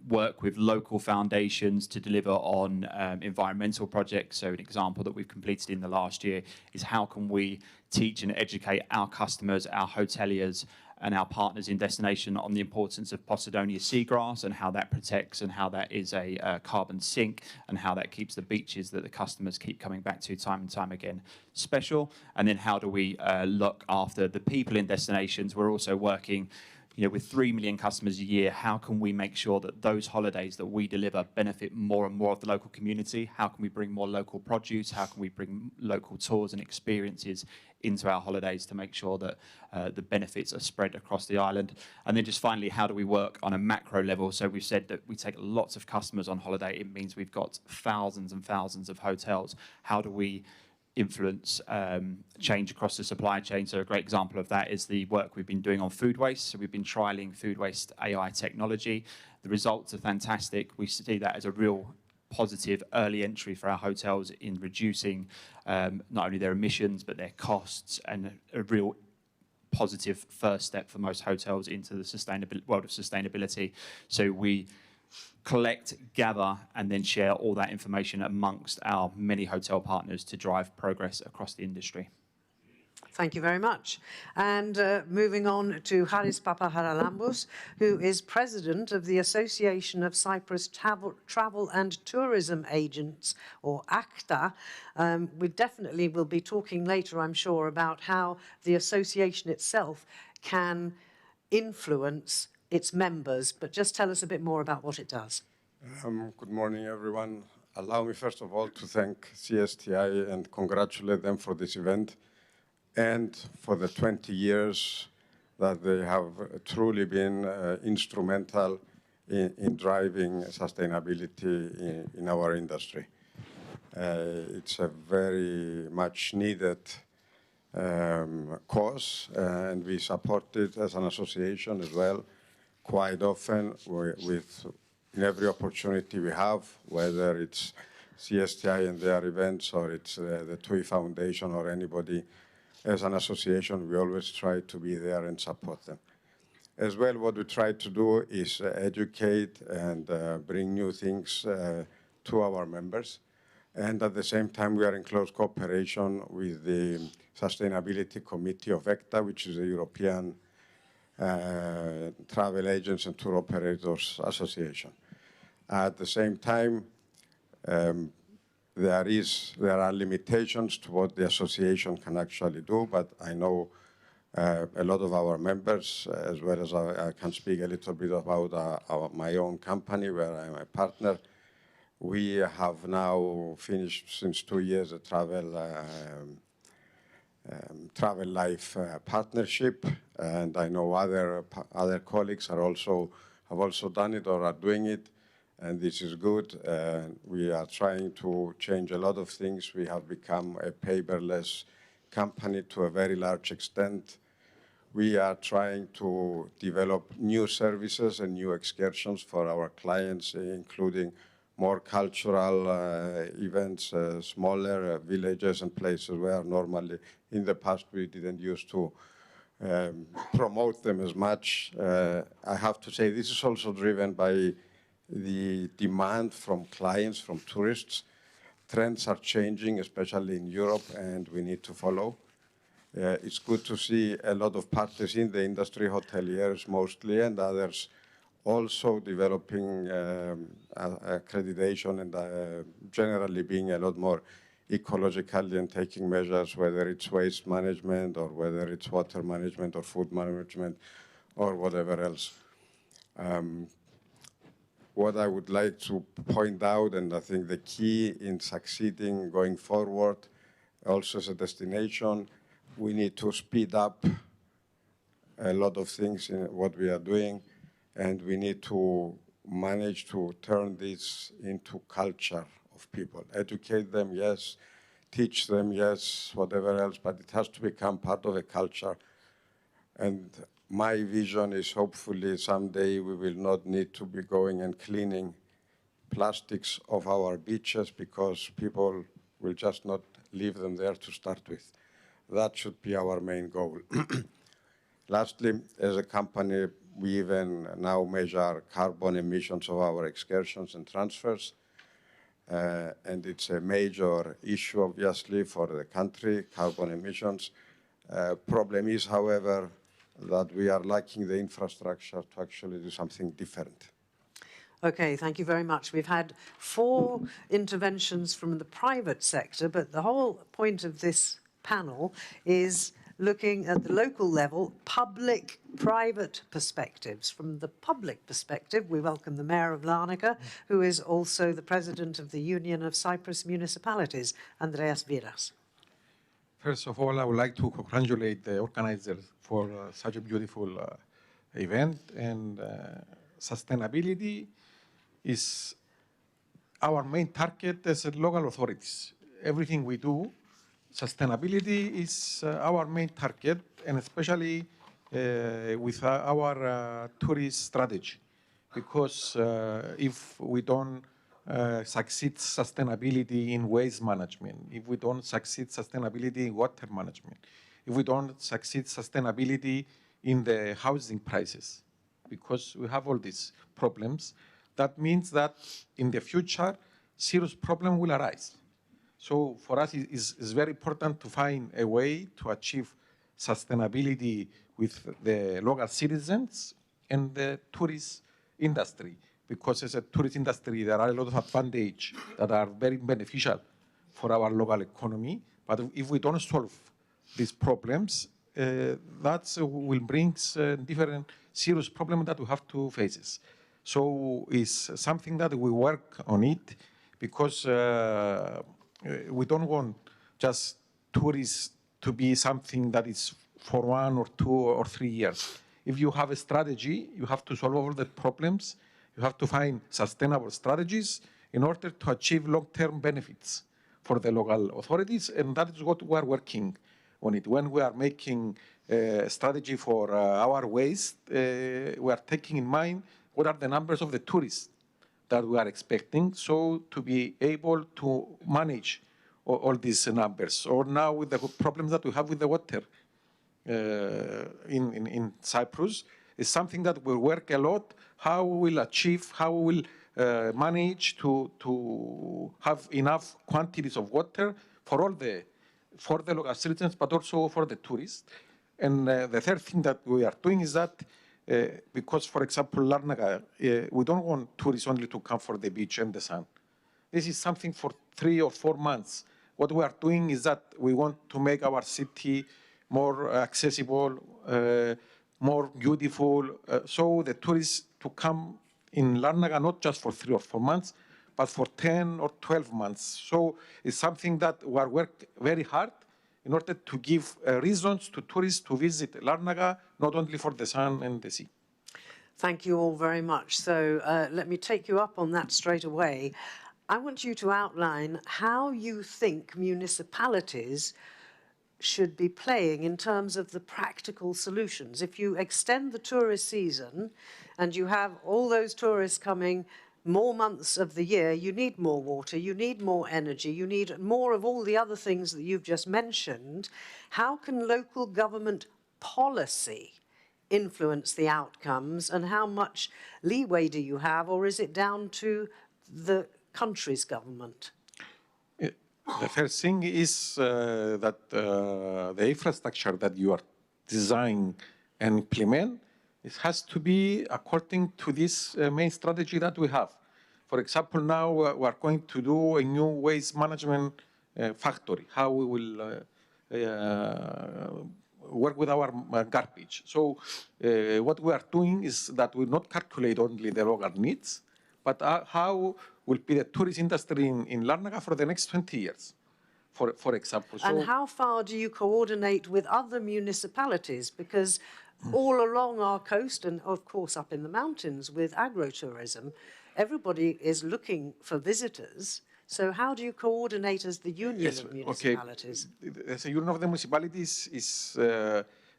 work with local foundations to deliver on environmental projects. So an example that we've completed in the last year is how can we teach and educate our customers, our hoteliers, and our partners in destination on the importance of Posidonia seagrass and how that protects and how that is a carbon sink and how that keeps the beaches that the customers keep coming back to time and time again special. And then how do we look after the people in destinations? We're also working with 3 million customers a year. How can we make sure that those holidays that we deliver benefit more and more of the local community? How can we bring more local produce? How can we bring local tours and experiences into our holidays to make sure that the benefits are spread across the island? And then just finally, how do we work on a macro level? So we've said that we take lots of customers on holiday. It means we've got thousands and thousands of hotels. How do we influence change across the supply chain? So a great example of that is the work we've been doing on food waste. So we've been trialing food waste AI technology. The results are fantastic. We see that as a real positive early entry for our hotels in reducing not only their emissions but their costs, and a real positive first step for most hotels into the world of sustainability. So we collect, gather, and then share all that information amongst our many hotel partners to drive progress across the industry. Thank you very much. And moving on to Haris Papaharalambos, who is president of the Association of Cyprus Travel and Tourism Agents, or ACTA. We definitely will be talking later, I'm sure, about how the association itself can influence its members, but just tell us a bit more about what it does. Good morning, everyone. Allow me, first of all, to thank CSTI and congratulate them for this event and for the 20 years that they have truly been instrumental in driving sustainability in our industry. It's a very much needed cause, and we support it as an association as well. Quite often, in every opportunity we have, whether it's CSTI and their events or it's the TUI Foundation or anybody, as an association, we always try to be there and support them. As well, what we try to do is educate and bring new things to our members. And at the same time, we are in close cooperation with the Sustainability Committee of ECTA, which is the European Travel Agents and Tour Operators Association. At the same time, there are limitations to what the association can actually do, but I know a lot of our members, as well as I can speak a little bit about my own company, where I'm a partner. We have now finished since 2 years a travel life partnership, and I know other colleagues have also done it or are doing it, and this is good. We are trying to change a lot of things. We have become a paperless company to a very large extent. We are trying to develop new services and new excursions for our clients, including more cultural events, smaller villages and places where normally in the past we didn't used to promote them as much. I have to say this is also driven by the demand from clients, from tourists. Trends are changing, especially in Europe, and we need to follow. It's good to see a lot of partners in the industry, hoteliers mostly, and others also developing accreditation and generally being a lot more ecological and taking measures, whether it's waste management or whether it's water management or food management or whatever else. What I would like to point out, and I think the key in succeeding going forward, also as a destination, we need to speed up a lot of things in what we are doing, and we need to manage to turn this into culture of people. Educate them, yes. Teach them, yes, whatever else, but it has to become part of a culture. And my vision is hopefully someday we will not need to be going and cleaning plastics off our beaches because people will just not leave them there to start with. That should be our main goal. Lastly, as a company, we even now measure carbon emissions of our excursions and transfers. And it's a major issue, obviously, for the country, carbon emissions. Problem is, however, that we are lacking the infrastructure to actually do something different. Okay, thank you very much. We've had 4 interventions from the private sector, but the whole point of this panel is looking at the local level, public-private perspectives. From the public perspective, we welcome the Mayor of Larnaca, who is also the President of the Union of Cyprus Municipalities, Andreas Viras. First of all, I would like to congratulate the organizers for such a beautiful event. And sustainability is our main target as local authorities. Everything we do, sustainability is our main target, and especially with our tourist strategy. Because if we don't succeed sustainability in waste management, if we don't succeed sustainability in water management, if we don't succeed sustainability in the housing prices, because we have all these problems, that means that in the future, serious problem will arise. So for us, it's very important to find a way to achieve sustainability with the local citizens and the tourist industry. Because as a tourist industry, there are a lot of advantages that are very beneficial for our local economy. But if we don't solve these problems, that will bring different serious problems that we have to face. So it's something that we work on it because we don't want just tourists to be something that is for 1 or 2 or 3 years. If you have a strategy, you have to solve all the problems. You have to find sustainable strategies in order to achieve long-term benefits for the local authorities, and that is what we are working on it. When we are making a strategy for our waste, we are taking in mind what are the numbers of the tourists that we are expecting, so to be able to manage all these numbers. Or now with the problems that we have with the water in Cyprus, is something that we work a lot, how we will achieve, how we will manage to have enough quantities of water for the local citizens, but also for the tourists. And the third thing that we are doing is that because, for example, Larnaca, we don't want tourists only to come for the beach and the sun. This is something for 3 or 4 months. What we are doing is that we want to make our city more accessible, more beautiful, so the tourists to come in Larnaca not just for 3 or 4 months, but for 10 or 12 months. So it's something that we are working very hard in order to give reasons to tourists to visit Larnaca, not only for the sun and the sea. Thank you all very much. So let me take you up on that straight away. I want you to outline how you think municipalities should be playing in terms of the practical solutions. If you extend the tourist season and you have all those tourists coming more months of the year, you need more water, you need more energy, you need more of all the other things that you've just mentioned. How can local government policy influence the outcomes, and how much leeway do you have, or is it down to the country's government? The first thing is that the infrastructure that you are designing and implement, it has to be according to this main strategy that we have. For example, now we are going to do a new waste management factory, how we will work with our garbage. So what we are doing is that we not calculate only the local needs, but how will be the tourist industry in Larnaca for the next 20 years, for example. So, and how far do you coordinate with other municipalities? Because all along our coast and, of course, up in the mountains with agrotourism, everybody is looking for visitors. So how do you coordinate as the Union of Municipalities? Okay. The Union of the Municipalities is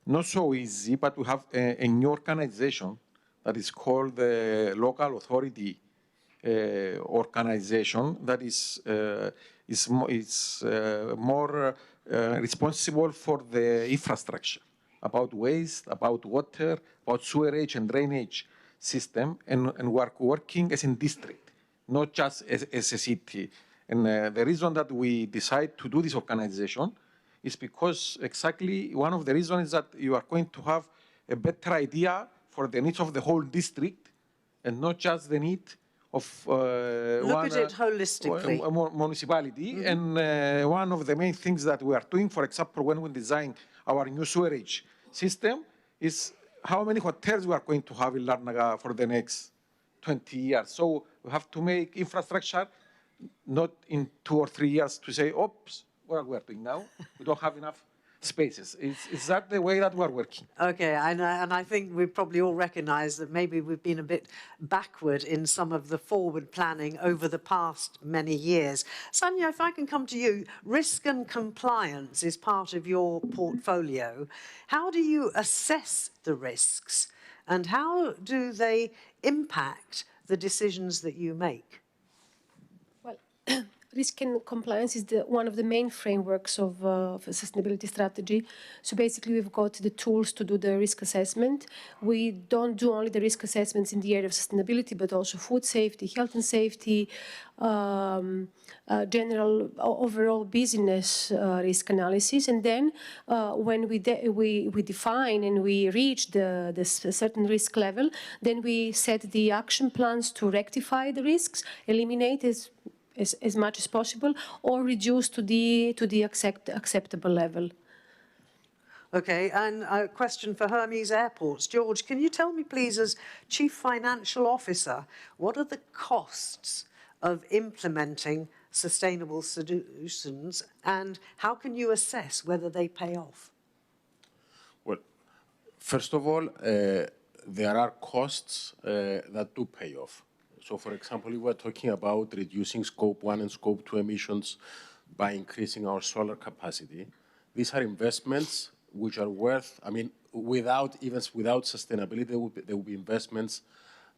not so easy, but we have a new organization that is called the Local Authority Organization that is more responsible for the infrastructure, about waste, about water, about sewerage and drainage system, and we are working as a district, not just as a city. And the reason that we decide to do this organization is because exactly one of the reasons is that you are going to have a better idea for the needs of the whole district and not just the need of Look at it holistically. Municipality. Mm-hmm. And one of the main things that we are doing, for example, when we design our new sewerage system, is how many hotels we are going to have in Larnaca for the next 20 years. So we have to make infrastructure not in 2 or 3 years to say, oops, what are we doing now? We don't have enough spaces. Is that the way that we're working? Okay, and I think we probably all recognise that maybe we've been a bit backward in some of the forward planning over the past many years. Sonia, if I can come to you, risk and compliance is part of your portfolio. How do you assess the risks and how do they impact the decisions that you make? Well, risk and compliance is one of the main frameworks of a sustainability strategy. So basically, we've got the tools to do the risk assessment. We don't do only the risk assessments in the area of sustainability, but also food safety, health and safety, general overall business risk analysis. And then when we define and we reach the certain risk level, then we set the action plans to rectify the risks, eliminate as much as possible, or reduce to the acceptable level. Okay, and a question for Hermes Airports. George, can you tell me, please, as Chief Financial Officer, what are the costs of implementing sustainable solutions, and how can you assess whether they pay off? Well, first of all, there are costs that do pay off. So, for example, we were talking about reducing Scope 1 and Scope 2 emissions by increasing our solar capacity. These are investments which are worth, I mean, without sustainability, there will be investments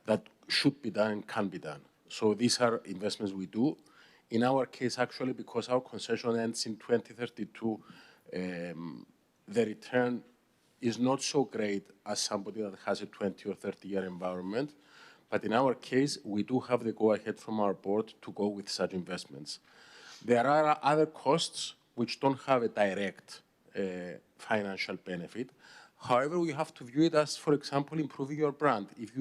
that should be done and can be done. So these are investments we do. In our case, actually, because our concession ends in 2032, the return is not so great as somebody that has a 20 or 30-year environment. But in our case, we do have the go-ahead from our board to go with such investments. There are other costs which don't have a direct financial benefit. However, we have to view it as, for example, improving your brand. If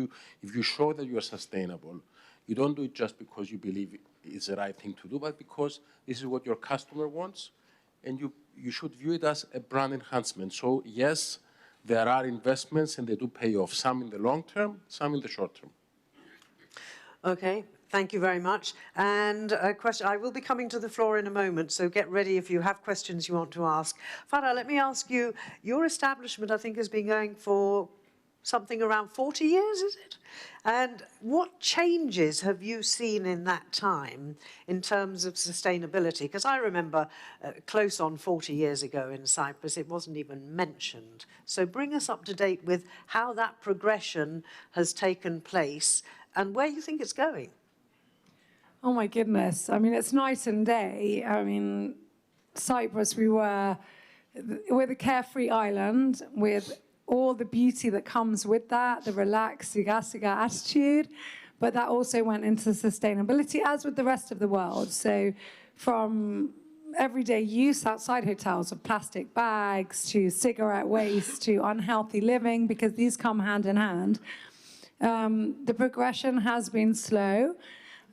you show that you are sustainable, you don't do it just because you believe it's the right thing to do, but because this is what your customer wants, and you should view it as a brand enhancement. So yes, there are investments and they do pay off, some in the long term, some in the short term. Okay, Thank you very much. And a question, I will be coming to the floor in a moment, so get ready if you have questions you want to ask. Farah, let me ask you, your establishment, I think, has been going for something around 40 years, is it? And what changes have you seen in that time in terms of sustainability? Because I remember close on 40 years ago in Cyprus, it wasn't even mentioned. So bring us up to date with how that progression has taken place and where you think it's going. Oh my goodness. I mean, it's night and day. I mean, Cyprus, we're the carefree island with all the beauty that comes with that, the relaxed, siga attitude, but that also went into sustainability, as with the rest of the world. So from everyday use outside hotels of plastic bags to cigarette waste to unhealthy living, because these come hand in hand, the progression has been slow.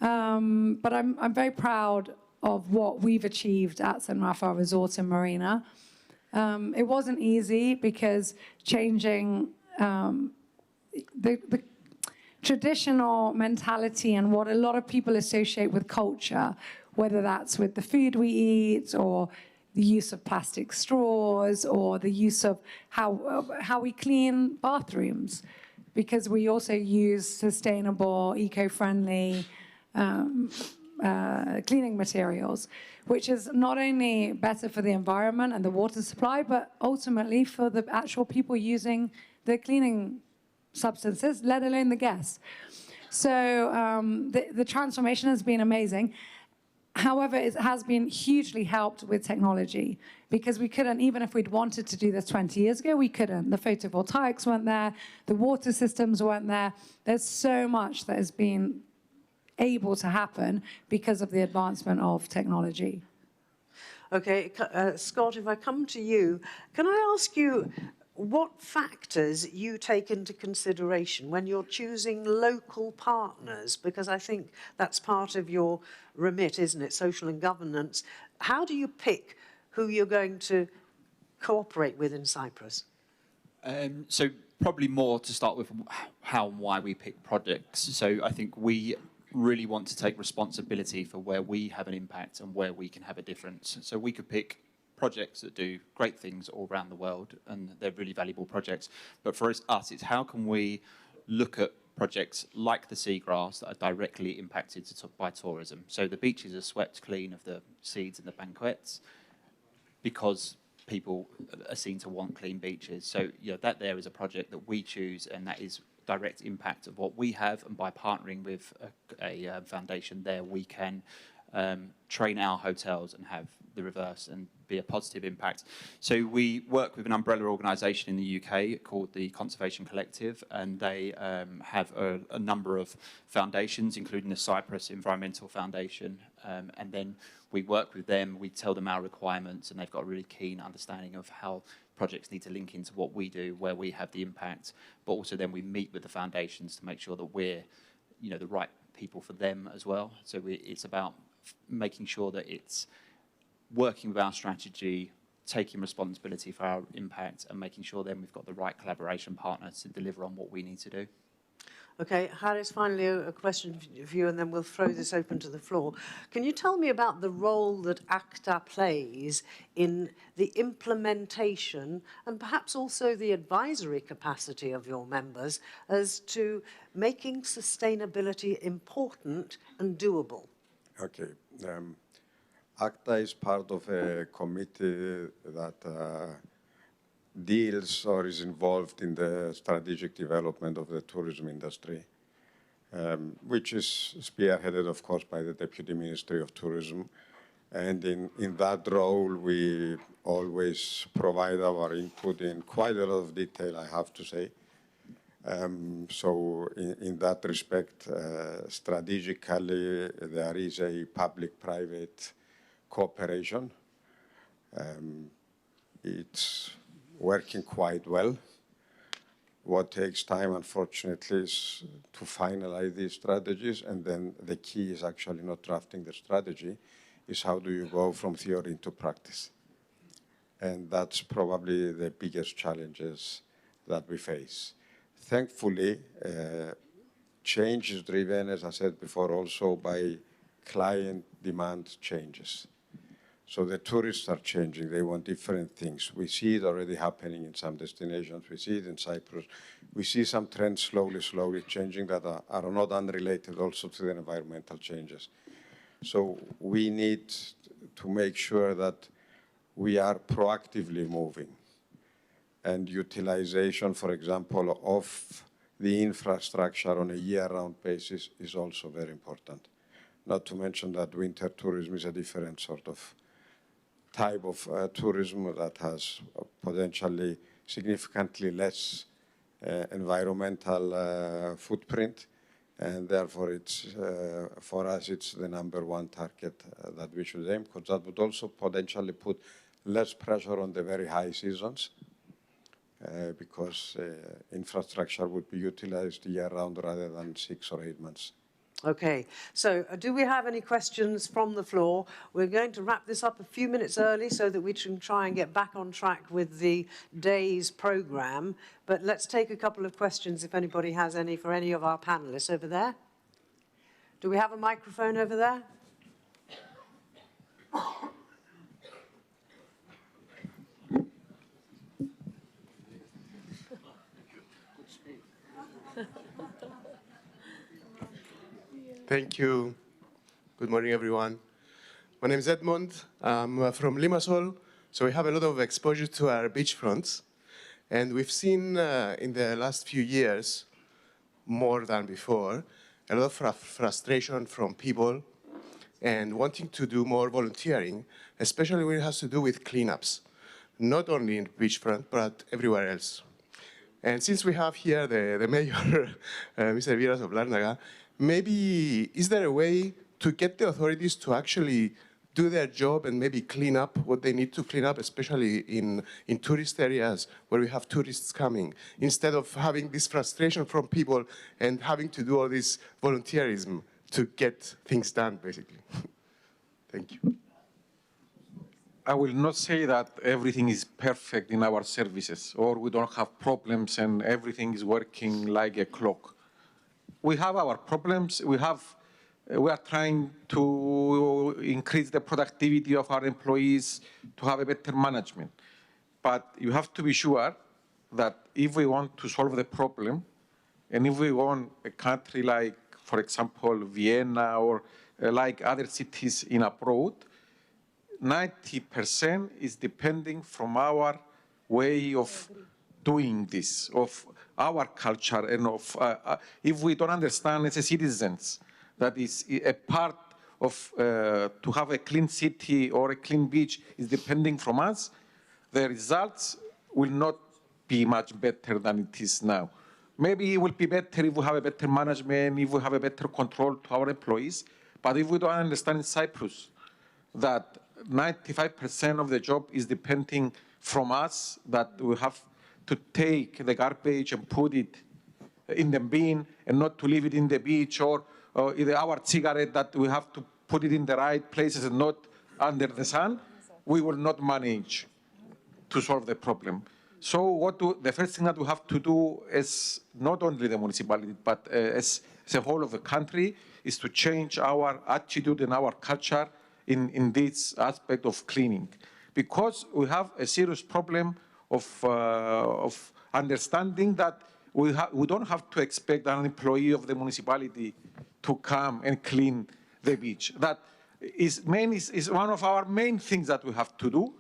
But I'm very proud of what we've achieved at St. Raphael Resort and Marina. It wasn't easy because changing the traditional mentality and what a lot of people associate with culture, whether that's with the food we eat or the use of plastic straws or the use of how we clean bathrooms, because we also use sustainable, eco-friendly cleaning materials, which is not only better for the environment and the water supply, but ultimately for the actual people using the cleaning substances, let alone the guests. So the transformation has been amazing. However, it has been hugely helped with technology, because we couldn't, even if we'd wanted to do this 20 years ago, we couldn't. The photovoltaics weren't there, the water systems weren't there. There's so much that has been able to happen because of the advancement of technology. Okay, Scott, if I come to you, can I ask you what factors you take into consideration when you're choosing local partners? Because I think that's part of your remit, isn't it? Social and governance. How do you pick who you're going to cooperate with in Cyprus? So probably more to start with how and why we pick projects. So I think we really want to take responsibility for where we have an impact and where we can have a difference. So we could pick projects that do great things all around the world, and they're really valuable projects. But for us, it's how can we look at projects like the seagrass that are directly impacted by tourism. So the beaches are swept clean of the seeds and the banquettes because people are seen to want clean beaches. So that there is a project that we choose, and that is direct impact of what we have, and by partnering with a foundation there, we can train our hotels and have the reverse and be a positive impact. So we work with an umbrella organisation in the UK called the Conservation Collective, and they have a number of foundations, including the Cyprus Environmental Foundation, and then we work with them, we tell them our requirements, and they've got a really keen understanding of how projects need to link into what we do, where we have the impact, but also then we meet with the foundations to make sure that we're, the right people for them as well. So it's about making sure that it's working with our strategy, taking responsibility for our impact, and making sure then we've got the right collaboration partners to deliver on what we need to do. Okay, Haris, finally a question for you, and then we'll throw this open to the floor. Can you tell me about the role that ACTA plays in the implementation and perhaps also the advisory capacity of your members as to making sustainability important and doable? Okay. ACTA is part of a committee that deals or is involved in the strategic development of the tourism industry, which is spearheaded, of course, by the Deputy Ministry of Tourism. And in that role, we always provide our input in quite a lot of detail, I have to say. So in that respect, strategically, there is a public-private cooperation. It's working quite well. What takes time, unfortunately, is to finalize these strategies, and then the key is actually not drafting the strategy, is how do you go from theory into practice. And that's probably the biggest challenges that we face. Thankfully, change is driven, as I said before, also by client demand changes. So the tourists are changing. They want different things. We see it already happening in some destinations. We see it in Cyprus. We see some trends slowly changing that are not unrelated also to the environmental changes. So we need to make sure that we are proactively moving. And utilization, for example, of the infrastructure on a year-round basis is also very important. Not to mention that winter tourism is a different sort of type of tourism that has potentially significantly less environmental footprint, and therefore it's for us it's the #1 target that we should aim, because that would also potentially put less pressure on the very high seasons, because infrastructure would be utilized year-round rather than 6 or 8 months. Okay, so do we have any questions from the floor? We're going to wrap this up a few minutes early so that we can try and get back on track with the day's programme. But let's take a couple of questions if anybody has any for any of our panellists. Over there? Do we have a microphone over there? Thank you. Good morning, everyone. My name is Edmond. I'm from Limassol, so we have a lot of exposure to our beachfronts. And we've seen in the last few years, more than before, a lot of frustration from people and wanting to do more volunteering, especially when it has to do with cleanups, not only in beachfront, but everywhere else. And since we have here the mayor, Mr. Viras of Larnaga, maybe is there a way to get the authorities to actually do their job and maybe clean up what they need to clean up, especially in tourist areas where we have tourists coming, instead of having this frustration from people and having to do all this volunteerism to get things done, basically. Thank you. I will not say that everything is perfect in our services or we don't have problems and everything is working like a clock. We have our problems. We are trying to increase the productivity of our employees, to have a better management. But you have to be sure that if we want to solve the problem, and if we want a country like, for example, Vienna or like other cities in abroad, 90% is depending from our way of doing this, of our culture, and of if we don't understand as citizens that is a part of to have a clean city or a clean beach is depending from us, the results will not be much better than it is now. Maybe it will be better if we have a better management, if we have a better control to our employees, but if we don't understand in Cyprus that 95% of the job is depending from us, that we have to take the garbage and put it in the bin and not to leave it in the beach, or either our cigarette that we have to put it in the right places and not under the sun, we will not manage to solve the problem. So the first thing that we have to do is not only the municipality, but as the whole of the country, is to change our attitude and our culture in this aspect of cleaning. Because we have a serious problem of understanding that we don't have to expect an employee of the municipality to come and clean the beach. That is one of our main things that we have to do.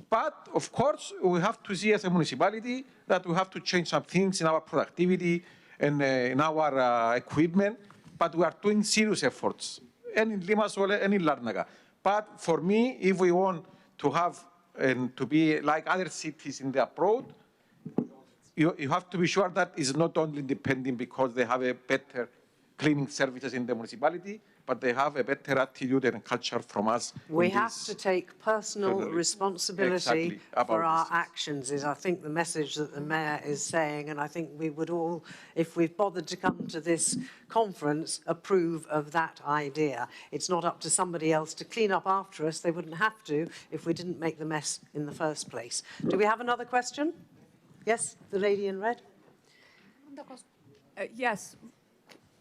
But of course, we have to see as a municipality that we have to change some things in our productivity and in our equipment. But we are doing serious efforts, and in Limassol and in Larnaga. But for me, if we want to have and to be like other cities in the abroad, you have to be sure that it's not only depending because they have a better cleaning services in the municipality, but they have a better attitude and culture from us. We have to take personal responsibility for our actions, is I think the message that the Mayor is saying, and I think we would all, if we've bothered to come to this conference, approve of that idea. It's not up to somebody else to clean up after us. They wouldn't have to if we didn't make the mess in the first place. Do we have another question? Yes, the lady in red. Yes.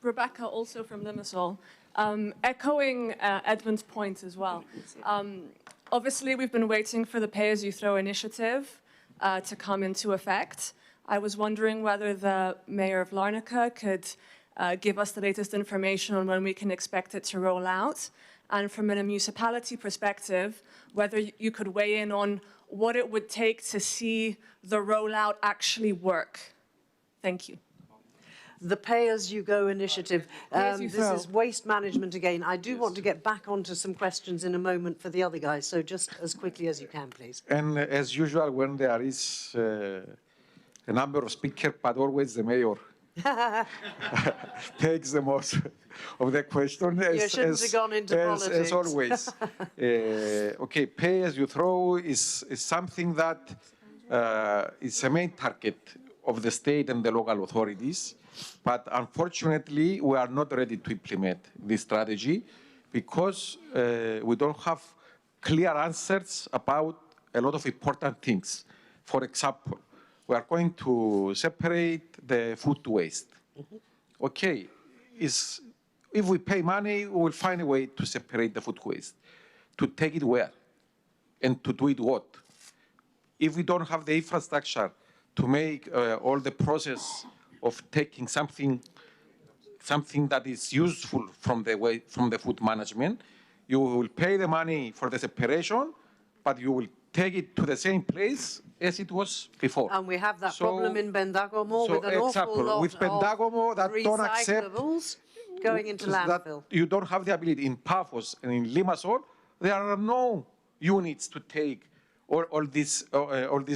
Rebecca, also from Limassol. Echoing Edmund's point as well. Obviously, we've been waiting for the pay-as-you-throw initiative to come into effect. I was wondering whether the Mayor of Larnaca could give us the latest information on when we can expect it to roll out. And from a municipality perspective, whether you could weigh in on what it would take to see the rollout actually work. Thank you. The pay-as-you-go initiative. This is waste management again. I do want to get back onto some questions in a moment for the other guys, so just as quickly as you can, please. And as usual, when there is a number of speakers, but always the mayor takes the most of the question. You shouldn't have gone into politics. As always. Okay, pay as you throw is something that is a main target of the state and the local authorities. But unfortunately, we are not ready to implement this strategy because we don't have clear answers about a lot of important things. For example, we are going to separate the food waste. Okay, if we pay money, we will find a way to separate the food waste. To take it where? And to do it what? If we don't have the infrastructure to make all the process of taking something that is useful from the food management, you will pay the money for the separation, but you will take it to the same place as it was before. And we have that problem in Bendagomo with an awful lot with Bendagomo that don't accept going into landfill. You don't have the ability. In Paphos and in Limassol, there are no units to take all this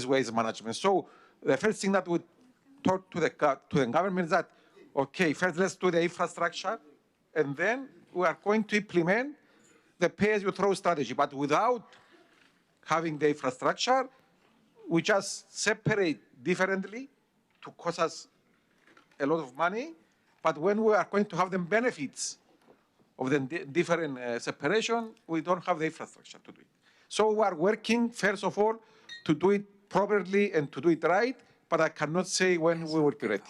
waste management. So the first thing that we talk to the government is that, okay, first let's do the infrastructure, and then we are going to implement the pay-as-you-throw strategy. But without having the infrastructure, we just separate differently to cost us a lot of money. But when we are going to have the benefits of the different separation, we don't have the infrastructure to do it. So we are working, first of all, to do it properly and to do it right, but I cannot say when we will be ready.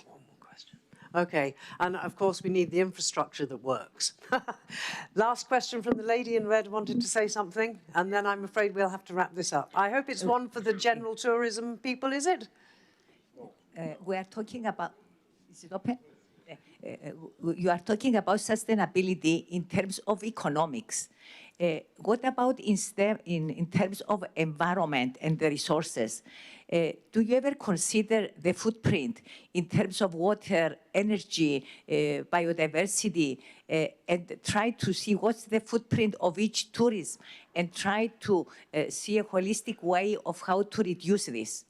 Okay, and of course we need the infrastructure that works. Last question from the lady in red wanted to say something, and then I'm afraid we'll have to wrap this up. I hope it's one for the general tourism people, is it? We are talking about, is it open? You are talking about sustainability in terms of economics. What about in terms of environment and the resources? Do you ever consider the footprint in terms of water, energy, biodiversity, and try to see what's the footprint of each tourism and try to see a holistic way of how to reduce this?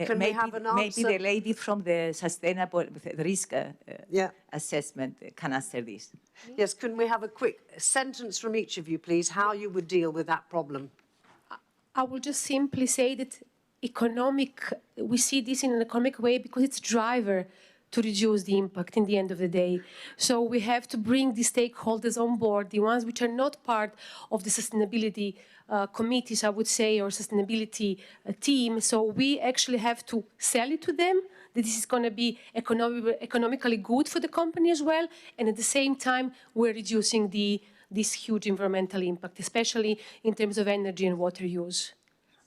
Can we have an answer? Maybe the lady from the sustainable risk assessment can answer this. Yes, can we have a quick sentence from each of you, please, how you would deal with that problem? I will just simply say that we see this in an economic way because it's a driver to reduce the impact in the end of the day. So we have to bring the stakeholders on board, the ones which are not part of the sustainability committees, I would say, or sustainability team. So we actually have to sell it to them, that this is going to be economically good for the company as well. And at the same time, we're reducing this huge environmental impact, especially in terms of energy and water use.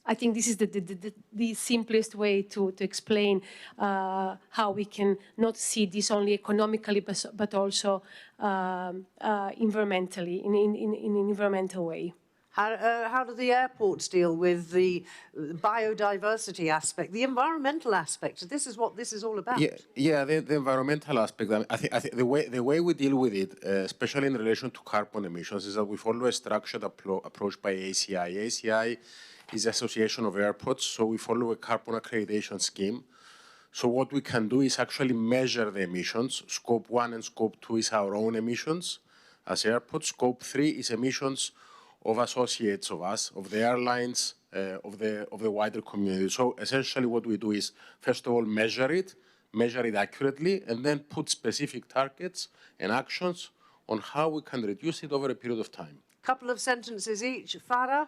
I think this is the simplest way to explain how we can not see this only economically, but also environmentally, in an environmental way. How do the airports deal with the biodiversity aspect, the environmental aspect? This is what this is all about. Yeah, the environmental aspect. I think the way we deal with it, especially in relation to carbon emissions, is that we follow a structured approach by ACI. ACI is the Association of Airports, so we follow a carbon accreditation scheme. So what we can do is actually measure the emissions. Scope 1 and Scope 2 is our own emissions as airports. Scope 3 is emissions of associates of us, of the airlines, of the wider community. So essentially what we do is, first of all, measure it accurately, and then put specific targets and actions on how we can reduce it over a period of time. Couple of sentences each. Farah?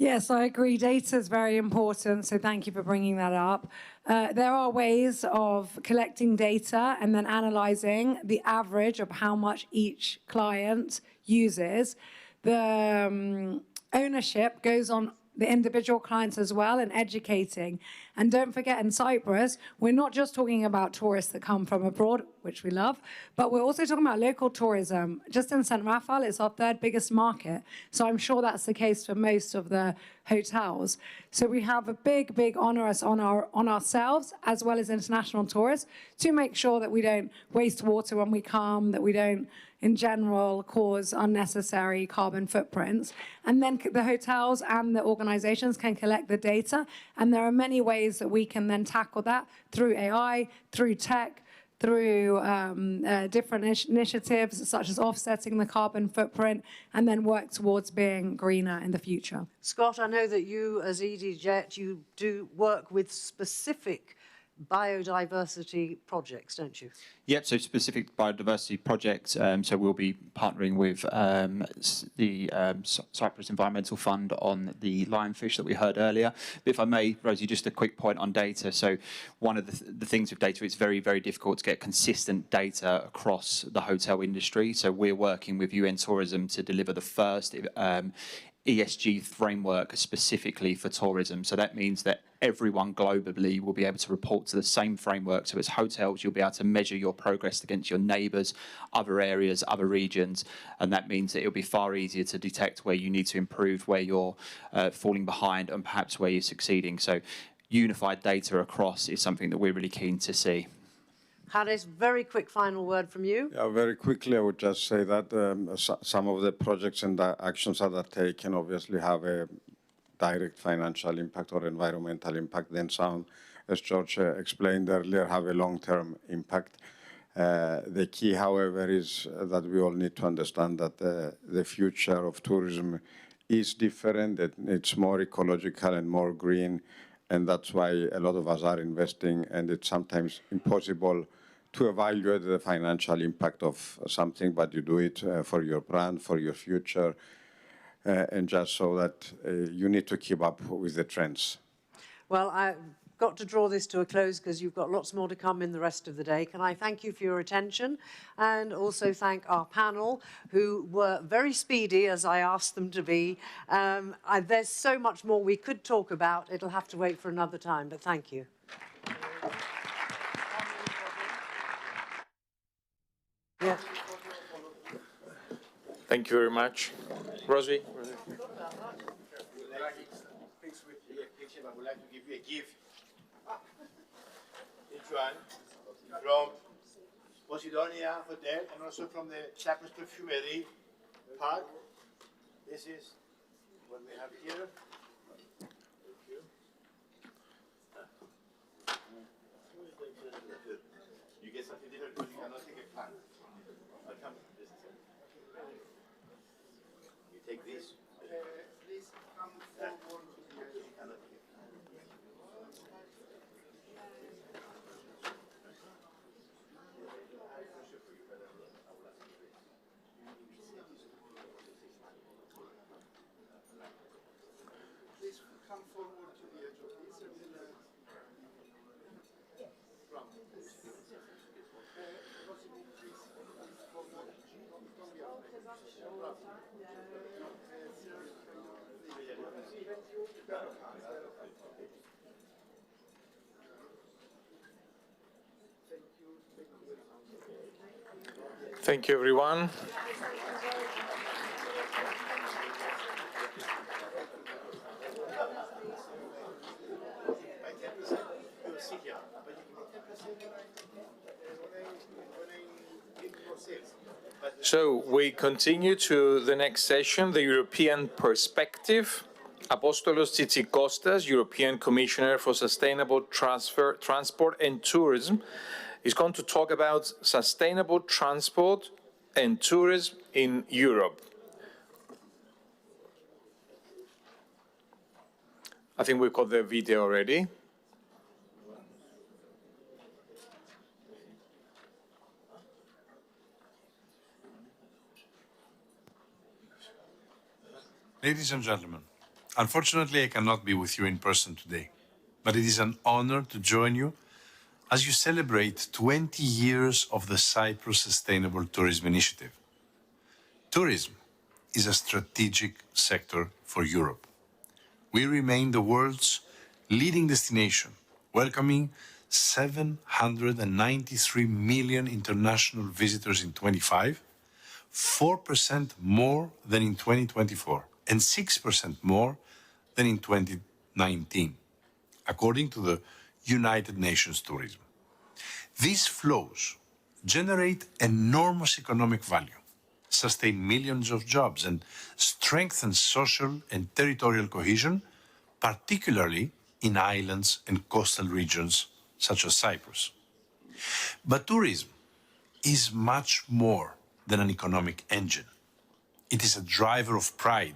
Yes, I agree. Data is very important, so thank you for bringing that up. There are ways of collecting data and then analyzing the average of how much each client uses. The ownership goes on the individual clients as well and educating. And don't forget, in Cyprus, we're not just talking about tourists that come from abroad, which we love, but we're also talking about local tourism. Just in St. Raphael, it's our third biggest market. So I'm sure that's the case for most of the hotels. So we have a big, big onus on ourselves, as well as international tourists, to make sure that we don't waste water when we come, that we don't, in general, cause unnecessary carbon footprints. And then the hotels and the organizations can collect the data. And there are many ways that we can then tackle that through AI, through tech, through different initiatives, such as offsetting the carbon footprint, and then work towards being greener in the future. Scott, I know that you, as EasyJet, you do work with specific biodiversity projects, don't you? Yep, so specific biodiversity projects. So we'll be partnering with the Cyprus Environmental Fund on the lionfish that we heard earlier. But if I may, Rosie, just a quick point on data. So one of the things with data, it's very, very difficult to get consistent data across the hotel industry. So we're working with UN Tourism to deliver the first ESG framework specifically for tourism. So that means that everyone globally will be able to report to the same framework. So as hotels, you'll be able to measure your progress against your neighbours, other areas, other regions. And that means that it'll be far easier to detect where you need to improve, where you're falling behind, and perhaps where you're succeeding. So unified data across is something that we're really keen to see. Hannes, very quick final word from you. Yeah, very quickly, I would just say that some of the projects and the actions that are taken obviously have a direct financial impact or environmental impact. Then some, as George explained earlier, have a long-term impact. The key, however, is that we all need to understand that the future of tourism is different, that it's more ecological and more green, and that's why a lot of us are investing, and it's sometimes impossible to evaluate the financial impact of something, but you do it for your brand, for your future, and just so that you need to keep up with the trends. Well, I've got to draw this to a close because you've got lots more to come in the rest of the day. Can I thank you for your attention and also thank our panel who were very speedy as I asked them to be. There's so much more we could talk about. It'll have to wait for another time, but thank you. Yeah. Thank you very much. Rosie? I would like to give you a gift. Each one from Posidonia Hotel and also from the Cyprus Perfumery Park. This is what we have here. Thank you. You get something different because you cannot take a pan. I'll come. You take this. Please come forward to the Please come forward to the edge of this and then from this. Thank you, everyone. So we continue to the next session, the European Perspective. Apostolos Tsitsikostas, European Commissioner for Sustainable Transport and Tourism, is going to talk about sustainable transport and tourism in Europe. I think we've got the video already. Ladies and gentlemen, Unfortunately, I cannot be with you in person today, but it is an honor to join you as you celebrate 20 years of the Cyprus Sustainable Tourism Initiative. Tourism is a strategic sector for Europe. We remain the world's leading destination, welcoming 793 million international visitors in 25, 4% more than in 2024, and 6% more than in 2019, according to the United Nations Tourism. These flows generate enormous economic value, sustain millions of jobs, and strengthen social and territorial cohesion, particularly in islands and coastal regions such as Cyprus. But tourism is much more than an economic engine. It is a driver of pride,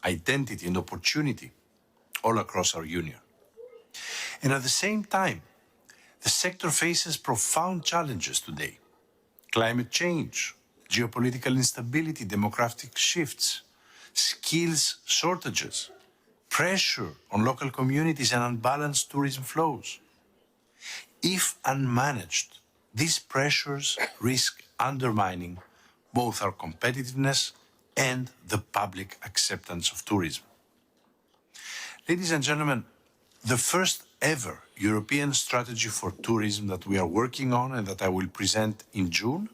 identity, and opportunity all across our union. And at the same time, the sector faces profound challenges today: climate change, geopolitical instability, demographic shifts, skills shortages, pressure on local communities, and unbalanced tourism flows. If unmanaged, these pressures risk undermining both our competitiveness and the public acceptance of tourism. Ladies and gentlemen, the first ever European strategy for tourism that we are working on and that I will present in June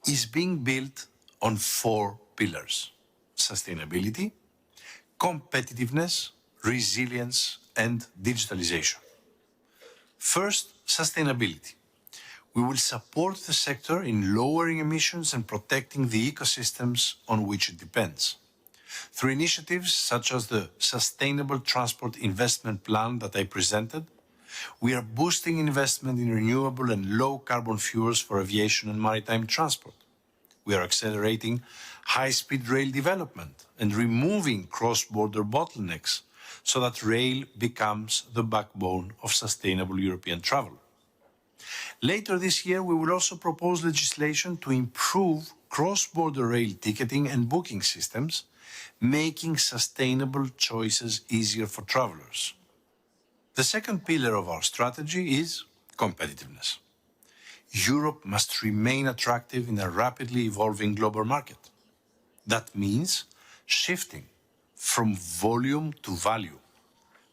is being built on 4 pillars: sustainability, competitiveness, resilience, and digitalization. First, sustainability. We will support the sector in lowering emissions and protecting the ecosystems on which it depends. Through initiatives such as the Sustainable Transport Investment Plan that I presented, we are boosting investment in renewable and low-carbon fuels for aviation and maritime transport. We are accelerating high-speed rail development and removing cross-border bottlenecks so that rail becomes the backbone of sustainable European travel. Later this year, we will also propose legislation to improve cross-border rail ticketing and booking systems, making sustainable choices easier for travelers. The second pillar of our strategy is competitiveness. Europe must remain attractive in a rapidly evolving global market. That means shifting from volume to value,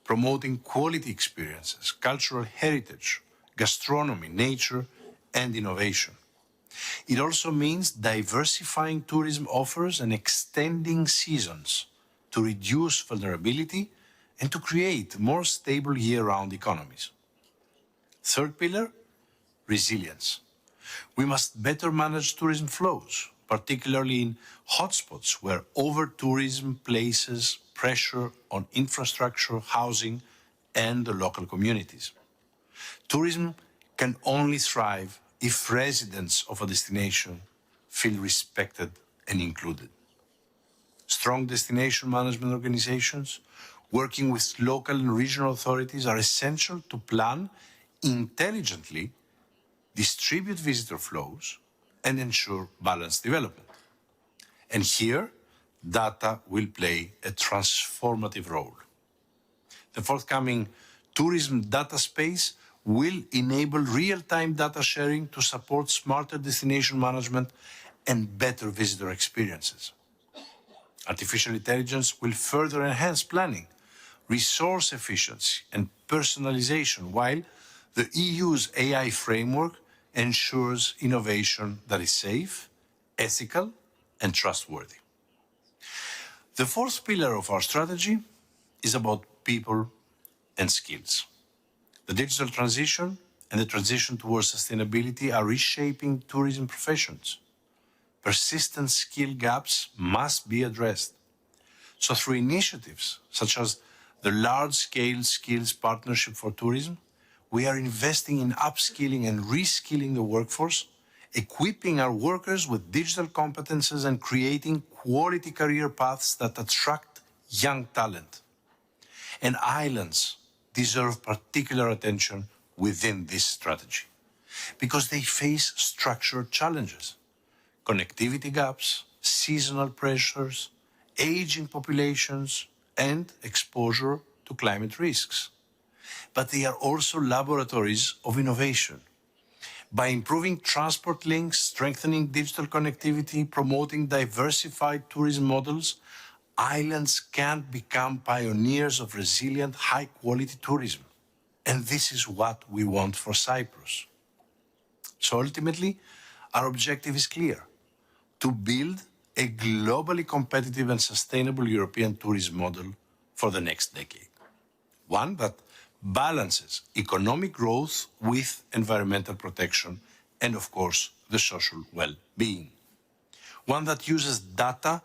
promoting quality experiences, cultural heritage, gastronomy, nature, and innovation. It also means diversifying tourism offers and extending seasons to reduce vulnerability and to create more stable year-round economies. Third pillar, resilience. We must better manage tourism flows, particularly in hotspots where over-tourism places pressure on infrastructure, housing, and the local communities. Tourism can only thrive if residents of a destination feel respected and included. Strong destination management organizations working with local and regional authorities are essential to plan intelligently, distribute visitor flows, and ensure balanced development. And here, data will play a transformative role. The forthcoming tourism data space will enable real-time data sharing to support smarter destination management and better visitor experiences. Artificial intelligence will further enhance planning, resource efficiency, and personalization, while the EU's AI framework ensures innovation that is safe, ethical, and trustworthy. The fourth pillar of our strategy is about people and skills. The digital transition and the transition towards sustainability are reshaping tourism professions. Persistent skill gaps must be addressed. So through initiatives such as the Large-Scale Skills Partnership for Tourism, we are investing in upskilling and reskilling the workforce, equipping our workers with digital competences and creating quality career paths that attract young talent. And islands deserve particular attention within this strategy because they face structural challenges: connectivity gaps, seasonal pressures, aging populations, and exposure to climate risks. But they are also laboratories of innovation. By improving transport links, strengthening digital connectivity, promoting diversified tourism models, islands can become pioneers of resilient, high-quality tourism. And this is what we want for Cyprus. So ultimately, our objective is clear: to build a globally competitive and sustainable European tourism model for the next decade. One that balances economic growth with environmental protection and, of course, the social well-being. One that uses data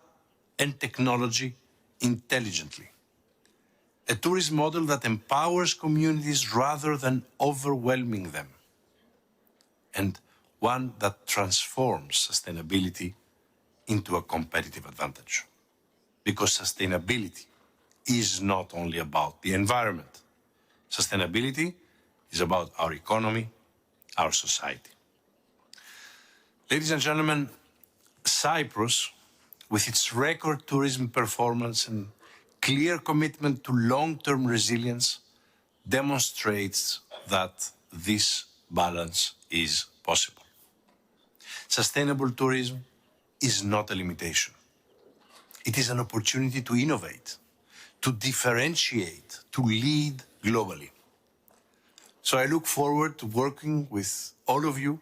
and technology intelligently. A tourism model that empowers communities rather than overwhelming them. And one that transforms sustainability into a competitive advantage. Because sustainability is not only about the environment. Sustainability is about our economy, our society. Ladies and gentlemen, Cyprus, with its record tourism performance and clear commitment to long-term resilience, demonstrates that this balance is possible. Sustainable tourism is not a limitation. It is an opportunity to innovate, to differentiate, to lead globally. So I look forward to working with all of you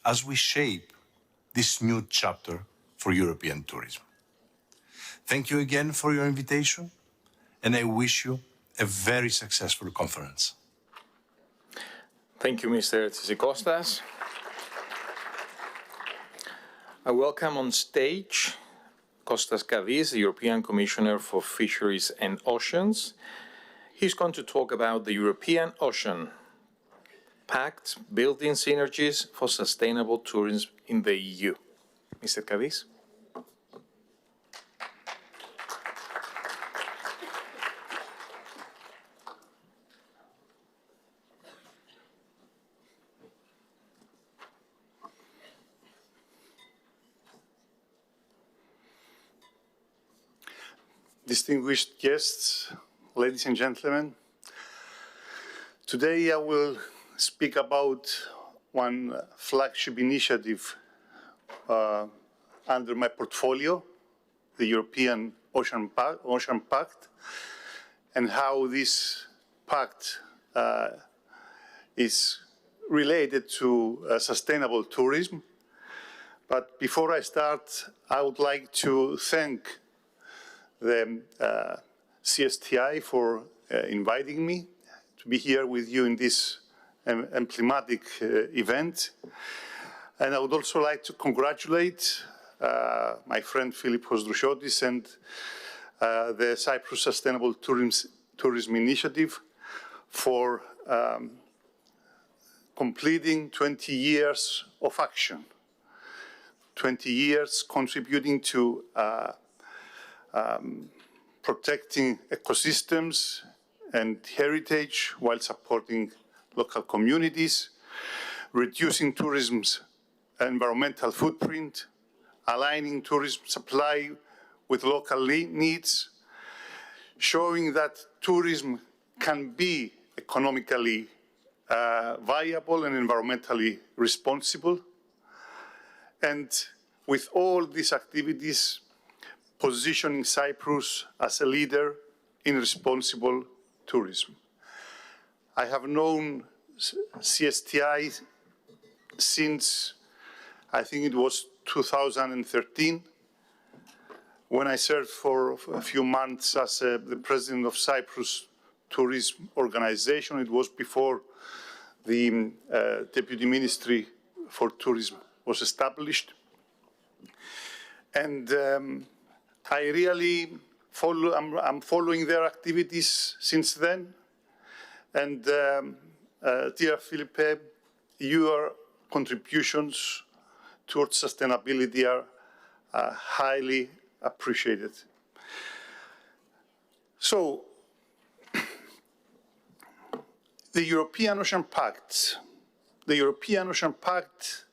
as we shape this new chapter for European tourism. Thank you again for your invitation, and I wish you a very successful conference. Thank you, Mr. Tsikostas. I welcome on stage Kostas Kadis, the European Commissioner for Fisheries and Oceans. He's going to talk about the European Ocean Pact, building synergies for sustainable tourism in the EU. Mr. Kadis. Distinguished guests, ladies and gentlemen, today I will speak about one flagship initiative under my portfolio, the European Ocean Pact, and how this pact is related to sustainable tourism. But before I start, I would like to thank the CSTI for inviting me to be here with you in this emblematic event. And I would also like to congratulate my friend Philippos Drouchotis and the Cyprus Sustainable Tourism Initiative for completing 20 years of action, 20 years contributing to protecting ecosystems and heritage while supporting local communities, reducing tourism's environmental footprint, aligning tourism supply with local needs, showing that tourism can be economically viable and environmentally responsible. And with all these activities, positioning Cyprus as a leader in responsible tourism. I have known CSTI since, I think it was 2013, when I served for a few months as the president of Cyprus Tourism Organization. It was before the Deputy Ministry for Tourism was established. And I really I'm following their activities since then. And dear Philippe, your contributions towards sustainability are highly appreciated. So, the European Ocean Pact. The European Ocean Pact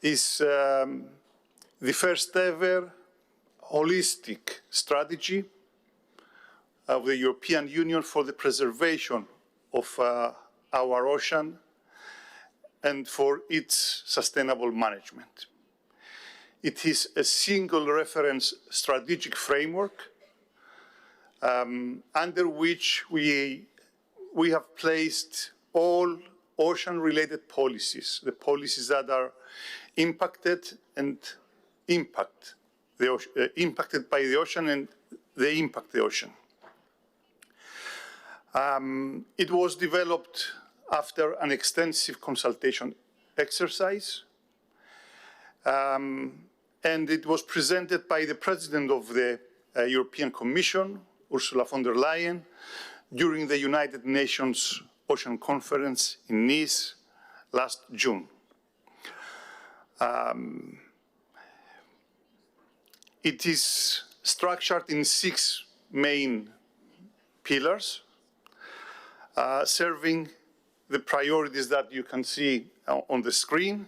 is the first ever holistic strategy of the European Union for the preservation of our ocean and for its sustainable management. It is a single reference strategic framework under which we have placed all ocean-related policies, the policies that are impacted and impacted by the ocean and they impact the ocean. It was developed after an extensive consultation exercise, and it was presented by the President of the European Commission, Ursula von der Leyen, during the United Nations Ocean Conference in Nice last June. It is structured in 6 main pillars, serving the priorities that you can see on the screen.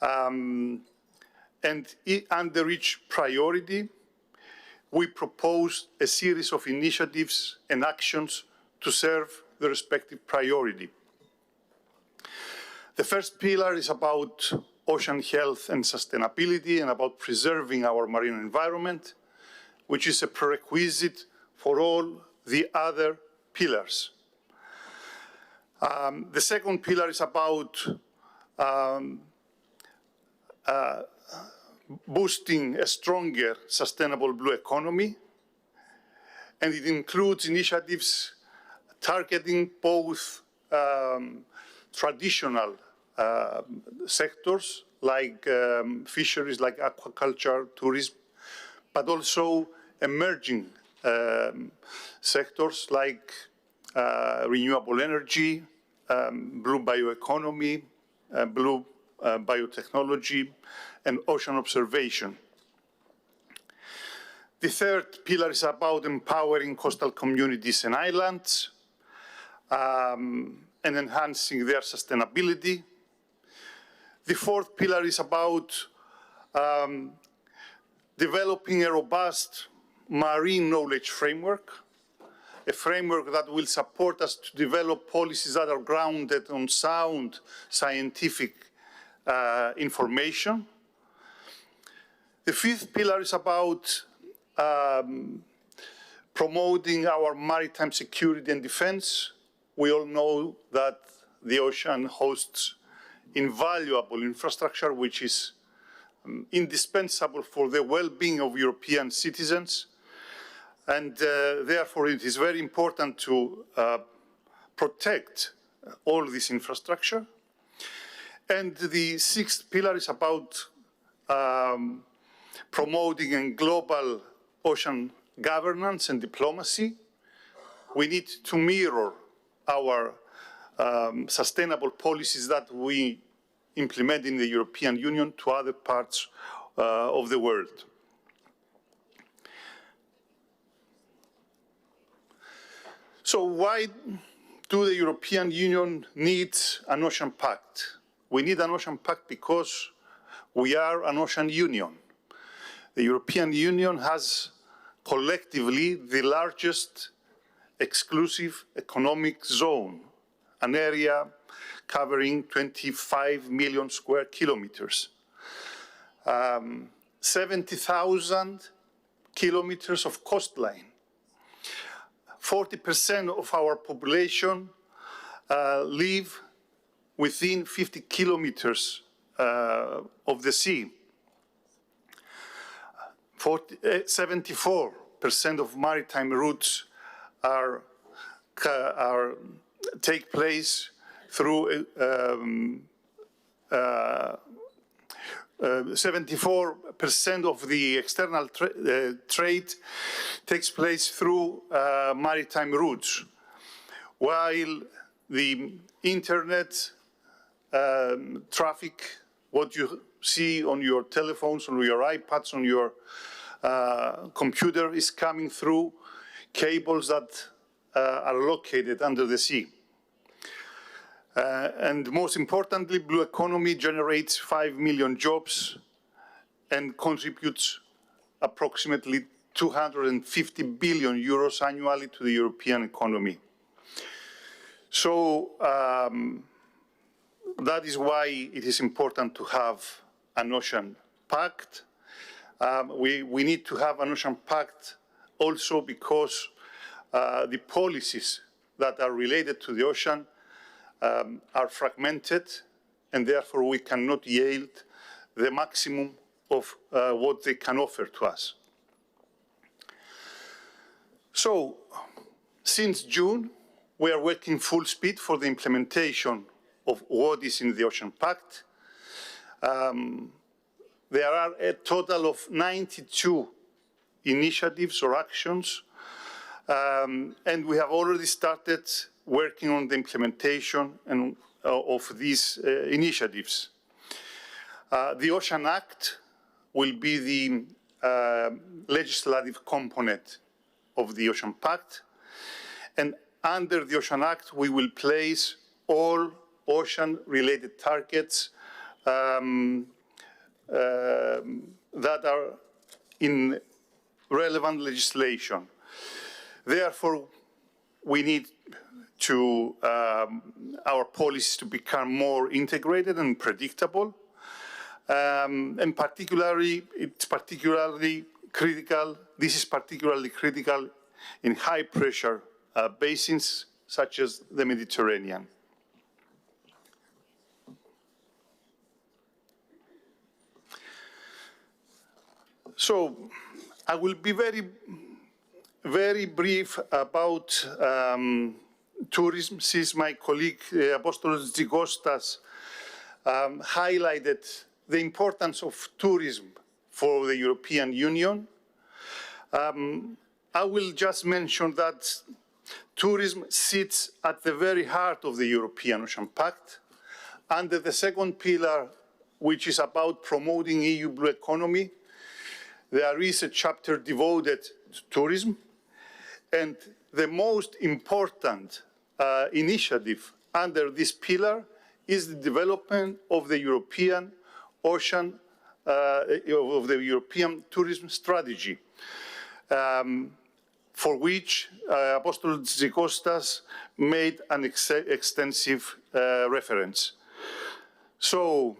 And under each priority, we propose a series of initiatives and actions to serve the respective priority. The first pillar is about ocean health and sustainability and about preserving our marine environment, which is a prerequisite for all the other pillars. The second pillar is about boosting a stronger sustainable blue economy, and it includes initiatives targeting both traditional sectors like fisheries, like aquaculture, tourism, but also emerging sectors like renewable energy, blue bioeconomy, blue biotechnology, and ocean observation. The third pillar is about empowering coastal communities and islands and enhancing their sustainability. The fourth pillar is about developing a robust marine knowledge framework, a framework that will support us to develop policies that are grounded on sound scientific information. The fifth pillar is about promoting our maritime security and defense. We all know that the ocean hosts invaluable infrastructure, which is indispensable for the well-being of European citizens. And therefore, it is very important to protect all this infrastructure. And the sixth pillar is about promoting a global ocean governance and diplomacy. We need to mirror our sustainable policies that we implement in the European Union to other parts of the world. So why do the European Union need an ocean pact? We need an ocean pact because we are an ocean union. The European Union has collectively the largest exclusive economic zone, an area covering 25 million square kilometers, 70,000 kilometers of coastline. 40% of our population live within 50 kilometers of the sea. 74% of maritime routes take place through 74% of the external trade takes place through maritime routes, while the internet traffic, what you see on your telephones, on your iPads, on your computer, is coming through cables that are located under the sea. And most importantly, blue economy generates 5 million jobs and contributes approximately 250 billion euros annually to the European economy. So that is why it is important to have an ocean pact. We need to have an ocean pact also because the policies that are related to the ocean are fragmented, and therefore we cannot yield the maximum of what they can offer to us. So, since June, we are working full speed for the implementation of what is in the Ocean Pact. There are a total of 92 initiatives or actions, and we have already started working on the implementation of these initiatives. The Ocean Act will be the legislative component of the Ocean Pact, and under the Ocean Act we will place all ocean-related targets that are in relevant legislation. Therefore, we need to our policies to become more integrated and predictable, and particularly, it's particularly critical. This is particularly critical in high-pressure basins such as the Mediterranean. So, I will be very brief about tourism, since my colleague Apostolos Zygostas highlighted the importance of tourism for the European Union. I will just mention that tourism sits at the very heart of the European Ocean Pact. Under the second pillar, which is about promoting EU blue economy, there is a chapter devoted to tourism, and the most important initiative under this pillar is the development of the European ocean, of the European tourism strategy, for which Apostolos Zygostas made an extensive reference. So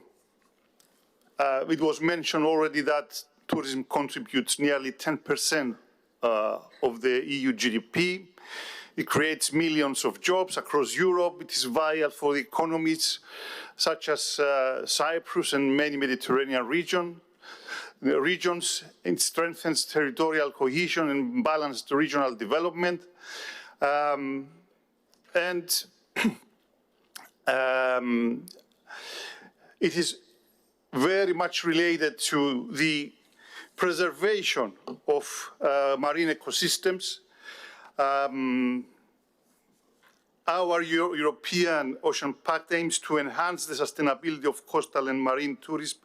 it was mentioned already that tourism contributes nearly 10% of the EU GDP. It creates millions of jobs across Europe. It is vital for the economies such as Cyprus and many Mediterranean regions. It strengthens territorial cohesion and balanced regional development. It is very much related to the preservation of marine ecosystems. Our European Ocean Pact aims to enhance the sustainability of coastal and marine tourism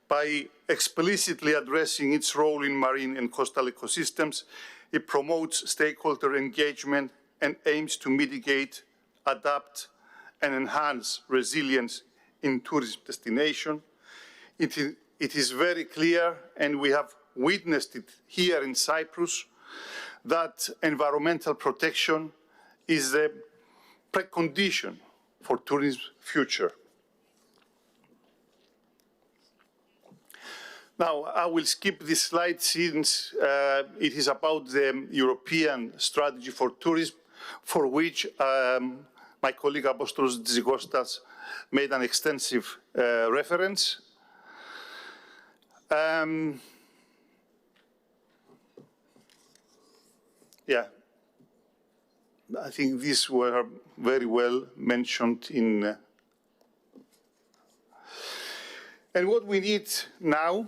by explicitly addressing its role in marine and coastal ecosystems. It promotes stakeholder engagement and aims to mitigate, adapt, and enhance resilience in tourism destination. It is very clear, and we have witnessed it here in Cyprus, that environmental protection is the precondition for tourism's future. Now, I will skip this slide since it is about the European strategy for tourism, for which my colleague Apostolos Zygostas made an extensive reference. Yeah, I think these were very well mentioned in. And what we need now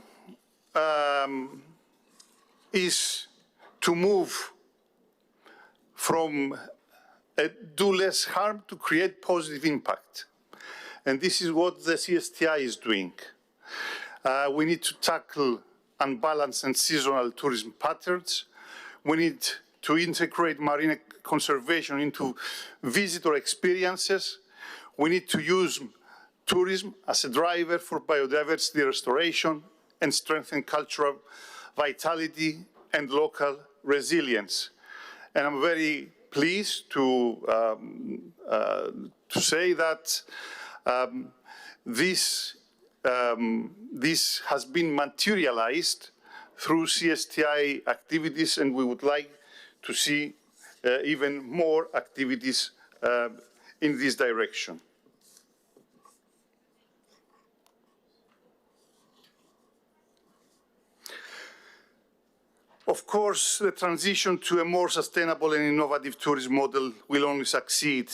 is to move from do less harm to create positive impact. And this is what the CSTI is doing. We need to tackle unbalanced and seasonal tourism patterns. We need to integrate marine conservation into visitor experiences. We need to use tourism as a driver for biodiversity restoration and strengthen cultural vitality and local resilience. And I'm very pleased to say that this has been materialized through CSTI activities, and we would like to see even more activities in this direction. Of course, the transition to a more sustainable and innovative tourism model will only succeed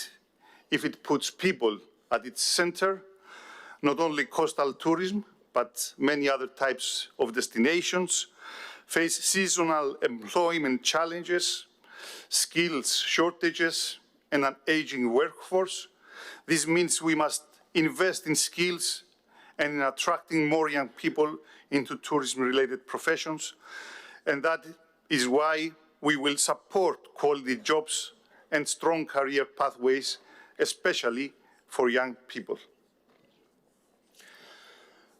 if it puts people at its center. Not only coastal tourism, but many other types of destinations face seasonal employment challenges, skills shortages, and an aging workforce. This means we must invest in skills and in attracting more young people into tourism-related professions. And that is why we will support quality jobs and strong career pathways, especially for young people.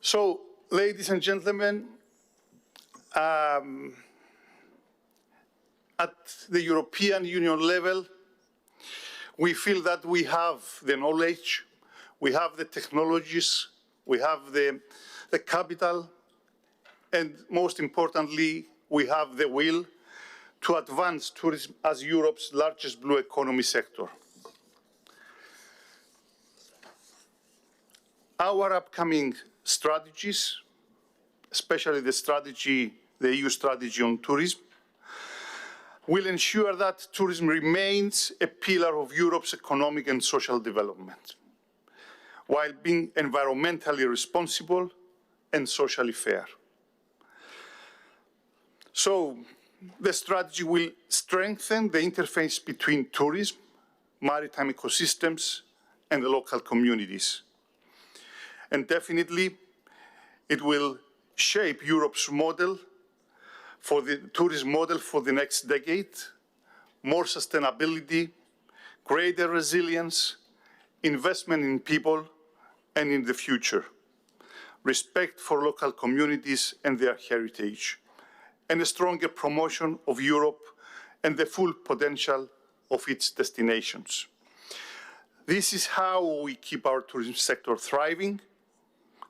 So, ladies and gentlemen, at the European Union level, we feel that we have the knowledge, we have the technologies, we have the capital, and most importantly, we have the will to advance tourism as Europe's largest blue economy sector. Our upcoming strategies, especially the EU strategy on tourism, will ensure that tourism remains a pillar of Europe's economic and social development, while being environmentally responsible and socially fair. So, the strategy will strengthen the interface between tourism, maritime ecosystems, and the local communities. And definitely, it will shape Europe's model for the tourism model for the next decade: more sustainability, greater resilience, investment in people and in the future, respect for local communities and their heritage, and a stronger promotion of Europe and the full potential of its destinations. This is how we keep our tourism sector thriving,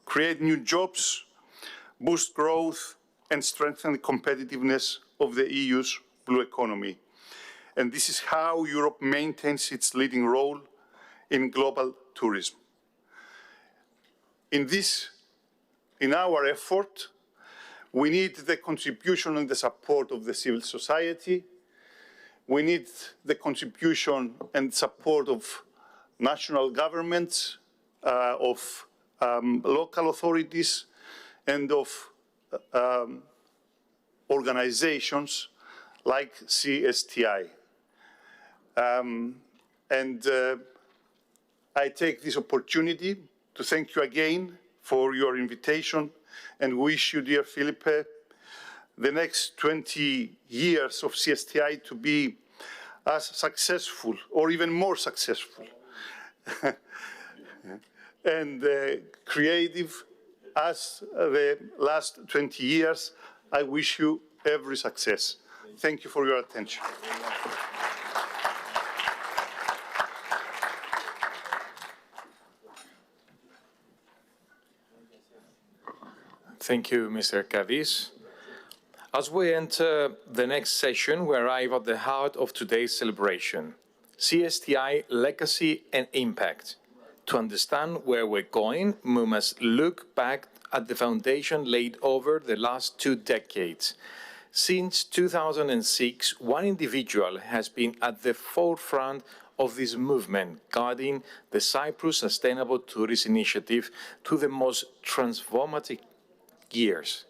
create new jobs, boost growth, and strengthen the competitiveness of the EU's blue economy. And this is how Europe maintains its leading role in global tourism. In our effort, we need the contribution and the support of the civil society. We need the contribution and support of national governments, of local authorities, and of organizations like CSTI. I take this opportunity to thank you again for your invitation and wish you, dear Felipe, the next 20 years of CSTI to be as successful or even more successful and creative as the last 20 years. I wish you every success. Thank you for your attention. Thank you, Mr. Cadiz. As we enter the next session, we arrive at the heart of today's celebration: CSTI legacy and impact. To understand where we're going, we must look back at the foundation laid over the last 2 decades. Since 2006, one individual has been at the forefront of this movement, guiding the Cyprus Sustainable Tourism Initiative to the most transformative years.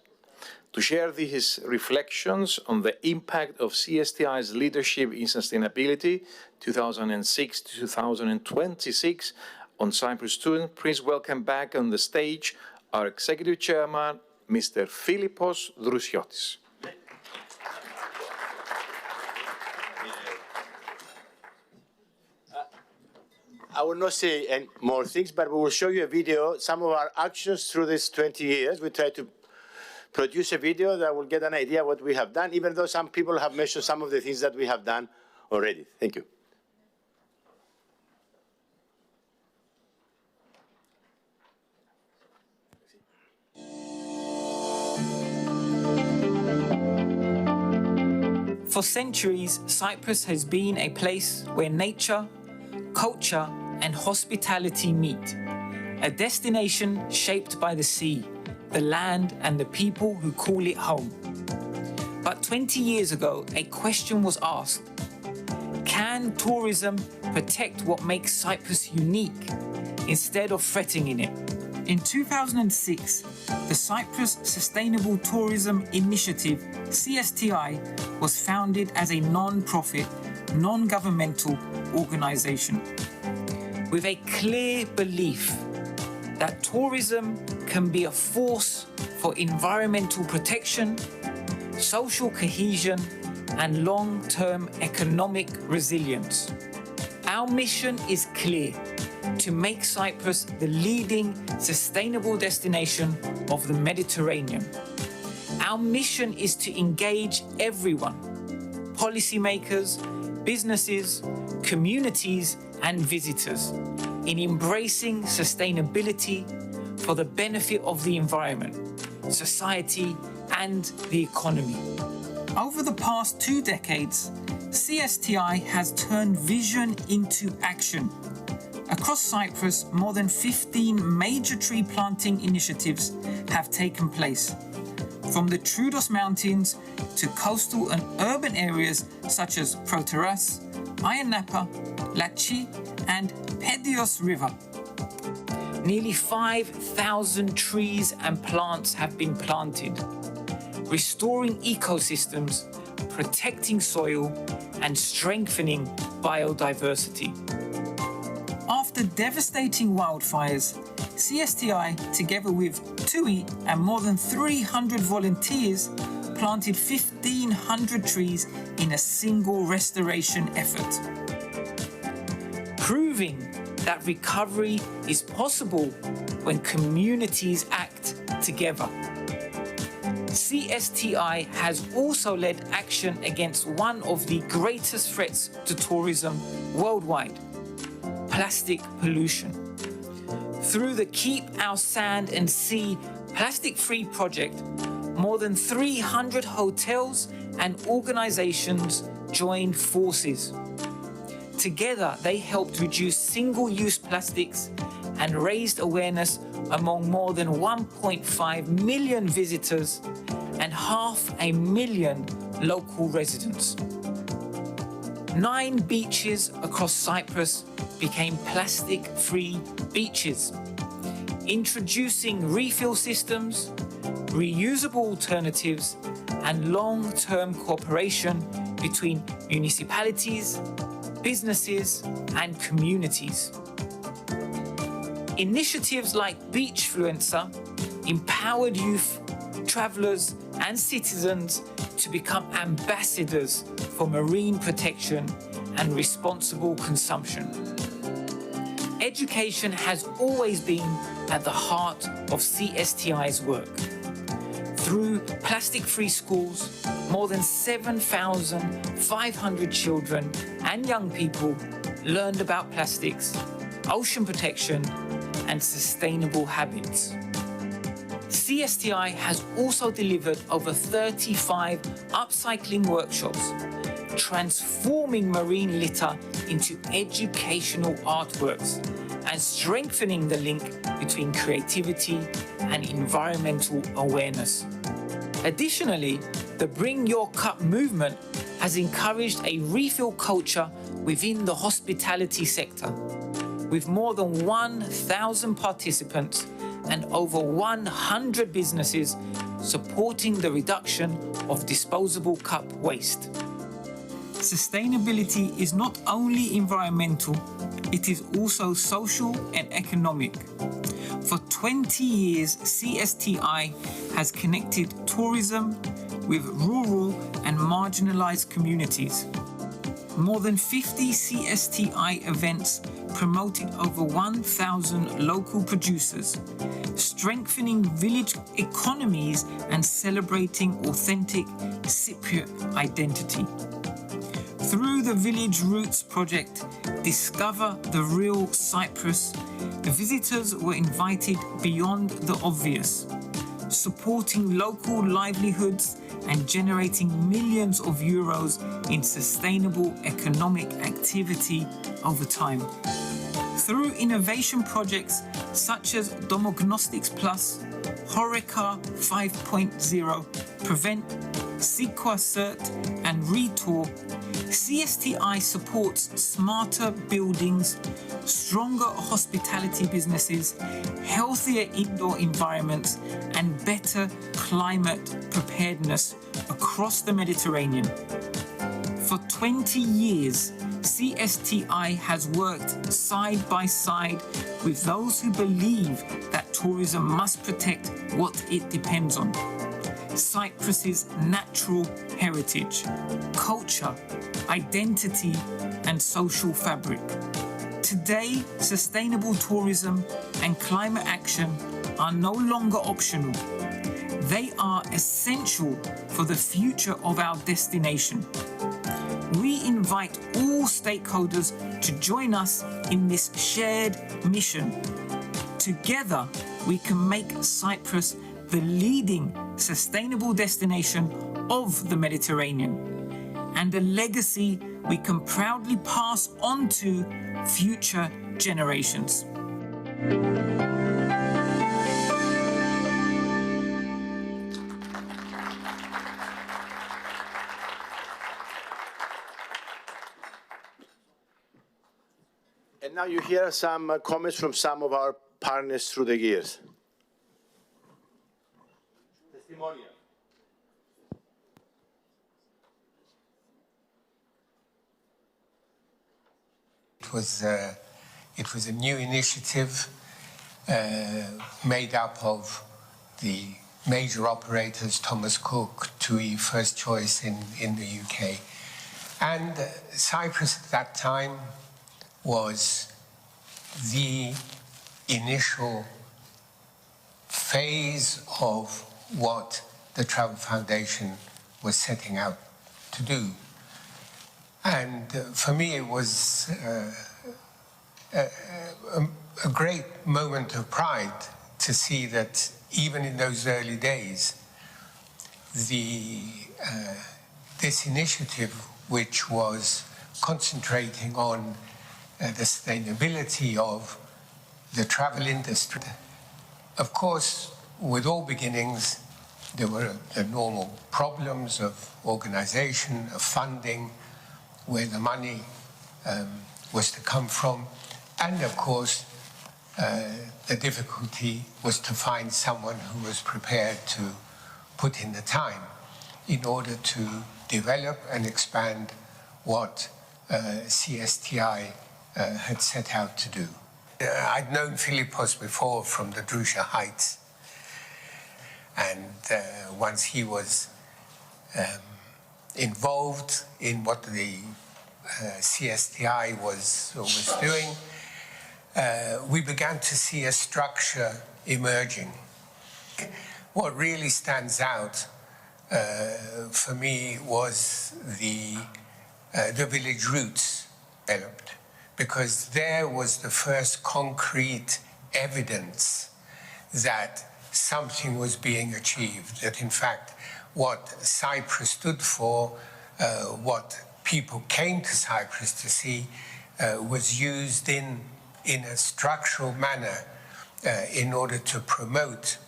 To share these reflections on the impact of CSTI's leadership in sustainability 2006 to 2026 on Cyprus tourism, please welcome back on the stage our Executive Chairman, Mr. Philippos Drousiotis. I will not say any more things, but we will show you a video, some of our actions through these 20 years. We try to produce a video that will get an idea what we have done, even though some people have mentioned some of the things that we have done already. Thank you. For centuries, Cyprus has been a place where nature, culture, and hospitality meet. A destination shaped by the sea, the land, and the people who call it home. But 20 years ago, a question was asked: can tourism protect what makes Cyprus unique instead of threatening it? In 2006, the Cyprus Sustainable Tourism Initiative, CSTI, was founded as a non-profit, non-governmental organization with a clear belief that tourism can be a force for environmental protection, social cohesion, and long-term economic resilience. Our mission is clear: to make Cyprus the leading sustainable destination of the Mediterranean. Our mission is to engage everyone: policymakers, businesses, communities, and visitors in embracing sustainability for the benefit of the environment, society, and the economy. Over the past 2 decades, CSTI has turned vision into action. Across Cyprus, more than 15 major tree planting initiatives have taken place, from the Troodos Mountains to coastal and urban areas such as Proteras, Ayia Napa, Lachi, and Pedios River. Nearly 5,000 trees and plants have been planted, restoring ecosystems, protecting soil, and strengthening biodiversity. After devastating wildfires, CSTI, together with TUI and more than 300 volunteers, planted 1,500 trees in a single restoration effort, proving that recovery is possible when communities act together. CSTI has also led action against one of the greatest threats to tourism worldwide: plastic pollution. Through the Keep Our Sand and Sea plastic-free project, more than 300 hotels and organizations joined forces. Together, they helped reduce single-use plastics and raised awareness among more than 1.5 million visitors and 500,000 local residents. 9 beaches across Cyprus became plastic-free beaches, introducing refill systems, reusable alternatives, and long-term cooperation between municipalities, businesses, and communities. Initiatives like Beachfluencer empowered youth, travelers, and citizens to become ambassadors for marine protection and responsible consumption. Education has always been at the heart of CSTI's work. Through plastic-free schools, more than 7,500 children and young people learned about plastics, ocean protection, and sustainable habits. CSTI has also delivered over 35 upcycling workshops, transforming marine litter into educational artworks and strengthening the link between creativity and environmental awareness. Additionally, the Bring Your Cup movement has encouraged a refill culture within the hospitality sector, with more than 1,000 participants and over 100 businesses supporting the reduction of disposable cup waste. Sustainability is not only environmental, it is also social and economic. For 20 years, CSTI has connected tourism with rural and marginalized communities. More than 50 CSTI events promoted over 1,000 local producers, strengthening village economies and celebrating authentic Cypriot identity. Through the Village Roots project, Discover the Real Cyprus, visitors were invited beyond the obvious, supporting local livelihoods and generating millions of euros in sustainable economic activity over time. Through innovation projects such as Domognostics Plus, Horeca 5.0, Prevent, Sequa Cert and Retour, CSTI supports smarter buildings, stronger hospitality businesses, healthier indoor environments, and better climate preparedness across the Mediterranean. For 20 years, CSTI has worked side by side with those who believe that tourism must protect what it depends on: Cyprus's natural heritage, culture, identity, and social fabric. Today, sustainable tourism and climate action are no longer optional. They are essential for the future of our destination. We invite all stakeholders to join us in this shared mission. Together, we can make Cyprus the leading sustainable destination of the Mediterranean, and a legacy we can proudly pass on to future generations. And now you hear some comments from some of our partners through the years. Testimonial. It was a new initiative made up of the major operators, Thomas Cook, TUI, First Choice in the UK. And Cyprus at that time was the initial phase of what the Travel Foundation was setting out to do. And for me, it was a great moment of pride to see that even in those early days, this initiative, which was concentrating on the sustainability of the travel industry. Of course, with all beginnings, there were the normal problems of organization, of funding, where the money was to come from, and of course, the difficulty was to find someone who was prepared to put in the time in order to develop and expand what CSTI had set out to do. I'd known Philippos before from the Drusha Heights, and once he was involved in what the CSTI was doing, we began to see a structure emerging. What really stands out for me was the Village Roots developed, because there was the first concrete evidence that something was being achieved, that in fact what Cyprus stood for, what people came to Cyprus to see, was used in a structural manner in order to promote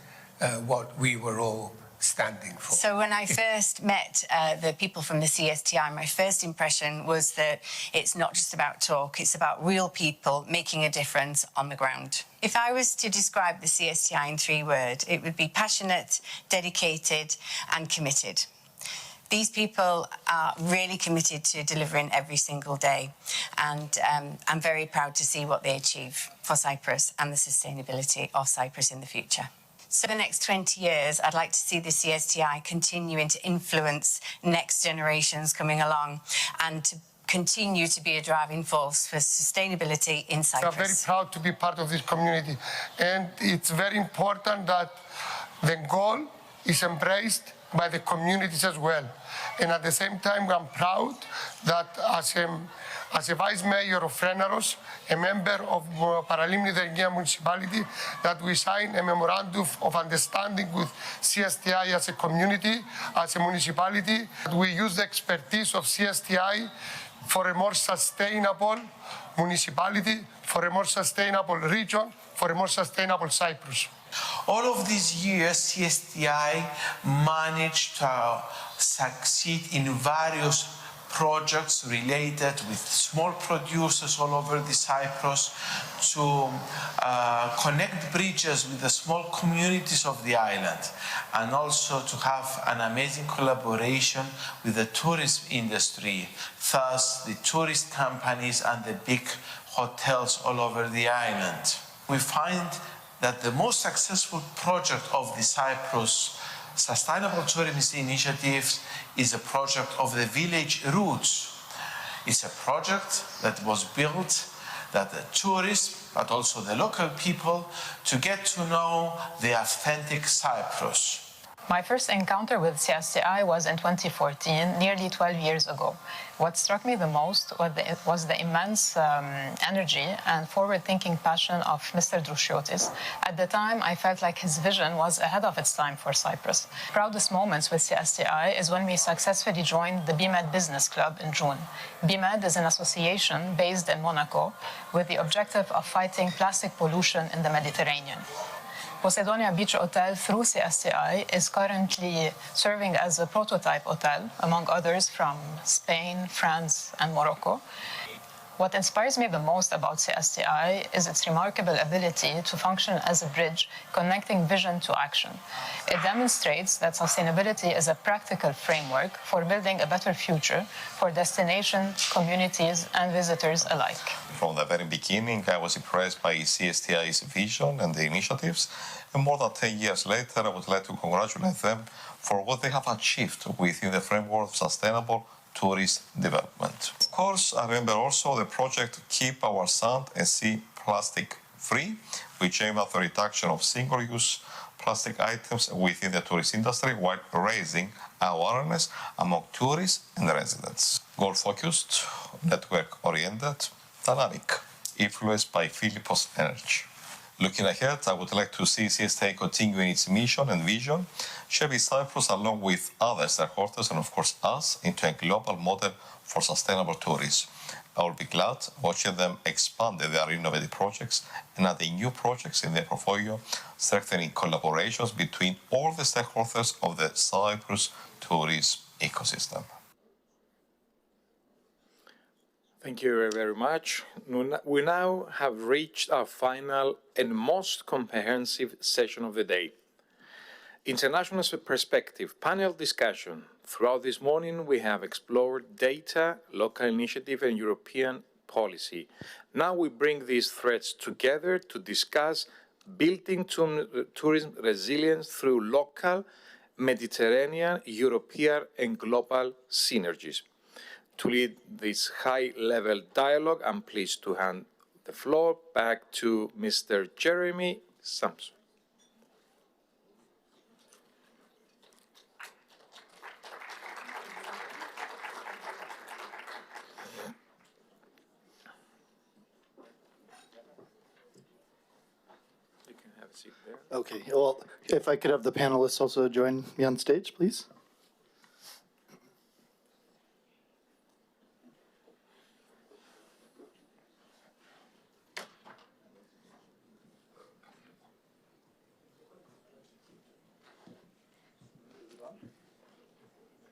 what we were all standing for. So when I first met the people from the CSTI, my first impression was that it's not just about talk, it's about real people making a difference on the ground. If I was to describe the CSTI in 3 words, it would be passionate, dedicated, and committed. These people are really committed to delivering every single day, and I'm very proud to see what they achieve for Cyprus and the sustainability of Cyprus in the future. So the next 20 years, I'd like to see the CSTI continuing to influence next generations coming along and to continue to be a driving force for sustainability in Cyprus. We are very proud to be part of this community, and it's very important that the goal is embraced by the communities as well. And at the same time, I'm proud that as a vice mayor of Frenaros, a member of Paralimni municipality, that we signed a memorandum of understanding with CSTI as a community, as a municipality. We use the expertise of CSTI for a more sustainable municipality, for a more sustainable region, for a more sustainable Cyprus. All of these years, CSTI managed to succeed in various projects related with small producers all over the Cyprus to connect bridges with the small communities of the island, and also to have an amazing collaboration with the tourism industry, thus the tourist companies and the big hotels all over the island. We find that the most successful project of the Cyprus Sustainable Tourism Initiatives is a project of the village routes. It's a project that was built that the tourists, but also the local people, to get to know the authentic Cyprus. My first encounter with CSTI was in 2014, nearly 12 years ago. What struck me the most was the immense energy and forward-thinking passion of Mr. Drusiotis. At the time, I felt like his vision was ahead of its time for Cyprus. Proudest moments with CSTI is when we successfully joined the BMED Business Club in June. BMED is an association based in Monaco with the objective of fighting plastic pollution in the Mediterranean. Posidonia Beach Hotel, through CSTI, is currently serving as a prototype hotel, among others from Spain, France, and Morocco. What inspires me the most about CSTI is its remarkable ability to function as a bridge connecting vision to action. It demonstrates that sustainability is a practical framework for building a better future for destinations, communities, and visitors alike. From the very beginning, I was impressed by CSTI's vision and the initiatives, and more than 10 years later, I would like to congratulate them for what they have achieved within the framework of sustainable tourist development. Of course, I remember also the project Keep Our Sand and Sea Plastic Free, which aimed at the reduction of single-use plastic items within the tourist industry while raising awareness among tourists and residents. Goal-focused, network-oriented, dynamic, influenced by Philippos energy. Looking ahead, I would like to see CSTI continuing its mission and vision, shaping Cyprus along with other stakeholders and, of course, us into a global model for sustainable tourism. I will be glad watching them expand their innovative projects and adding new projects in their portfolio, strengthening collaborations between all the stakeholders of the Cyprus tourism ecosystem. Thank you very much. We now have reached our final and most comprehensive session of the day. International perspective panel discussion. Throughout this morning, we have explored data, local initiative, and European policy. Now we bring these threads together to discuss building tourism resilience through local, Mediterranean, European, and global synergies. To lead this high-level dialogue, I'm pleased to hand the floor back to Mr. Jeremy Sampson. You can have a seat there. Okay, well, if I could have the panelists also join me on stage, please.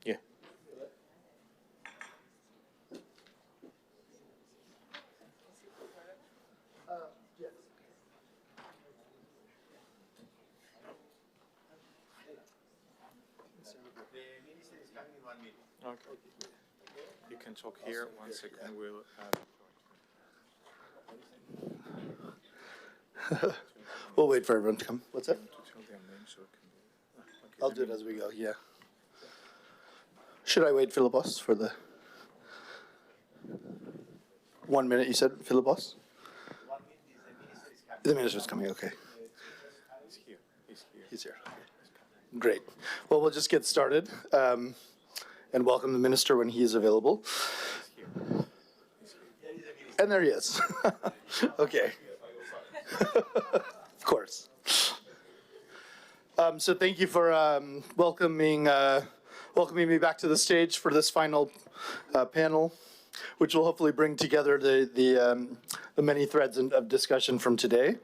Yeah. Okay. You can talk here. 1 second. We'll. We'll wait for everyone to come. What's that? I'll do it as we go, yeah. Should I wait, Philippos, for the... 1 minute, you said, Philippos? The minister's coming, okay. He's here. Great. Well, we'll just get started and welcome the minister when he is available. And there he is. Okay. Of course. So thank you for welcoming me back to the stage for this final panel, which will hopefully bring together the many threads of discussion from today.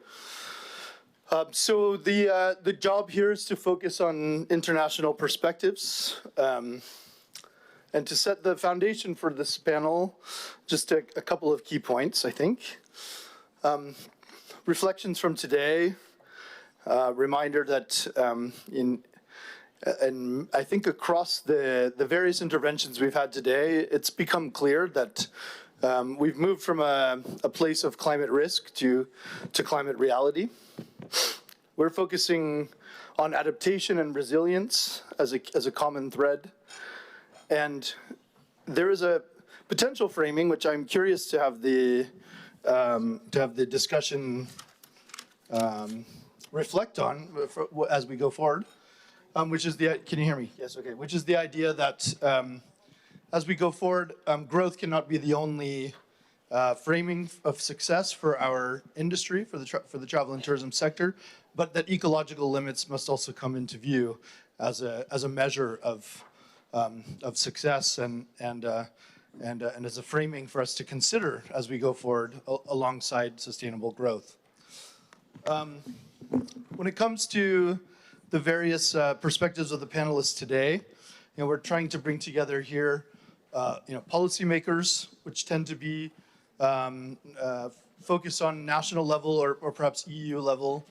So the job here is to focus on international perspectives. And to set the foundation for this panel, just a couple of key points, I think. Reflections from today, reminder that and I think across the various interventions we've had today, it's become clear that we've moved from a place of climate risk to climate reality. We're focusing on adaptation and resilience as a common thread. And there is a potential framing, which I'm curious to have the discussion reflect on as we go forward, which is can you hear me? Yes, okay. Which is the idea that as we go forward, growth cannot be the only framing of success for our industry, for the travel and tourism sector, but that ecological limits must also come into view as a measure of success and as a framing for us to consider as we go forward alongside sustainable growth. When it comes to the various perspectives of the panelists today, we're trying to bring together here, policymakers, which tend to be focused on national level or perhaps EU level,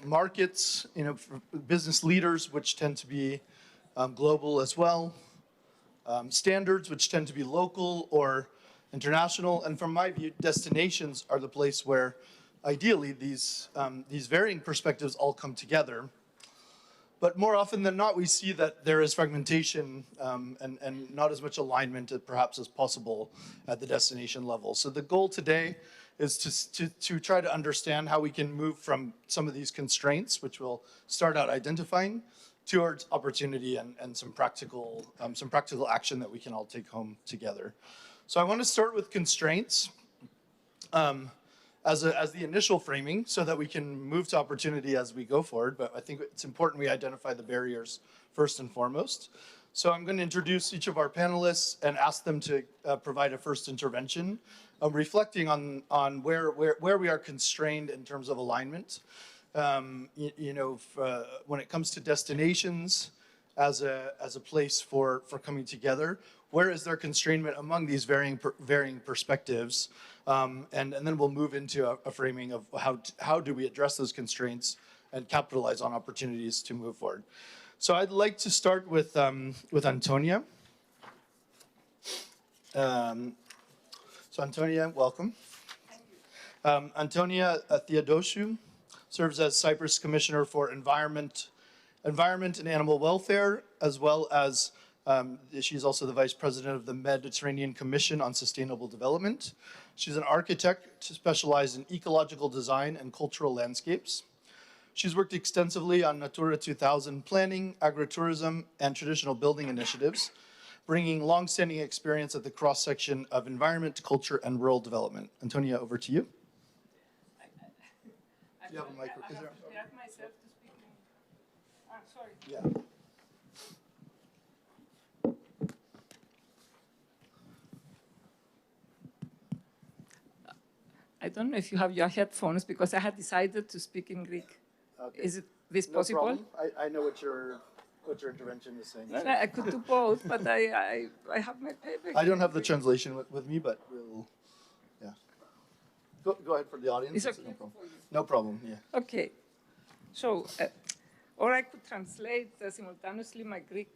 markets, business leaders, which tend to be global as well, standards, which tend to be local or international, and from my view, destinations are the place where ideally these varying perspectives all come together. But more often than not, we see that there is fragmentation and not as much alignment perhaps as possible at the destination level. So the goal today is to try to understand how we can move from some of these constraints, which we'll start out identifying, towards opportunity and some practical action that we can all take home together. So I want to start with constraints as the initial framing so that we can move to opportunity as we go forward, but I think it's important we identify the barriers first and foremost. So I'm going to introduce each of our panelists and ask them to provide a first intervention, reflecting on where we are constrained in terms of alignment. When it comes to destinations as a place for coming together, where is there constrainment among these varying perspectives? And then we'll move into a framing of how do we address those constraints and capitalize on opportunities to move forward. So I'd like to start with Antonia. So Antonia, welcome. Antonia Theodosiou serves as Cyprus Commissioner for Environment and Animal Welfare, as well as she's also the Vice President of the Mediterranean Commission on Sustainable Development. She's an architect specialized in ecological design and cultural landscapes. She's worked extensively on Natura 2000 planning, agritourism, and traditional building initiatives, bringing long-standing experience at the cross-section of environment, culture, and rural development. Antonia, over to you. Do you have a microphone? Is there? Myself to speak in. Sorry. Yeah. I don't know if you have your headphones because I had decided to speak in Greek. Okay. Is this No possible? problem. I know what your intervention is saying. I could do both, but I have my paper. I don't have the translation with me, but we'll, yeah. Go ahead for the audience. It's okay. No problem. No problem, yeah. Okay. So, or I could translate simultaneously my Greek.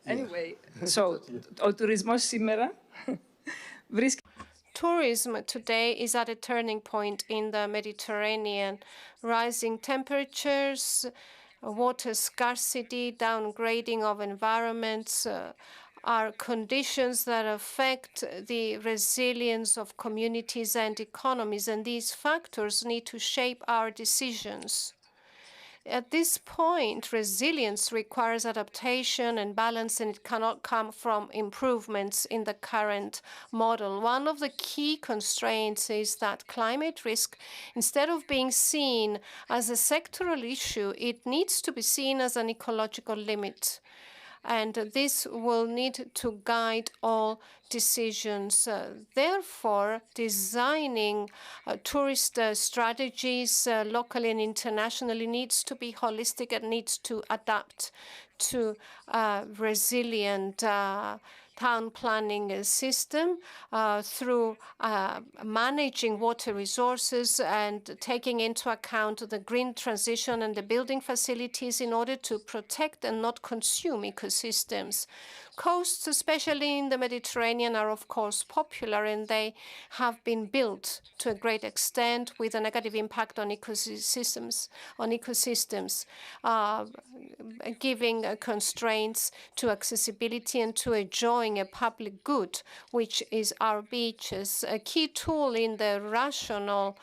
Anyway, so ο τουρισμός σήμερα βρίσκεται. Tourism today is at a turning point in the Mediterranean. Rising temperatures, water scarcity, downgrading of environments are conditions that affect the resilience of communities and economies, and these factors need to shape our decisions. At this point, resilience requires adaptation and balance, and it cannot come from improvements in the current model. One of the key constraints is that climate risk, instead of being seen as a sectoral issue, it needs to be seen as an ecological limit. And this will need to guide all decisions. Therefore, designing tourist strategies locally and internationally needs to be holistic and needs to adapt to resilient town planning system through managing water resources and taking into account the green transition and the building facilities in order to protect and not consume ecosystems. Coasts, especially in the Mediterranean, are of course popular, and they have been built to a great extent with a negative impact on ecosystems, giving constraints to accessibility and to enjoying a public good, which is our beaches. A key tool in the rational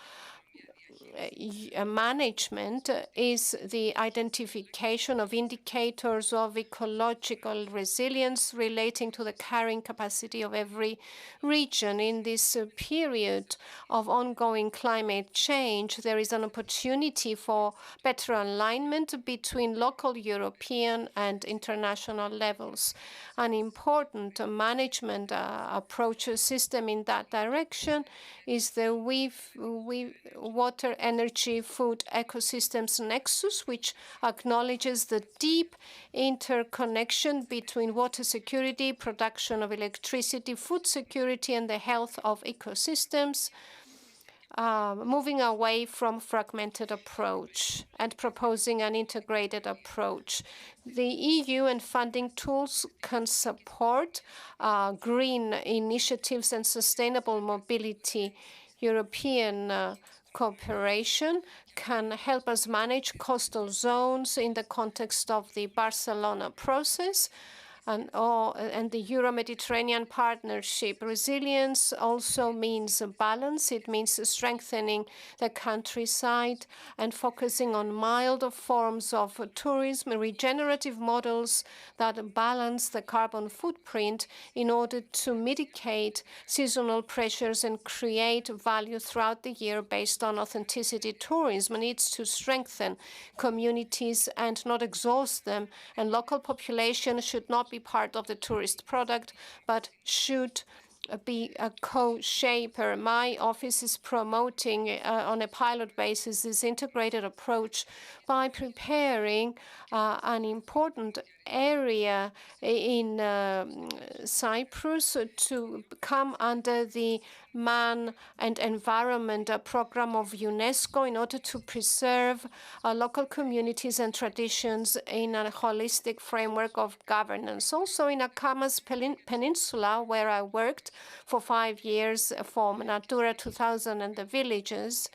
management is the identification of indicators of ecological resilience relating to the carrying capacity of every region. In this period of ongoing climate change, there is an opportunity for better alignment between local, European, and international levels. An important management approach system in that direction is the Water, Energy, Food Ecosystems Nexus, which acknowledges the deep interconnection between water security, production of electricity, food security, and the health of ecosystems, moving away from fragmented approach and proposing an integrated approach. The EU and funding tools can support green initiatives and sustainable mobility. European cooperation can help us manage coastal zones in the context of the Barcelona process and the Euro-Mediterranean partnership. Resilience also means balance. It means strengthening the countryside and focusing on mild forms of tourism, regenerative models that balance the carbon footprint in order to mitigate seasonal pressures and create value throughout the year based on authenticity. Tourism needs to strengthen communities and not exhaust them, and local population should not be part of the tourist product, but should be a co-shaper. My office is promoting on a pilot basis this integrated approach by preparing an important area in Cyprus to come under the Man and Environment program of UNESCO in order to preserve local communities and traditions in a holistic framework of governance. Also in Akamas Peninsula, where I worked for 5 years for Natura 2000 and the villages,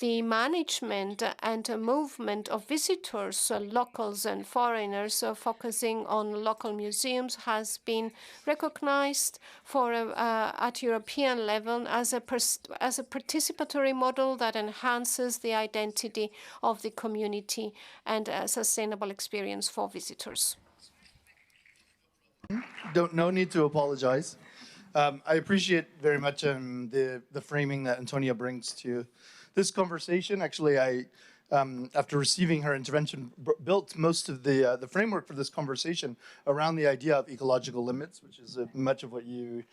the management and movement of visitors, locals and foreigners, focusing on local museums, has been recognized at European level as a participatory model that enhances the identity of the community and a sustainable experience for visitors. No need to apologize. I appreciate very much the framing that Antonia brings to this conversation. Actually, I, after receiving her intervention, built most of the framework for this conversation around the idea of ecological limits, which is much of what you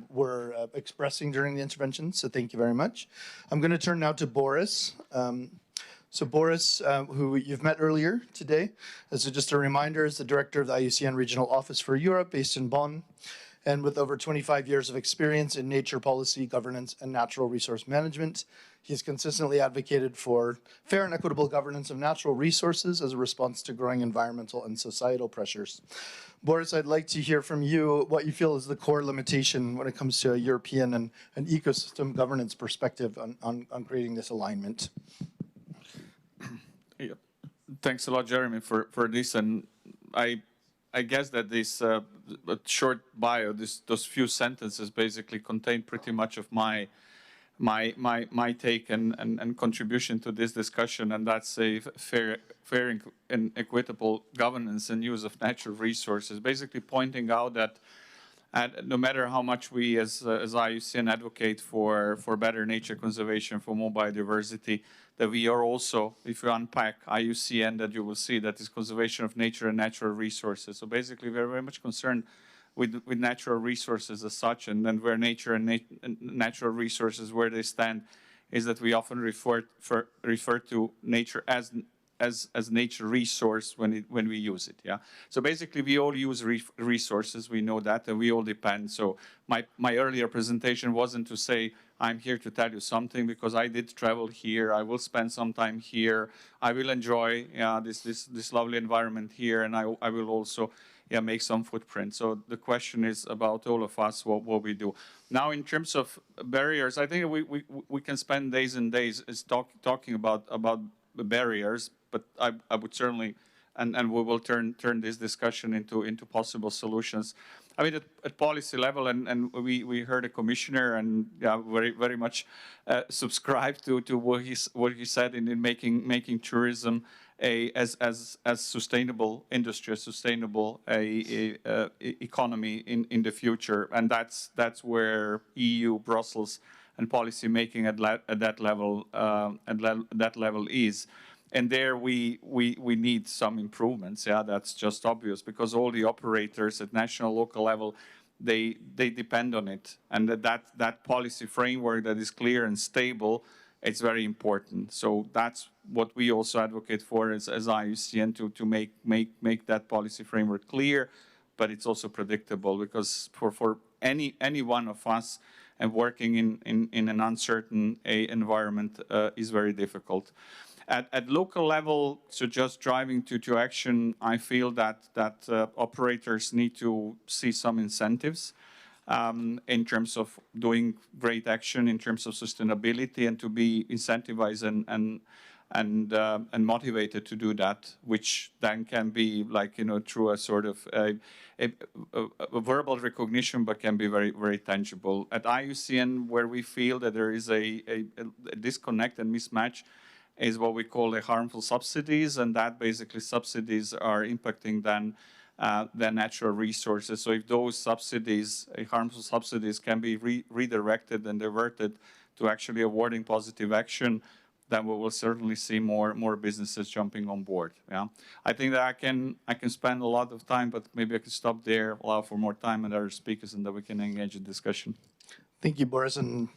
were expressing during the intervention. So thank you very much. I'm going to turn now to Boris. So Boris, who you've met earlier today, as just a reminder, is the director of the IUCN Regional Office for Europe, based in Bonn. And with over 25 years of experience in nature policy, governance, and natural resource management, he's consistently advocated for fair and equitable governance of natural resources as a response to growing environmental and societal pressures. Boris, I'd like to hear from you what you feel is the core limitation when it comes to a European and an ecosystem governance perspective on creating this alignment. Yeah. Thanks a lot, Jeremy, for this. And I I guess that this short bio, those few sentences, basically contain pretty much of my take and contribution to this discussion, and that's a fair and equitable governance and use of natural resources. Basically, pointing out that no matter how much we as IUCN advocate for better nature conservation, for more biodiversity, that we are also, if you unpack IUCN, that you will see that is conservation of nature and natural resources. So basically, we're very much concerned with natural resources as such, and then where nature and natural resources, where they stand, is that we often refer to nature as nature resource when we use it. Yeah. So basically, we all use resources. We know that, and we all depend. So my earlier presentation wasn't to say I'm here to tell you something, because I did travel here. I will spend some time here. I will enjoy this lovely environment here, and I will also make some footprint. So the question is about all of us, what we do. Now, in terms of barriers, I think we can spend days and days talking about the barriers, but I would certainly, and we will turn this discussion into possible solutions. I mean, at policy level, and we heard a commissioner, and very much subscribe to what he said in making tourism as sustainable industry, a sustainable economy in the future, and that's where EU, Brussels, and policy making at that level is. And there we need some improvements. Yeah, that's just obvious, because all the operators at national, local level, they depend on it, and that policy framework that is clear and stable, it's very important. So that's what we also advocate for as IUCN, to make that policy framework clear, but it's also predictable, because for any one of us, and working in an uncertain environment is very difficult. At local level, so just driving to action, I feel that operators need to see some incentives in terms of doing great action in terms of sustainability, and to be incentivized and motivated to do that, which then can be through a sort of a verbal recognition, but can be very, very tangible. At IUCN, where we feel that there is a disconnect and mismatch, is what we call the harmful subsidies, and that basically subsidies are impacting then the natural resources. So if those subsidies, harmful subsidies, can be redirected and diverted to actually awarding positive action, then we will certainly see more businesses jumping on board. Yeah, I think that I can spend a lot of time, but maybe I can stop there, allow for more time and other speakers, and then we can engage in discussion. Thank you, Boris, and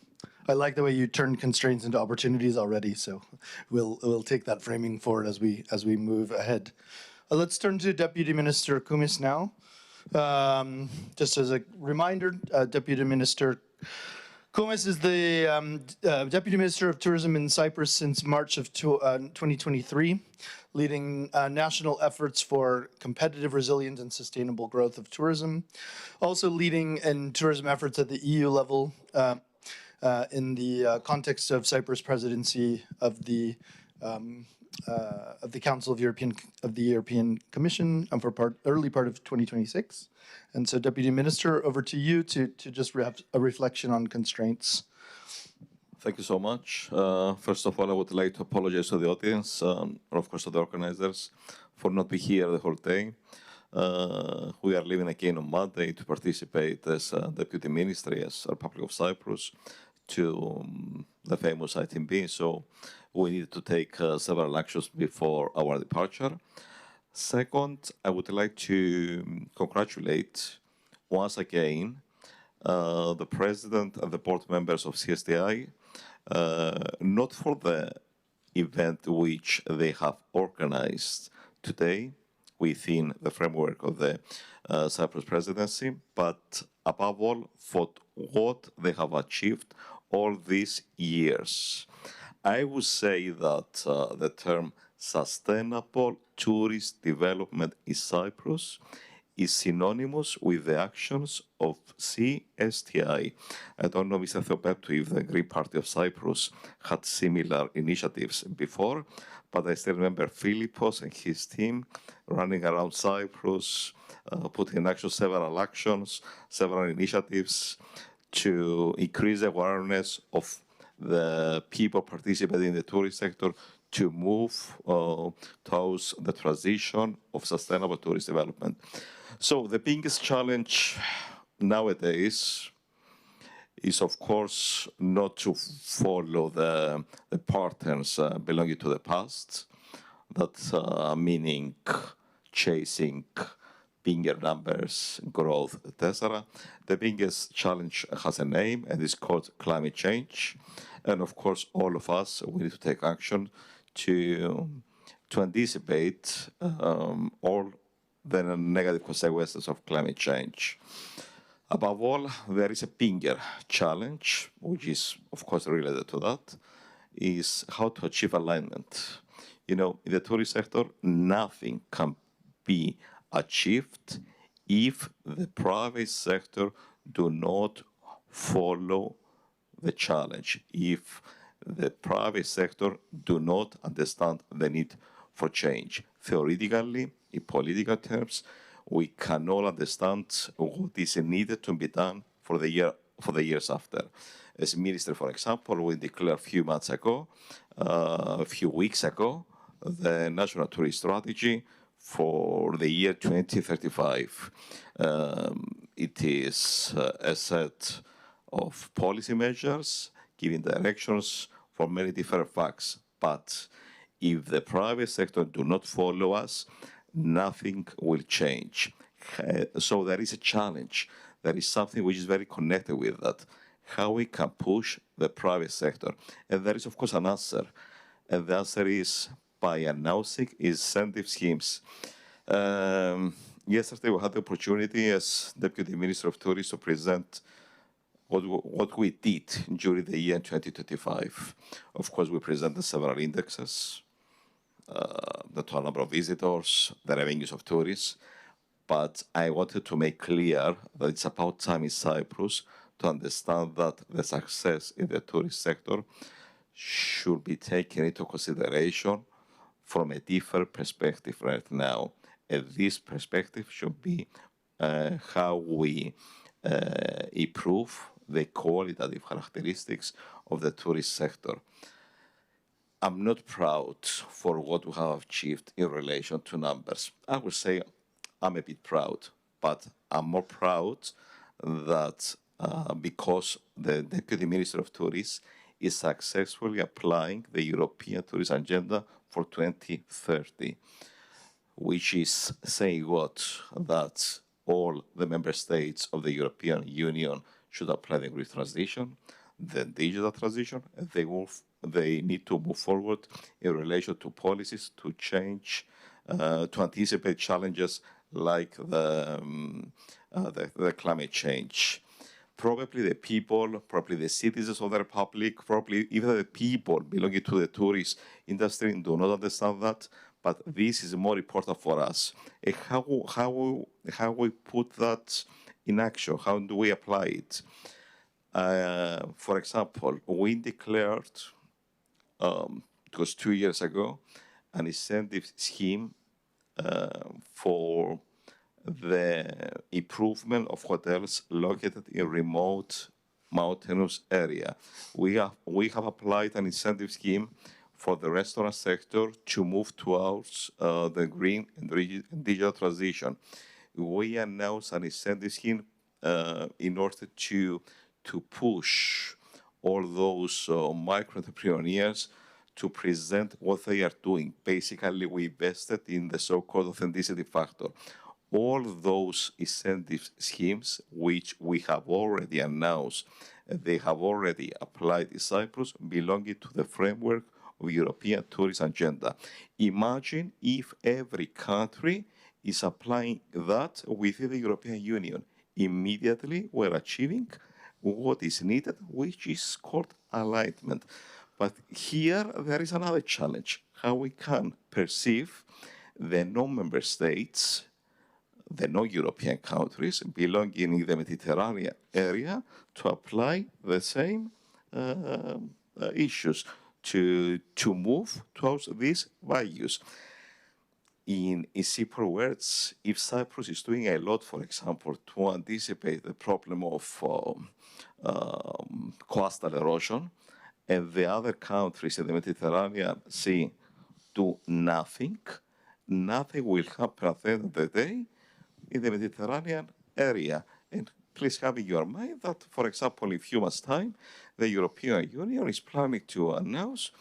I like the way you turned constraints into opportunities already. So we'll take that framing forward as we move ahead. Let's turn to Deputy Minister Kumis now. Just as a reminder, Deputy Minister Kumis is the Deputy Minister of Tourism in Cyprus since March of 2023, leading national efforts for competitive, resilient, and sustainable growth of tourism. Also leading in tourism efforts at the EU level in the context of Cyprus presidency of the Council of the European Commission for early part of 2026. And so, Deputy Minister, over to you to just have a reflection on constraints. Thank you so much. First of all, I would like to apologize to the audience, or of course to the organizers, for not being here the whole day. We are leaving again on Monday to participate as Deputy Ministry, as Republic of Cyprus, to the famous ITB. So we need to take several actions before our departure. Second, I would like to congratulate once again the President and the board members of CSTI, not for the event which they have organized today within the framework of the Cyprus presidency, but above all for what they have achieved all these years. I would say that the term sustainable tourist development in Cyprus is synonymous with the actions of CSTI. I don't know, Mr. Theopeptou, if the Green Party of Cyprus had similar initiatives before, but I still remember Philippos and his team running around Cyprus, putting in action several actions, several initiatives to increase the awareness of the people participating in the tourist sector to move towards the transition of sustainable tourist development. So the biggest challenge nowadays is, of course, not to follow the patterns belonging to the past, that meaning chasing bigger numbers, growth, etc. The biggest challenge has a name, and it's called climate change. And of course, all of us, we need to take action to anticipate all the negative consequences of climate change. Above all, there is a bigger challenge, which is, of course, related to that, is how to achieve alignment. You know, in the tourist sector, nothing can be achieved if the private sector do not follow the challenge, if the private sector do not understand the need for change. Theoretically, in political terms, we cannot understand what is needed to be done for the years after. As minister, for example, we declared a few weeks ago, the National Tourist Strategy for the year 2035. It is a set of policy measures giving directions for many different facts. But if the private sector do not follow us, nothing will change. So there is a challenge. There is something which is very connected with that, how we can push the private sector. And there is, of course, an answer. And the answer is by announcing incentive schemes. Yesterday, we had the opportunity as Deputy Minister of Tourism to present what we did during the year 2025. Of course, we presented several indexes, the total number of visitors, the revenues of tourists, but I wanted to make clear that it's about time in Cyprus to understand that the success in the tourist sector should be taken into consideration from a different perspective right now. And this perspective should be how we improve the qualitative characteristics of the tourist sector. I'm not proud for what we have achieved in relation to numbers. I would say I'm a bit proud, but I'm more proud that because the Deputy Minister of Tourism is successfully applying the European Tourism Agenda for 2030, which is saying what? That all the member states of the European Union should apply the green transition, the digital transition, and they need to move forward in relation to policies to change, to anticipate challenges like the climate change. Probably the people, probably the citizens of the Republic, probably even the people belonging to the tourist industry do not understand that, but this is more important for us. How we put that in action, how do we apply it? For example, we declared, it was 2 years ago, an incentive scheme for the improvement of hotels located in remote mountainous area. We have applied an incentive scheme for the restaurant sector to move towards the green and digital transition. We announced an incentive scheme in order to push all those micro entrepreneurs to present what they are doing. Basically, we invested in the so-called authenticity factor. All those incentive schemes, which we have already announced, they have already applied in Cyprus, belonging to the framework of the European Tourism Agenda. Imagine if every country is applying that within the European Union. Immediately, we're achieving what is needed, which is called alignment. But here, there is another challenge, how we can perceive the non-member states, the non-European countries belonging in the Mediterranean area to apply the same issues, to move towards these values. In simple words, if Cyprus is doing a lot, for example, to anticipate the problem of coastal erosion, and the other countries in the Mediterranean Sea do nothing, nothing will happen at the end of the day in the Mediterranean area. And please have in your mind that, for example, in a few months' time, the European Union is planning to announce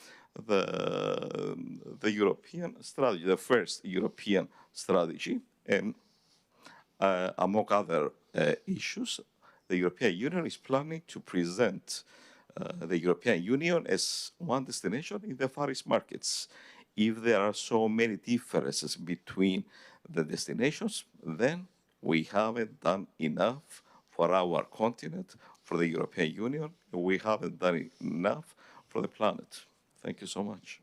the European strategy, the first European strategy, and among other issues, the European Union is planning to present the European Union as one destination in the Far East markets. If there are so many differences between the destinations, then we haven't done enough for our continent, for the European Union, and we haven't done enough for the planet. Thank you so much.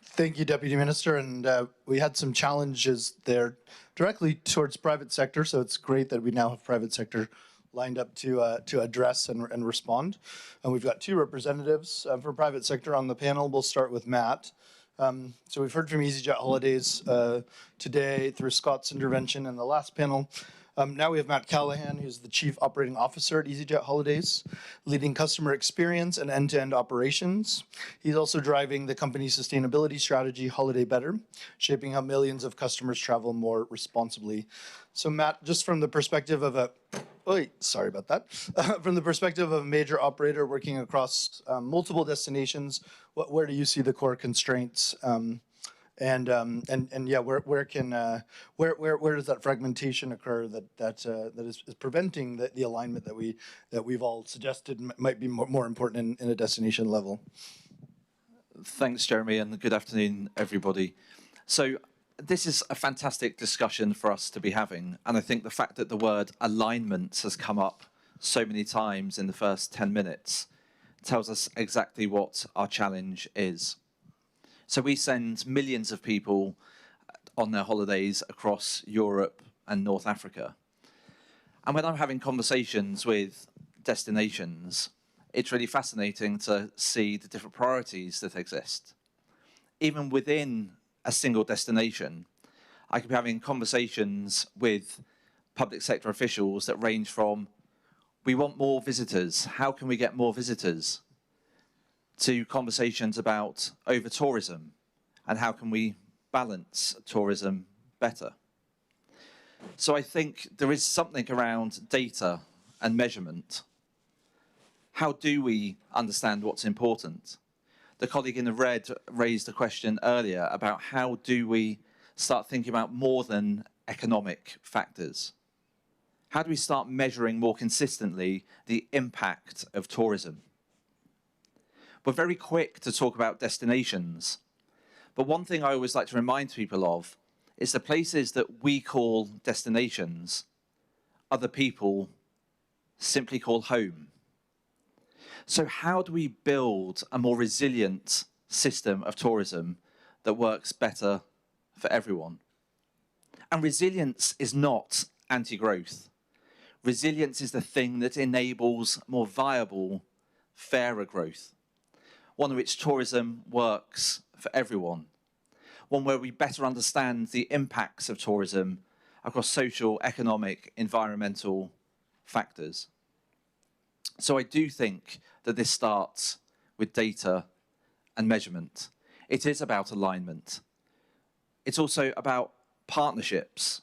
Thank you, Deputy Minister. And we had some challenges there directly towards private sector. So it's great that we now have private sector lined up to address and respond. And we've got two representatives for private sector on the panel. We'll start with Matt. So we've heard from EasyJet Holidays today through Scott's intervention in the last panel. Now we have Matt Callahan, who's the Chief Operating Officer at EasyJet Holidays, leading customer experience and end-to-end operations. He's also driving the company's sustainability strategy, Holiday Better, shaping how millions of customers travel more responsibly. So Matt, just from the perspective of a, sorry about that, from the perspective of a major operator working across multiple destinations, where do you see the core constraints? And yeah, where does that fragmentation occur that is preventing the alignment that we've all suggested might be more important in a destination level? Thanks, Jeremy, and good afternoon, everybody. So this is a fantastic discussion for us to be having, and I think the fact that the word alignment has come up so many times in the first 10 minutes tells us exactly what our challenge is. So we send millions of people on their holidays across Europe and North Africa. And when I'm having conversations with destinations, it's really fascinating to see the different priorities that exist. Even within a single destination, I could be having conversations with public sector officials that range from, we want more visitors, how can we get more visitors? To conversations about over-tourism and how can we balance tourism better. So I think there is something around data and measurement. How do we understand what's important? The colleague in the red raised a question earlier about how do we start thinking about more than economic factors? How do we start measuring more consistently the impact of tourism? We're very quick to talk about destinations, but one thing I always like to remind people of is the places that we call destinations, other people simply call home. So how do we build a more resilient system of tourism that works better for everyone? And resilience is not anti-growth. Resilience is the thing that enables more viable, fairer growth. One in which tourism works for everyone. One where we better understand the impacts of tourism across social, economic, environmental factors. So I do think that this starts with data and measurement. It is about alignment. It's also about partnerships.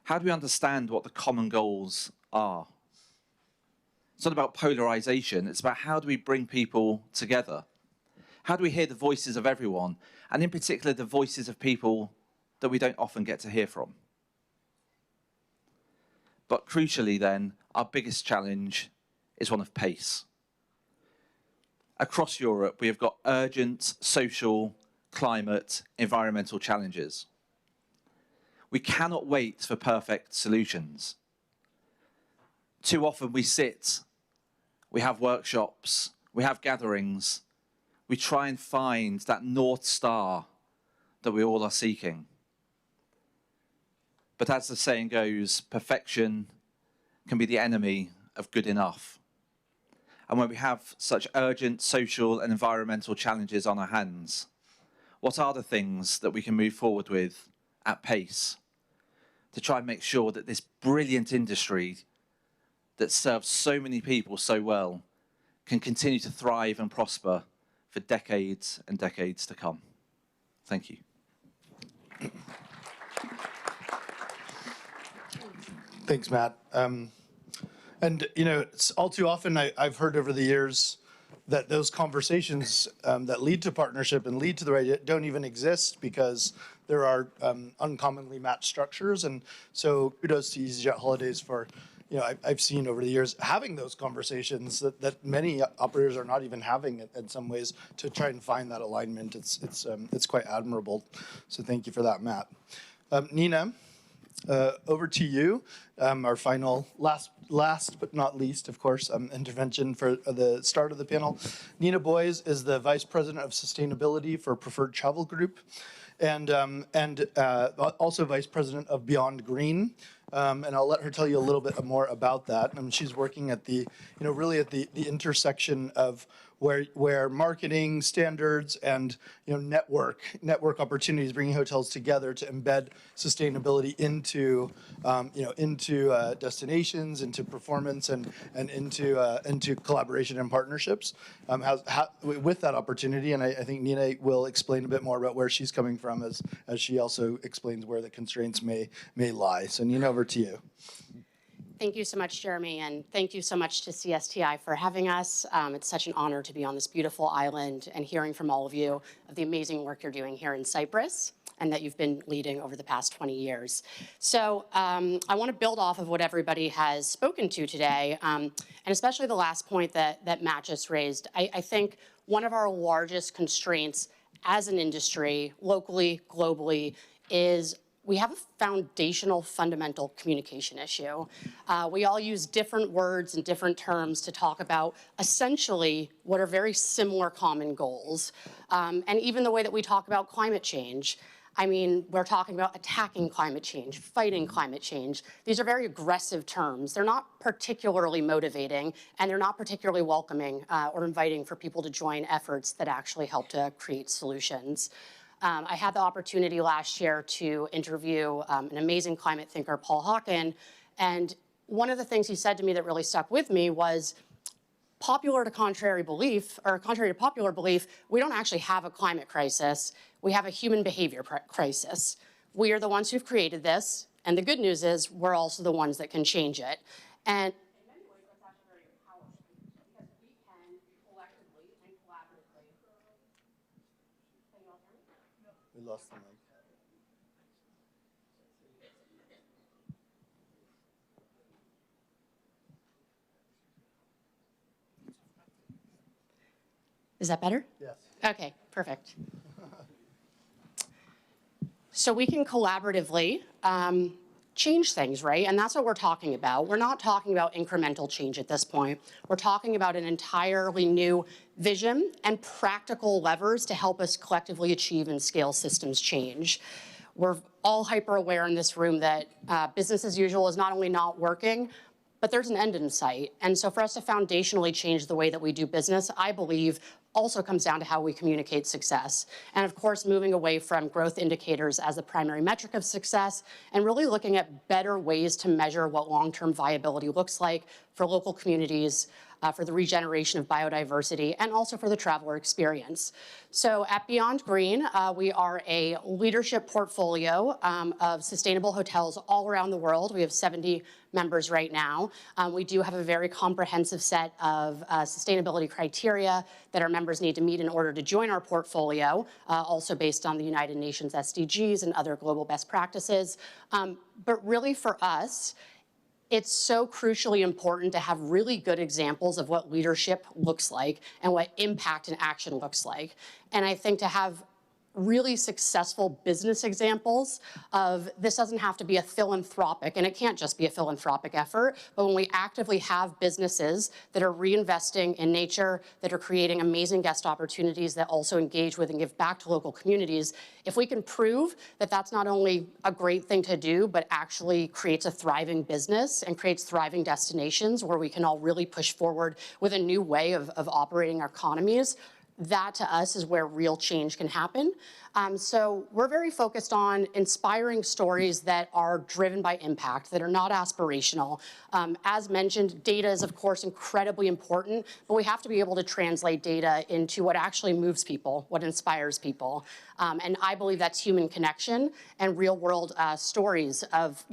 How do we understand what the common goals are? It's not about polarization, it's about how do we bring people together? How do we hear the voices of everyone, and in particular the voices of people that we don't often get to hear from? But crucially then, our biggest challenge is one of pace. Across Europe, we have got urgent social, climate, environmental challenges. We cannot wait for perfect solutions. Too often we sit, we have workshops, we have gatherings, we try and find that North Star that we all are seeking. But as the saying goes, perfection can be the enemy of good enough. And when we have such urgent social and environmental challenges on our hands, what are the things that we can move forward with at pace to try and make sure that this brilliant industry that serves so many people so well can continue to thrive and prosper for decades and decades to come? Thank you. Thanks, Matt. And you know, it's all too often I've heard over the years that those conversations that lead to partnership and lead to the right don't even exist because there are uncommonly matched structures. And so kudos to EasyJet Holidays for, you know, I've seen over the years having those conversations that many operators are not even having in some ways to try and find that alignment. It's quite admirable. So thank you for that, Matt. Nina, over to you. Our final, last but not least, of course, intervention for the start of the panel. Nina Boys is the Vice President of Sustainability for Preferred Travel Group, and also Vice President of Beyond Green. And I'll let her tell you a little bit more about that. She's working at the, you know, really at the intersection of where marketing standards and, you know, network opportunities, bringing hotels together to embed sustainability into, you know, into destinations, into performance, and into collaboration and partnerships. With that opportunity, and I think Nina will explain a bit more about where she's coming from as she also explains where the constraints may lie. So Nina, over to you. Thank you so much, Jeremy, and thank you so much to CSTI for having us. It's such an honor to be on this beautiful island and hearing from all of you of the amazing work you're doing here in Cyprus and that you've been leading over the past 20 years. So I want to build off of what everybody has spoken to today, and especially the last point that Matt just raised. I think one of our largest constraints as an industry, locally, globally, is we have a foundational, fundamental communication issue. We all use different words and different terms to talk about essentially what are very similar common goals. And even the way that we talk about climate change. I mean, we're talking about attacking climate change, fighting climate change. These are very aggressive terms. They're not particularly motivating, and they're not particularly welcoming or inviting for people to join efforts that actually help to create solutions. I had the opportunity last year to interview an amazing climate thinker, Paul Hawken, and one of the things he said to me that really stuck with me was, contrary to popular belief, we don't actually have a climate crisis. We have a human behavior crisis. We are the ones who've created this, and the good news is we're also the ones that can change it. And in many ways, that's actually very powerful because we can collectively and collaboratively. Can you all hear me? We lost the mic. Is that better? Yes. Okay, perfect. So we can collaboratively change things, right? And that's what we're talking about. We're not talking about incremental change at this point. We're talking about an entirely new vision and practical levers to help us collectively achieve and scale systems change. We're all hyper aware in this room that business as usual is not only not working, but there's an end in sight. And so for us to foundationally change the way that we do business, I believe also comes down to how we communicate success. And of course, moving away from growth indicators as the primary metric of success and really looking at better ways to measure what long-term viability looks like for local communities, for the regeneration of biodiversity, and also for the traveler experience. So at Beyond Green, we are a leadership portfolio of sustainable hotels all around the world. We have 70 members right now. We do have a very comprehensive set of sustainability criteria that our members need to meet in order to join our portfolio, also based on the United Nations SDGs and other global best practices. But really for us, it's so crucially important to have really good examples of what leadership looks like and what impact and action looks like. And I think to have really successful business examples of this doesn't have to be a philanthropic, and it can't just be a philanthropic effort, but when we actively have businesses that are reinvesting in nature, that are creating amazing guest opportunities that also engage with and give back to local communities, if we can prove that that's not only a great thing to do, but actually creates a thriving business and creates thriving destinations where we can all really push forward with a new way of operating our economies, that to us is where real change can happen. So we're very focused on inspiring stories that are driven by impact, that are not aspirational. As mentioned, data is of course incredibly important, but we have to be able to translate data into what actually moves people, what inspires people. And I believe that's human connection and real world stories of,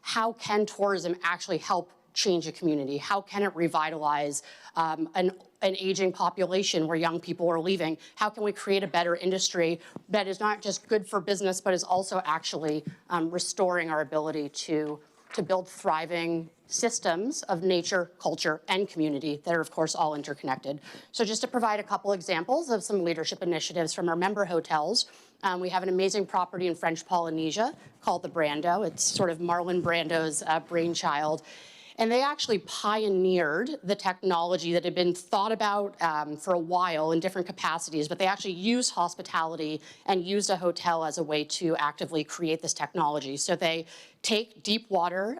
how can tourism actually help change a community? How can it revitalize an aging population where young people are leaving? How can we create a better industry that is not just good for business, but is also actually restoring our ability to build thriving systems of nature, culture, and community that are, of course, all interconnected. So just to provide a couple examples of some leadership initiatives from our member hotels, we have an amazing property in French Polynesia called the Brando. It's sort of Marlon Brando's brainchild. And they actually pioneered the technology that had been thought about for a while in different capacities, but they actually used hospitality and used a hotel as a way to actively create this technology. So they take deep water,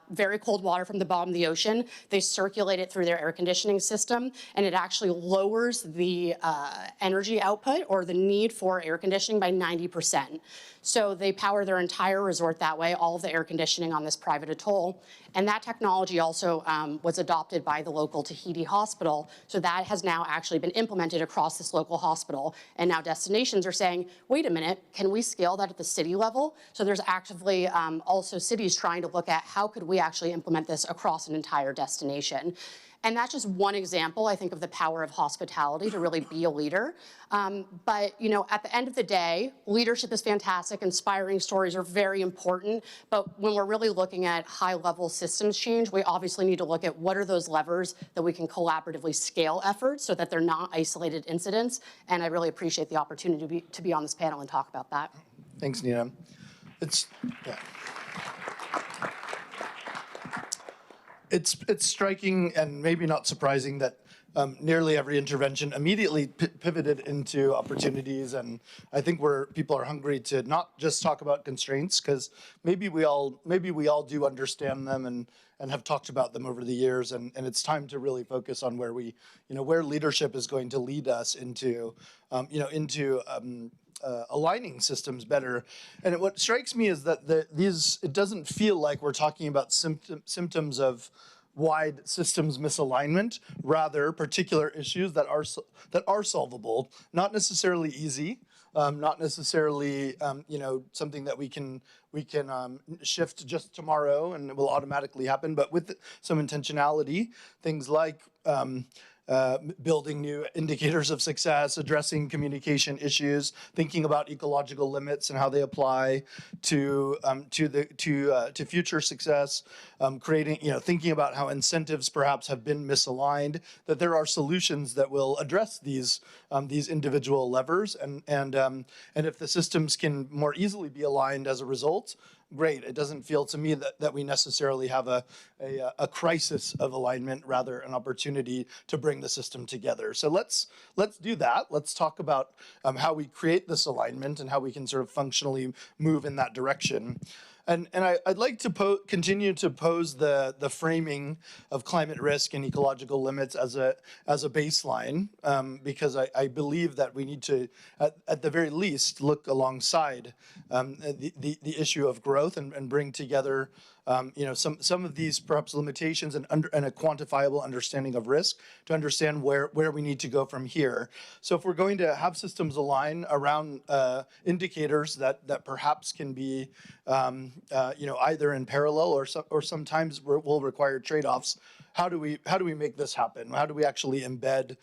very cold water from the bottom of the ocean, they circulate it through their air conditioning system, and it actually lowers the energy output or the need for air conditioning by 90%. So they power their entire resort that way, all of the air conditioning on this private atoll. And that technology also was adopted by the local Tahiti hospital. So that has now actually been implemented across this local hospital. And now destinations are saying, wait a minute, can we scale that at the city level? So there's actively also cities trying to look at how could we actually implement this across an entire destination. And that's just one example, I think, of the power of hospitality to really be a leader. But, at the end of the day, leadership is fantastic. Inspiring stories are very important. But when we're really looking at high-level systems change, we obviously need to look at what are those levers that we can collaboratively scale efforts so that they're not isolated incidents. And I really appreciate the opportunity to be on this panel and talk about that. Thanks, Nina. It's striking and maybe not surprising that nearly every intervention immediately pivoted into opportunities, and I think where people are hungry to not just talk about constraints, because maybe we all do understand them and have talked about them over the years, and it's time to really focus on where where leadership is going to lead us into aligning systems better. And what strikes me is that it doesn't feel like we're talking about symptoms of wide systems misalignment, rather particular issues that are solvable, not necessarily easy, not necessarily something that we can shift just tomorrow and it will automatically happen, but with some intentionality, things like building new indicators of success, addressing communication issues, thinking about ecological limits and how they apply to future success, thinking about how incentives perhaps have been misaligned, that there are solutions that will address these individual levers, and if the systems can more easily be aligned as a result, great. It doesn't feel to me that we necessarily have a crisis of alignment, rather an opportunity to bring the system together. So let's do that. Let's talk about how we create this alignment and how we can sort of functionally move in that direction. And I'd like to continue to pose the framing of climate risk and ecological limits as a baseline, because I believe that we need to, at the very least, look alongside the issue of growth and bring together some of these perhaps limitations and a quantifiable understanding of risk to understand where we need to go from here. So if we're going to have systems align around indicators that perhaps can be either in parallel or sometimes will require trade-offs, how do we make this happen? How do we actually embed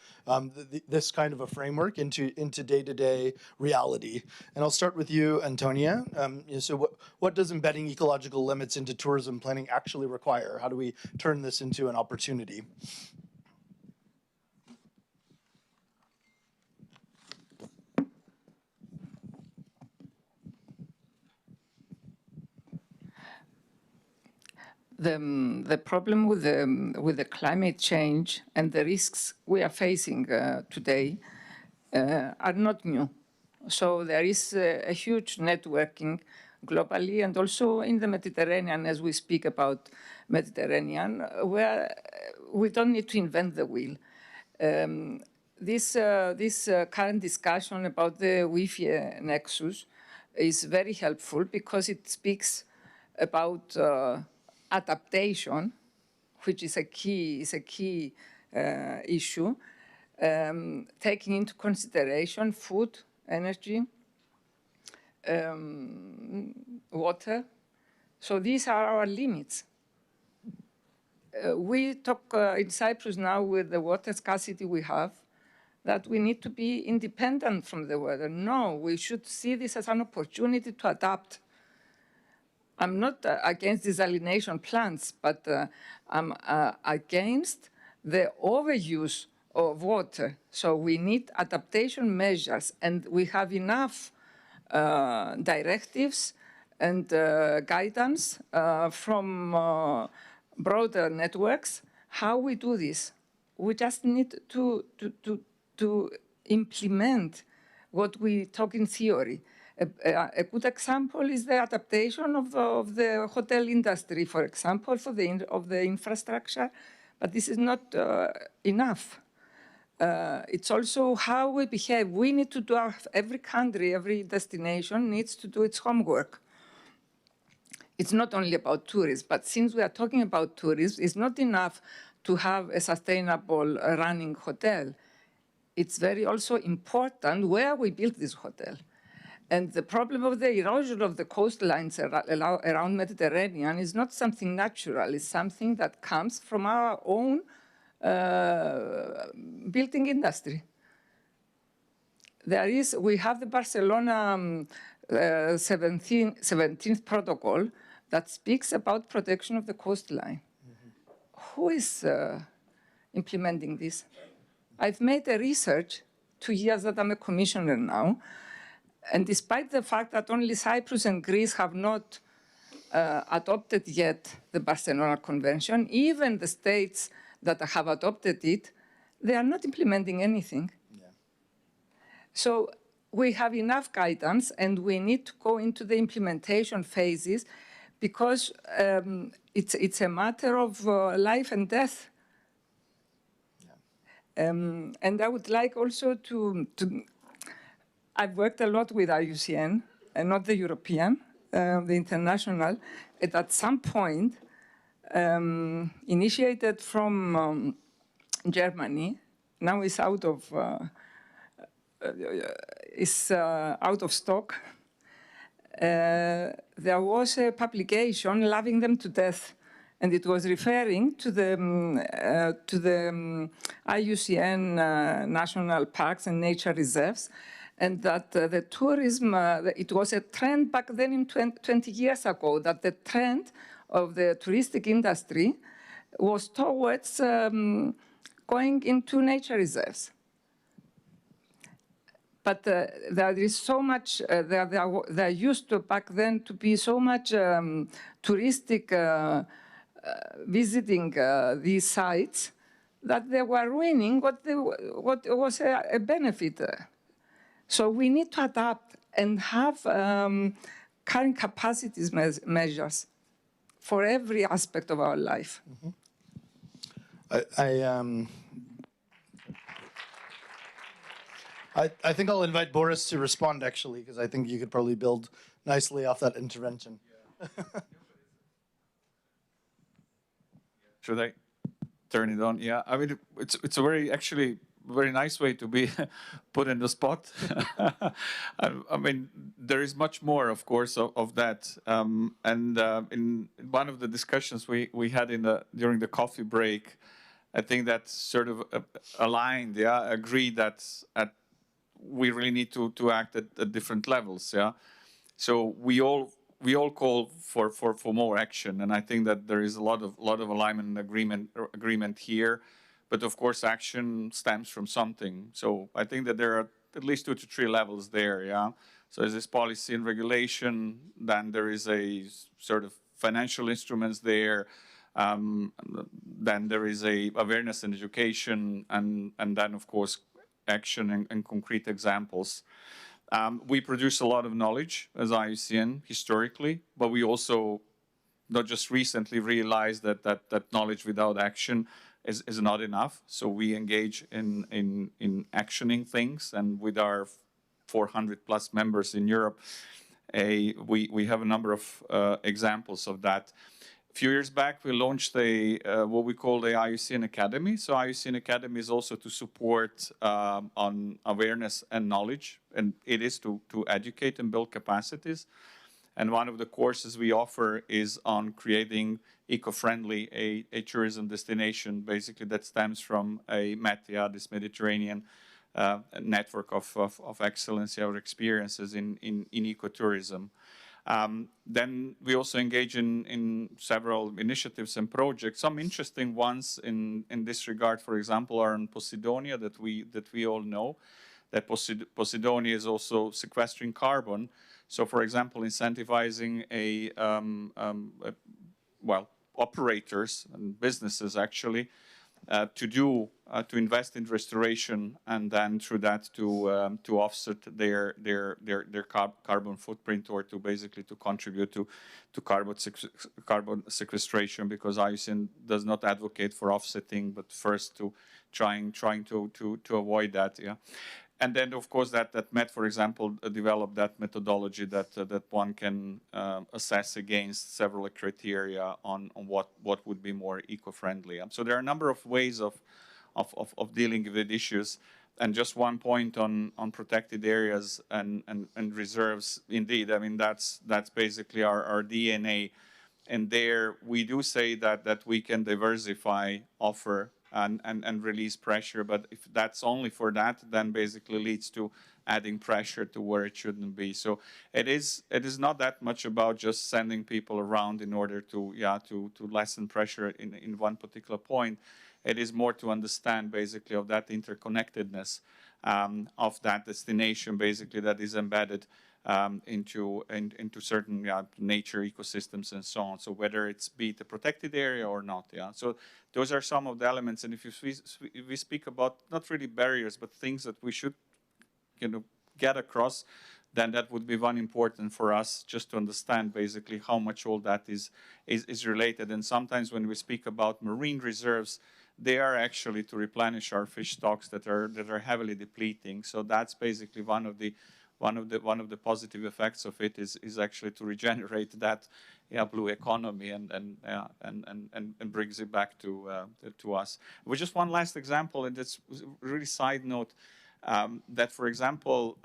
this kind of a framework into day-to-day reality? And I'll start with you, Antonia. So what does embedding ecological limits into tourism planning actually require? How do we turn this into an opportunity? the problem with the climate change and the risks we are facing today are not new. So there is a huge networking globally and also in the Mediterranean, as we speak about Mediterranean, where we don't need to invent the wheel. This current discussion about the Wi-Fi nexus is very helpful because it speaks about adaptation, which is a key issue, taking into consideration food, energy, water. So these are our limits. We talk in Cyprus now with the water scarcity we have, that we need to be independent from the weather. No, we should see this as an opportunity to adapt. I'm not against desalination plants, but I'm against the overuse of water. So we need adaptation measures, and we have enough directives and guidance from broader networks how we do this. We just need to implement what we talk in theory. A good example is the adaptation of the hotel industry, for example, of the infrastructure, but this is not enough. It's also how we behave. We need to do every country, every destination needs to do its homework. It's not only about tourism, but since we are talking about tourism, it's not enough to have a sustainable running hotel. It's very also important where we build this hotel. And the problem of the erosion of the coastlines around Mediterranean is not something natural. It's something that comes from our own building industry. We have the Barcelona 17th protocol that speaks about protection of the coastline. Who is implementing this? I've made a research 2 years that I'm a commissioner now, and despite the fact that only Cyprus and Greece have not adopted yet the Barcelona Convention, even the states that have adopted it, they are not implementing anything. Yeah. So we have enough guidance, and we need to go into the implementation phases because it's a matter of life and death. Yeah. And I would like also I've worked a lot with IUCN, and not the European, the international, and at some point, initiated from Germany, now is out of stock. There was a publication, Loving Them to Death, and it was referring to the IUCN national parks and nature reserves, and that the tourism, it was a trend back then in 20 years ago, that the trend of the touristic industry was towards going into nature reserves. But there is so much, there used to back then to be so much touristic visiting these sites that they were ruining what was a benefit. So we need to adapt and have current capacities measures for every aspect of our life. Mm-hmm. I think I'll invite Boris to respond, actually, because I think you could probably build nicely off that intervention. Yeah. Should I turn it on? Yeah, I mean, it's a very nice way to be put in the spot. I mean, there is much more, of course, of that. In one of the discussions we had during the coffee break, I think that sort of aligned, yeah, agreed that we really need to act at different levels, yeah. So we all call for more action, and I think that there is a lot of alignment and agreement here. But of course, action stems from something. So I think that there are at least 2 to 3 levels there, yeah. So there's this policy and regulation, then there is a sort of financial instruments there. Then there is a awareness and education, and then of course action and concrete examples. We produce a lot of knowledge as IUCN historically, but we also not just recently realized that knowledge without action is not enough. So we engage in actioning things, and with our 400 plus members in Europe, we have a number of examples of that. A few years back, we launched what we call the IUCN Academy. So IUCN Academy is also to support on awareness and knowledge, and it is to educate and build capacities. And one of the courses we offer is on creating eco-friendly a tourism destination, basically that stems from a METIA, this Mediterranean network of excellence, our experiences in ecotourism. Then we also engage in several initiatives and projects. Some interesting ones in this regard, for example, are in Posidonia that we all know. That Posidonia is also sequestering carbon. So, for example, incentivizing operators and businesses actually to invest in restoration, and then through that to offset their carbon footprint, or to basically to contribute to carbon sequestration, because IUCN does not advocate for offsetting, but first to trying to avoid that. Yeah. And then, of course, that MET, for example, developed that methodology that one can assess against several criteria on what would be more eco-friendly. So there are a number of ways of dealing with issues. And just one point on protected areas and reserves. Indeed, I mean, that's basically our DNA. And there we do say that we can diversify, offer, and release pressure, but if that's only for that, then basically leads to adding pressure to where it shouldn't be. So it is not that much about just sending people around in order to lessen pressure in one particular point. It is more to understand basically of that interconnectedness of that destination, basically that is embedded into certain nature ecosystems and so on. So whether it's be it a protected area or not, So those are some of the elements. And if we speak about not really barriers, but things that we should, get across, then that would be one important for us, just to understand basically how much all that is related. And sometimes when we speak about marine reserves, they are actually to replenish our fish stocks that are heavily depleting. So that's basically one of the positive effects of it is actually to regenerate that blue economy and brings it back to us. With just one last example, and it's really side note, that for example,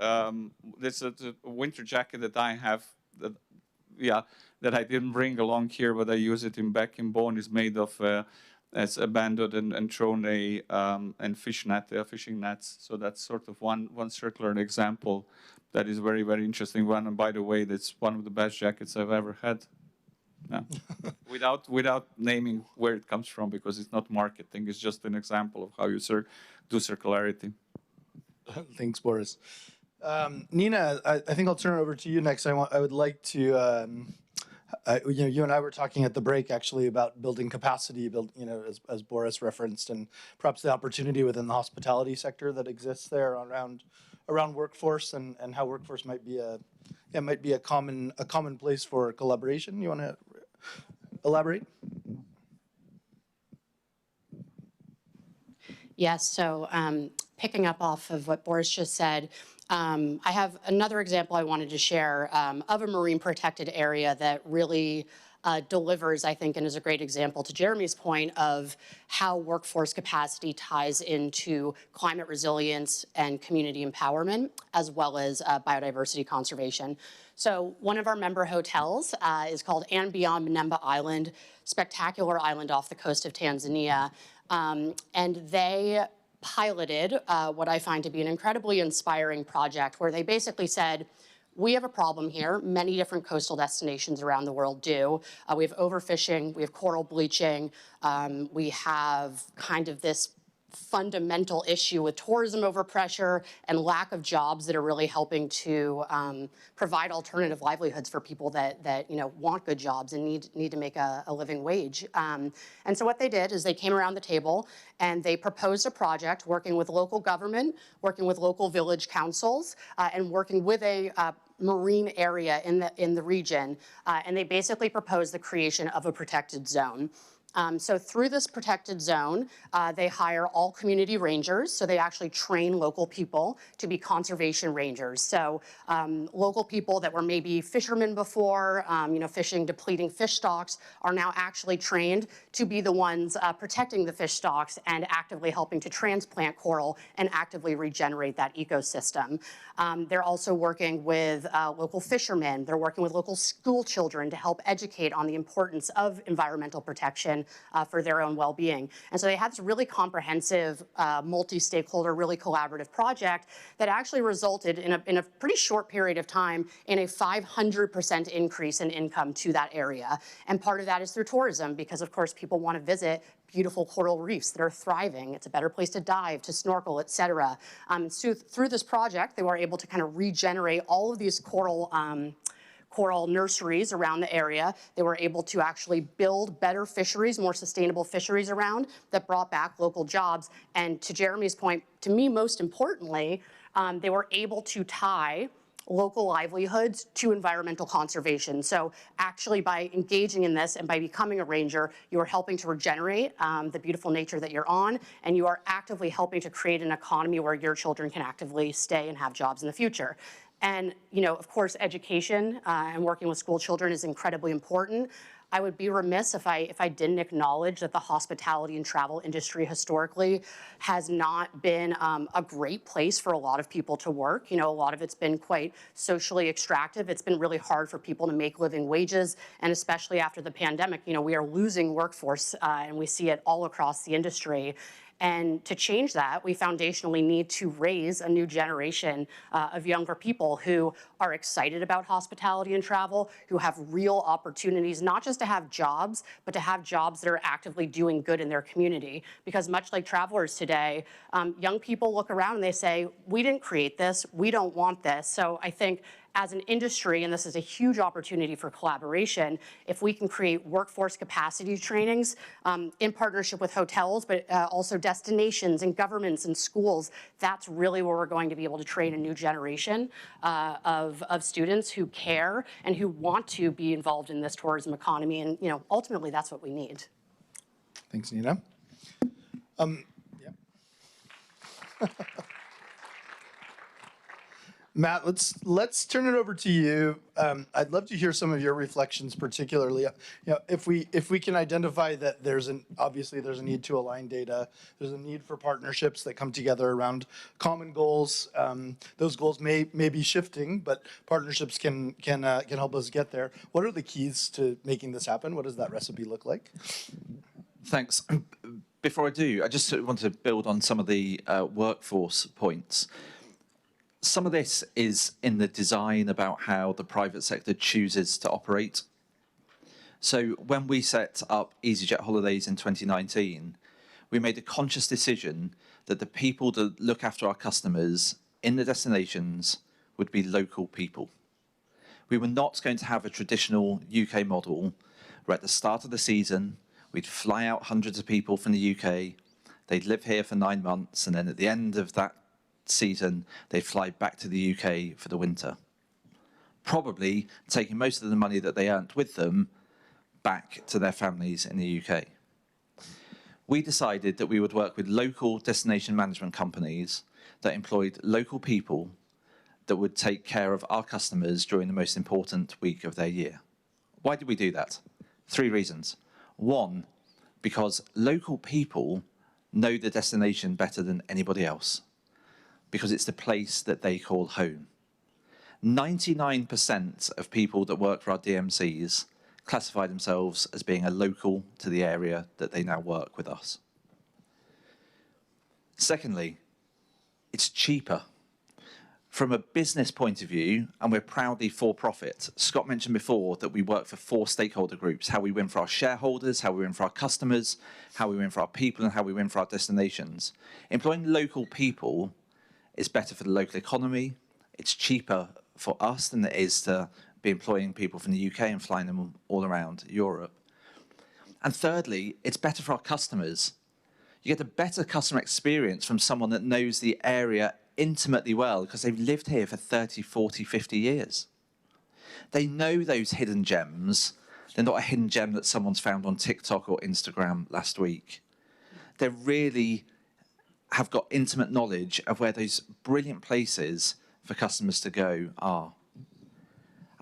there's a winter jacket that I have that I didn't bring along here, but I use it back in Bonn, is made of as abandoned and thrown and fishing nets. So that's sort of one circular example that is very, very interesting one. And by the way, that's one of the best jackets I've ever had. Yeah. without naming where it comes from, because it's not marketing. It's just an example of how you do circularity. Thanks, Boris. Nina, I think I'll turn it over to you next. I would like to, you and I were talking at the break actually about building capacity, as Boris referenced, and perhaps the opportunity within the hospitality sector that exists there around workforce, and how workforce might be a common place for collaboration. You want to elaborate? Yes, so picking up off of what Boris just said, I have another example I wanted to share of a marine protected area that really delivers, I think, and is a great example to Jeremy's point of how workforce capacity ties into climate resilience and community empowerment, as well as biodiversity conservation. So one of our member hotels is called And Beyond Mnemba Island, spectacular island off the coast of Tanzania. And they piloted what I find to be an incredibly inspiring project where they basically said, we have a problem here. Many different coastal destinations around the world do. We have overfishing, we have coral bleaching, we have kind of this fundamental issue with tourism overpressure and lack of jobs that are really helping to provide alternative livelihoods for people that want good jobs and need to make a living wage. And so what they did is they came around the table and they proposed a project working with local government, working with local village councils, and working with a marine area in the region. And they basically proposed the creation of a protected zone. So through this protected zone, they hire all community rangers. So they actually train local people to be conservation rangers. So local people that were maybe fishermen before, fishing depleting fish stocks, are now actually trained to be the ones protecting the fish stocks and actively helping to transplant coral and actively regenerate that ecosystem. They're also working with local fishermen. They're working with local school children to help educate on the importance of environmental protection for their own well-being. And so they had this really comprehensive, multi-stakeholder, really collaborative project that actually resulted in a pretty short period of time in a 500% increase in income to that area. And part of that is through tourism, because of course people want to visit beautiful coral reefs that are thriving. It's a better place to dive, to snorkel, et cetera. So through this project, they were able to kind of regenerate all of these coral nurseries around the area. They were able to actually build better fisheries, more sustainable fisheries around that brought back local jobs. And to Jeremy's point, to me, most importantly, they were able to tie local livelihoods to environmental conservation. So actually by engaging in this and by becoming a ranger, you are helping to regenerate the beautiful nature that you're on, and you are actively helping to create an economy where your children can actively stay and have jobs in the future. And, of course, education and working with school children is incredibly important. I would be remiss if I didn't acknowledge that the hospitality and travel industry historically has not been a great place for a lot of people to work. A lot of it's been quite socially extractive. It's been really hard for people to make living wages, and especially after the pandemic, we are losing workforce, and we see it all across the industry. And to change that, we foundationally need to raise a new generation of younger people who are excited about hospitality and travel, who have real opportunities, not just to have jobs, but to have jobs that are actively doing good in their community. Because much like travelers today, young people look around and they say, we didn't create this, we don't want this. So I think as an industry, and this is a huge opportunity for collaboration, if we can create workforce capacity trainings in partnership with hotels, but also destinations and governments and schools, that's really where we're going to be able to train a new generation of students who care and who want to be involved in this tourism economy. And ultimately, that's what we need. Thanks, Nina. Matt, let's turn it over to you. I'd love to hear some of your reflections, particularly, if we can identify that obviously there's a need to align data, there's a need for partnerships that come together around common goals. Those goals may be shifting, but partnerships can help us get there. What are the keys to making this happen? What does that recipe look like? Thanks. Before I do, I just want to build on some of the workforce points. Some of this is in the design about how the private sector chooses to operate. So when we set up EasyJet Holidays in 2019, we made a conscious decision that the people that look after our customers in the destinations would be local people. We were not going to have a traditional UK model where at the start of the season, we'd fly out hundreds of people from the UK, they'd live here for 9 months, and then at the end of that season, they fly back to the UK for the winter, probably taking most of the money that they earned with them back to their families in the UK. We decided that we would work with local destination management companies that employed local people that would take care of our customers during the most important week of their year. Why did we do that? 3 reasons. 1, because local people know the destination better than anybody else, because it's the place that they call home. 99% of people that work for our DMCs classify themselves as being a local to the area that they now work with us. Secondly, it's cheaper. From a business point of view, and we're proudly for profit, Scott mentioned before that we work for 4 stakeholder groups: how we win for our shareholders, how we win for our customers, how we win for our people, and how we win for our destinations. Employing local people is better for the local economy. It's cheaper for us than it is to be employing people from the UK and flying them all around Europe. And thirdly, it's better for our customers. You get a better customer experience from someone that knows the area intimately well because they've lived here for 30, 40, 50 years. They know those hidden gems. They're not a hidden gem that someone's found on TikTok or Instagram last week. They really have got intimate knowledge of where those brilliant places for customers to go are.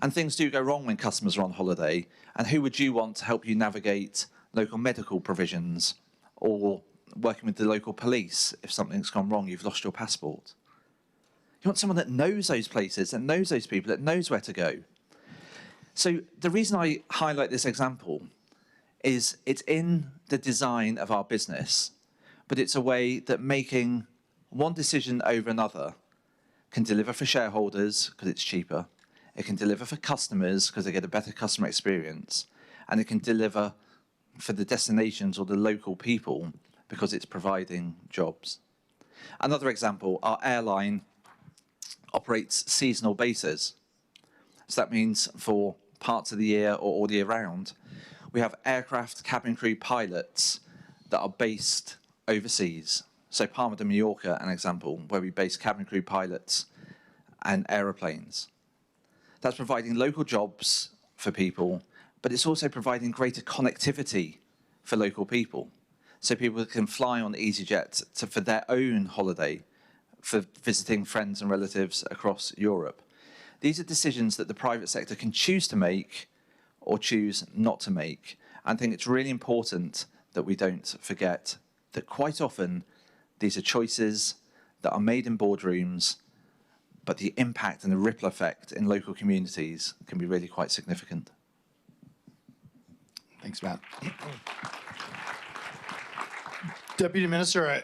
And things do go wrong when customers are on holiday. And who would you want to help you navigate local medical provisions or working with the local police if something's gone wrong, you've lost your passport? You want someone that knows those places, that knows those people, that knows where to go. So the reason I highlight this example is it's in the design of our business, but it's a way that making one decision over another can deliver for shareholders because it's cheaper, it can deliver for customers because they get a better customer experience, and it can deliver for the destinations or the local people because it's providing jobs. Another example, our airline operates seasonal bases. So that means for parts of the year or all year round, we have aircraft, cabin crew, pilots that are based overseas. So Palma de Mallorca, an example, where we base cabin crew pilots and aeroplanes. That's providing local jobs for people, but it's also providing greater connectivity for local people. So people can fly on EasyJet for their own holiday, for visiting friends and relatives across Europe. These are decisions that the private sector can choose to make or choose not to make. I think it's really important that we don't forget that quite often these are choices that are made in boardrooms, but the impact and the ripple effect in local communities can be really quite significant. Thanks, Matt. Deputy Minister,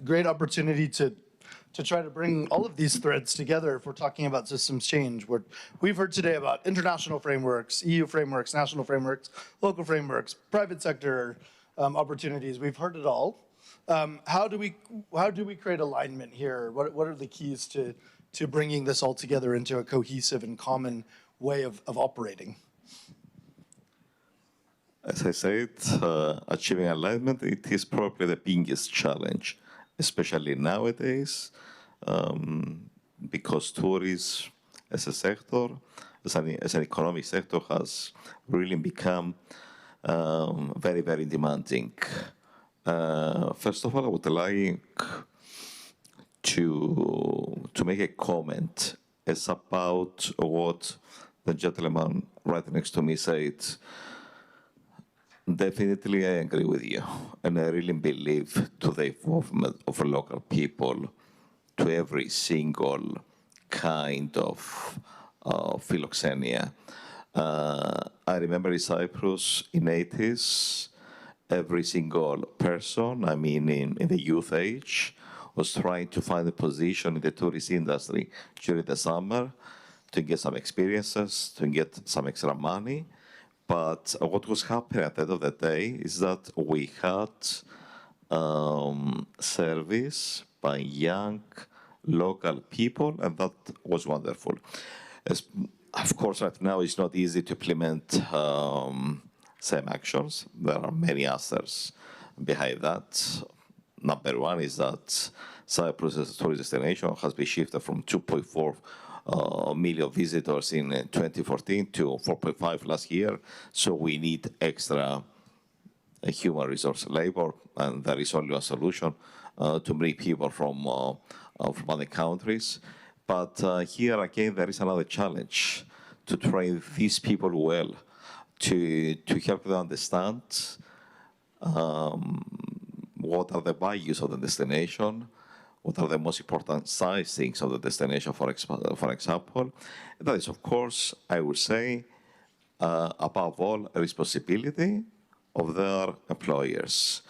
great opportunity to try to bring all of these threads together if we're talking about systems change. We've heard today about international frameworks, EU frameworks, national frameworks, local frameworks, private sector opportunities. We've heard it all. How do we create alignment here? What are the keys to bringing this all together into a cohesive and common way of operating? As I said, achieving alignment, it is probably the biggest challenge, especially nowadays, because tourism as a sector, as an economic sector, has really become very, very demanding. First of all, I would like to make a comment as about what the gentleman right next to me said. Definitely, I agree with you, and I really believe to the involvement of local people to every single kind of philoxenia. I remember in Cyprus in the 80s, every single person, I mean in the youth age, was trying to find a position in the tourist industry during the summer to get some experiences, to get some extra money. But what was happening at the end of the day is that we had service by young local people, and that was wonderful. Of course, right now it's not easy to implement same actions. There are many answers behind that. Number one is that Cyprus as a tourist destination has been shifted from 2.4 million visitors in 2014 to 4.5 last year. So we need extra human resource labor, and there is only a solution to bring people from other countries. But here again, there is another challenge to train these people well, to help them understand what are the values of the destination, what are the most important things of the destination, for example. That is, of course, I would say, above all, a responsibility of their employers.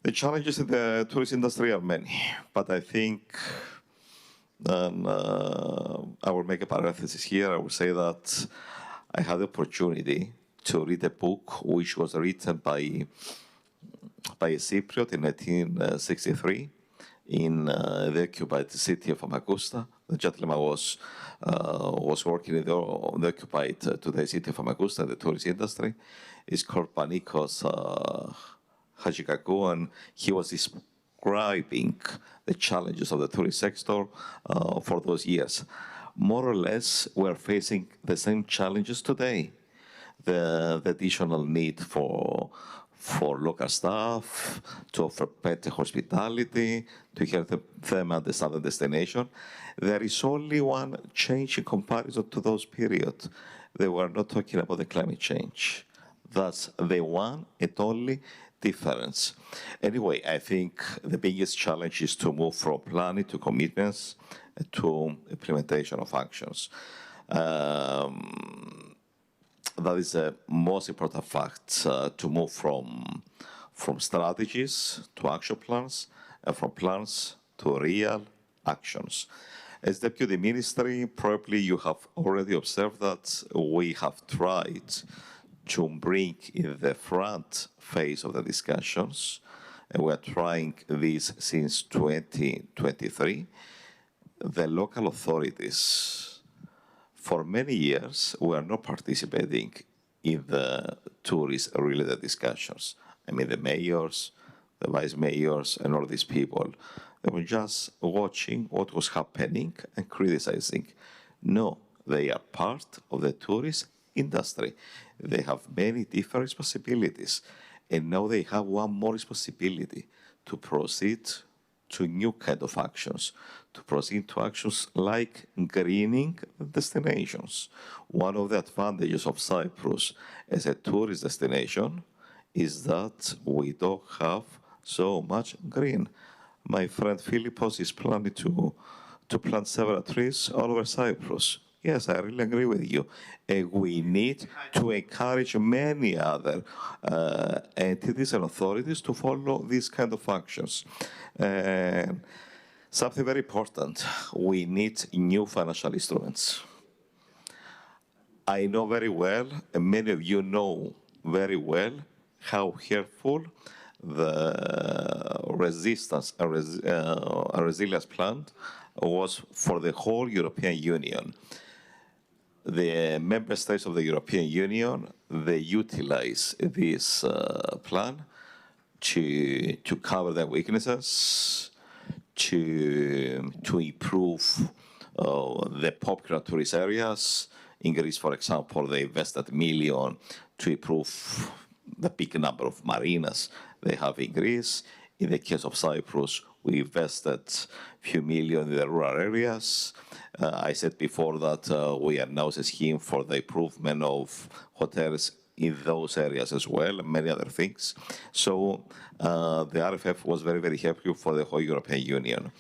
The challenges in the tourist industry are many, but I think And I will make a parenthesis here. I will say that I had the opportunity to read a book which was written by a Cypriot in 1963 in the occupied city of Famagusta. The gentleman was working in the occupied today city of Famagusta, the tourist industry. It's called Panikos Hachikaku, and he was describing the challenges of the tourist sector for those years. More or less, we're facing the same challenges today. The additional need for local staff, to offer better hospitality, to help them understand the destination. There is only one change in comparison to those periods. They were not talking about the climate change. That's the one and only difference. Anyway, I think the biggest challenge is to move from planning to commitments to implementation of actions. That is the most important fact, to move from strategies to action plans, and from plans to real actions. As Deputy Ministry, probably you have already observed that we have tried to bring in the front phase of the discussions, and we are trying this since 2023, the local authorities. For many years, we are not participating in the tourist-related discussions. I mean, the mayors, the vice mayors, and all these people, they were just watching what was happening and criticizing. No, they are part of the tourist industry. They have many different responsibilities. And now they have one more responsibility, to proceed to new kind of actions, to proceed to actions like greening destinations. One of the advantages of Cyprus as a tourist destination is that we don't have so much green. My friend Philippos is planning to plant several trees all over Cyprus. Yes, I really agree with you. We need to encourage many other entities and authorities to follow these kind of actions. Something very important, we need new financial instruments. I know very well, and many of you know very well, how helpful the resistance and resilience plan was for the whole European Union. The member states of the European Union, they utilize this plan to cover their weaknesses, to improve the popular tourist areas. In Greece, for example, they invested $1 million to improve the big number of marinas they have in Greece. In the case of Cyprus, we invested a few million in the rural areas. I said before that we announced a scheme for the improvement of hotels in those areas as well, and many other things. So the RFF was very, very helpful for the whole European Union.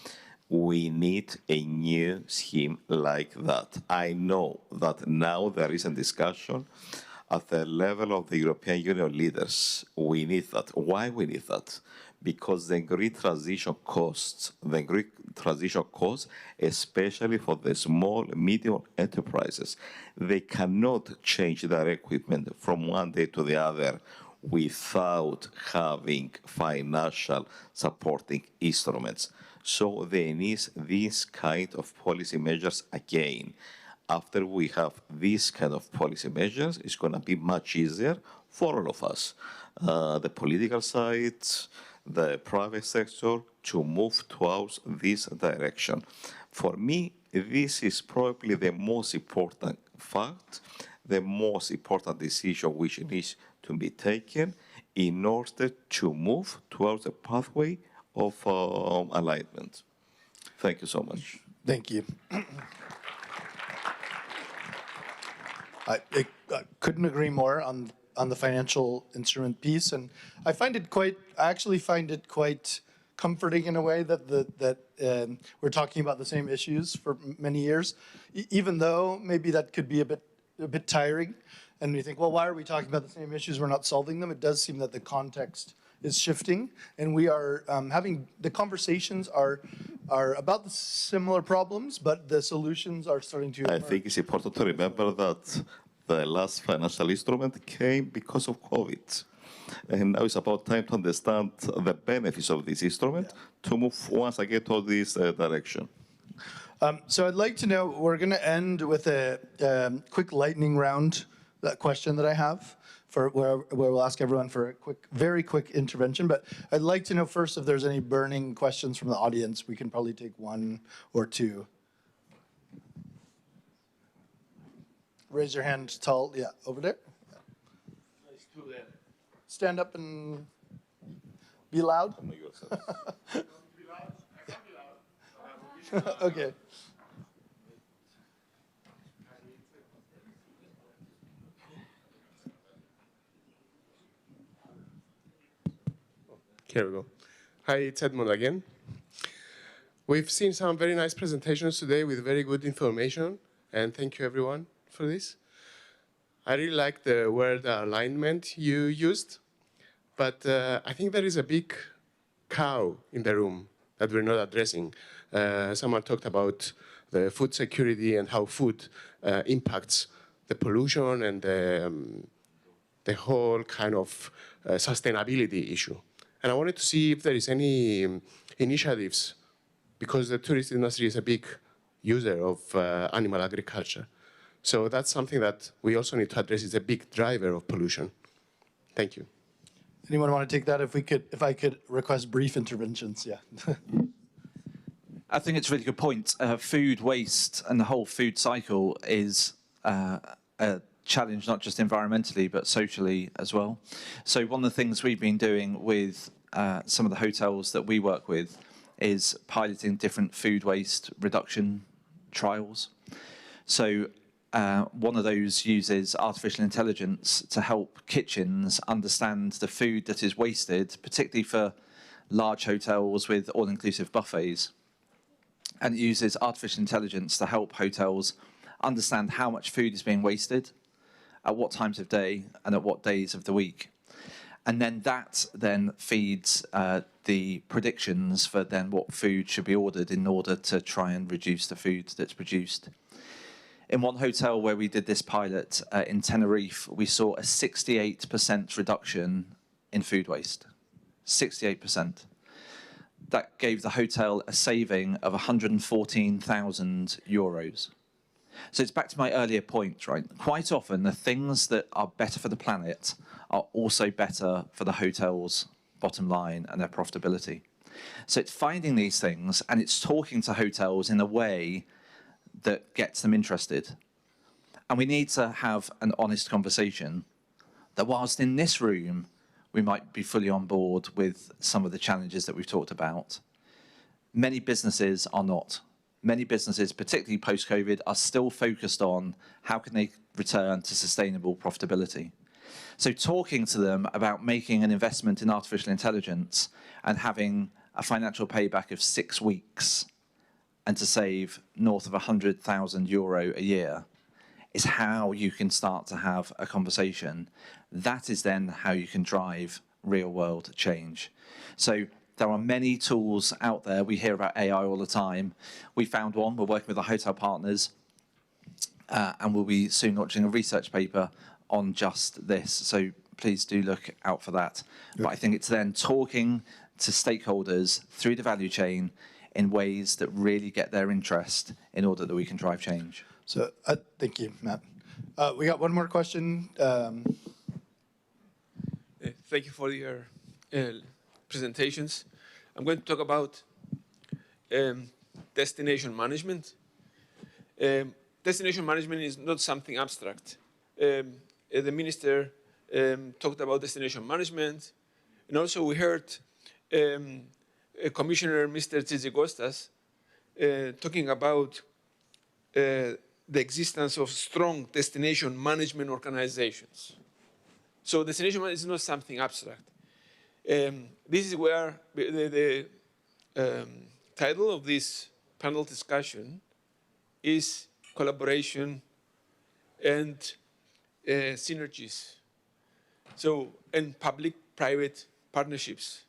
We need a new scheme like that. I know that now there is a discussion at the level of the European Union leaders. We need that. Why we need that? Because the green transition costs, especially for the small, medium enterprises, they cannot change their equipment from one day to the other without having financial supporting instruments. So they need these kind of policy measures again. After we have these kind of policy measures, it's going to be much easier for all of us, the political side, the private sector, to move towards this direction. For me, this is probably the most important fact, the most important decision which needs to be taken in order to move towards a pathway of alignment. Thank you so much. Thank you. I couldn't agree more on the financial instrument piece, and I actually find it quite comforting in a way that we're talking about the same issues for many years, even though maybe that could be a bit tiring, and you think, well, why are we talking about the same issues? We're not solving them. It does seem that the context is shifting, and we are having the conversations are about the similar problems, but the solutions are starting to I emerge. think it's important to remember that the last financial instrument came because of COVID. And now it's about time to understand the benefits of this instrument to move once again toward this direction. So I'd like to know, we're going to end with a quick lightning round, that question that I have, for where we'll ask everyone for a very quick intervention. But I'd like to know first if there's any burning questions from the audience. We can probably take one or two. Raise your hand tall, yeah, over there. Nice, two there. Stand up and be loud. Okay. Here we go. Hi, it's Edmund again. We've seen some very nice presentations today with very good information, and thank you everyone for this. I really like the word alignment you used, but I think there is a big cow in the room that we're not addressing. Someone talked about the food security and how food impacts the pollution and the whole kind of sustainability issue. And I wanted to see if there is any initiatives, because the tourist industry is a big user of animal agriculture. So that's something that we also need to address. It's a big driver of pollution. Thank you. Anyone want to take that? If I could request brief interventions, yeah. I think it's a really good point. Food waste and the whole food cycle is a challenge, not just environmentally, but socially as well. So one of the things we've been doing with some of the hotels that we work with is piloting different food waste reduction trials. So one of those uses artificial intelligence to help kitchens understand the food that is wasted, particularly for large hotels with all-inclusive buffets. And it uses artificial intelligence to help hotels understand how much food is being wasted, at what times of day, and at what days of the week. And then that then feeds the predictions for then what food should be ordered in order to try and reduce the food that's produced. In one hotel where we did this pilot in Tenerife, we saw a 68% reduction in food waste. 68%. That gave the hotel a saving of 114,000 euros. So it's back to my earlier point, right? Quite often, the things that are better for the planet are also better for the hotel's bottom line and their profitability. So it's finding these things, and it's talking to hotels in a way that gets them interested. And we need to have an honest conversation that whilst in this room, we might be fully on board with some of the challenges that we've talked about, many businesses are not. Many businesses, particularly post-COVID, are still focused on how can they return to sustainable profitability. So talking to them about making an investment in artificial intelligence and having a financial payback of 6 weeks and to save north of 100,000 euro a year is how you can start to have a conversation. That is then how you can drive real-world change. So there are many tools out there. We hear about AI all the time. We found one. We're working with our hotel partners, and we'll be soon launching a research paper on just this. So please do look out for that. But I think it's then talking to stakeholders through the value chain in ways that really get their interest in order that we can drive change. So thank you, Matt. We got one more question. Thank you for your presentations. I'm going to talk about destination management. Destination management is not something abstract. The minister talked about destination management, and also we heard Commissioner Mr. Tzitzikostas talking about the existence of strong destination management organizations. So destination management is not something abstract. This is where the title of this panel discussion is collaboration and synergies. So, and public-private partnerships.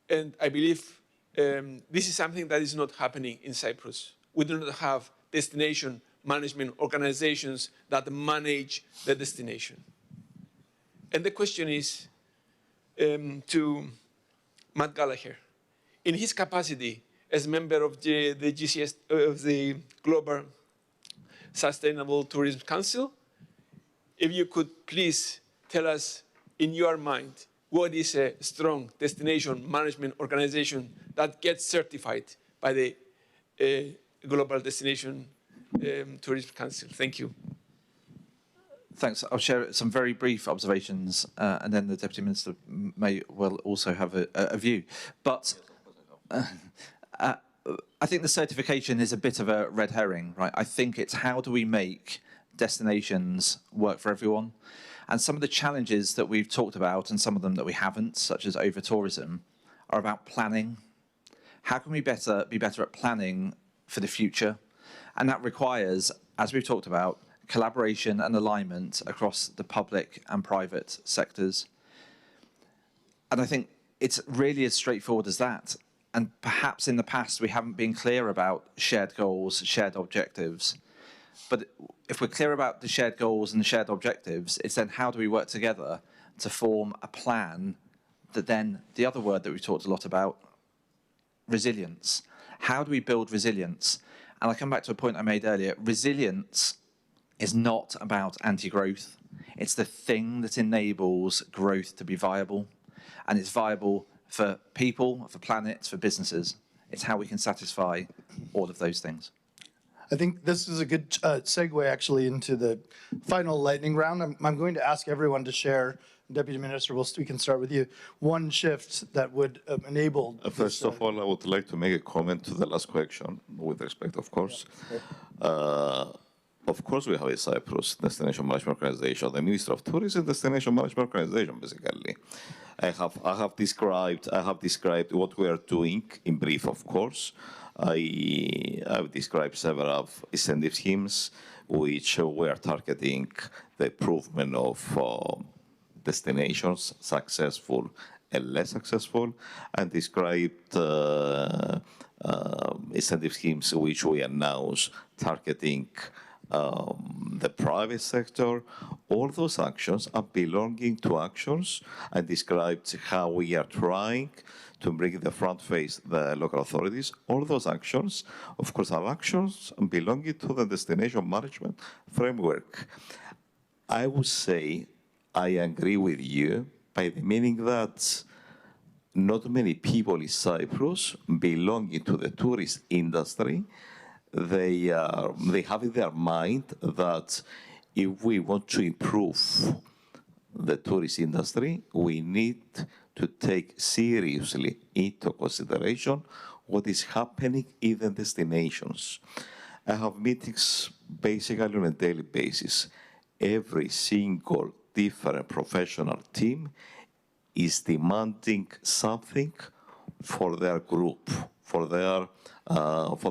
And I believe this is something that is not happening in Cyprus. We do not have destination management organizations that manage the destination. And the question is to Matt Gallagher. In his capacity as member of the Global Sustainable Tourism Council, if you could please tell us, in your mind, what is a strong destination management organization that gets certified by the Global Destination Tourism Council? Thank you. Thanks. I'll share some very brief observations, and then the Deputy Minister may well also have a view. But I think the certification is a bit of a red herring, right? I think it's how do we make destinations work for everyone? And some of the challenges that we've talked about, and some of them that we haven't, such as over-tourism, are about planning. How can we be better at planning for the future? And that requires, as we've talked about, collaboration and alignment across the public and private sectors. And I think it's really as straightforward as that. And perhaps in the past, we haven't been clear about shared goals, shared objectives. But if we're clear about the shared goals and the shared objectives, it's then how do we work together to form a plan that then, the other word that we've talked a lot about, resilience. How do we build resilience? And I come back to a point I made earlier. Resilience is not about anti-growth. It's the thing that enables growth to be viable. And it's viable for people, for planets, for businesses. It's how we can satisfy all of those things. I think this is a good segue actually into the final lightning round. I'm going to ask everyone to share, Deputy Minister, we can start with you, one shift that would enable... First of all, I would like to make a comment to the last question, with respect, of course. Of course, we have a Cyprus Destination Management Organization, the Minister of Tourism Destination Management Organization, basically. I have described what we are doing in brief, of course. I've described several incentive schemes which we are targeting the improvement of destinations, successful and less successful, and described incentive schemes which we announce targeting the private sector. All those actions are belonging to actions and described how we are trying to bring in the front face the local authorities. All those actions, of course, are actions belonging to the destination management framework. I would say I agree with you by the meaning that not many people in Cyprus belonging to the tourist industry, they have in their mind that if we want to improve the tourist industry, we need to take seriously into consideration what is happening in the destinations. I have meetings basically on a daily basis. Every single different professional team is demanding something for their group, for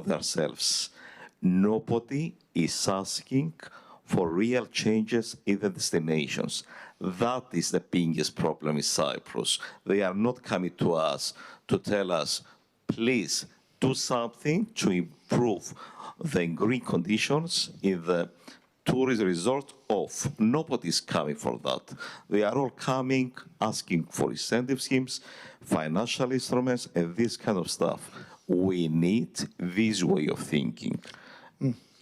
themselves. Nobody is asking for real changes in the destinations. That is the biggest problem in Cyprus. They are not coming to us to tell us, please do something to improve the green conditions in the tourist resort off. Nobody's coming for that. They are all coming, asking for incentive schemes, financial instruments, and this kind of stuff. We need this way of thinking.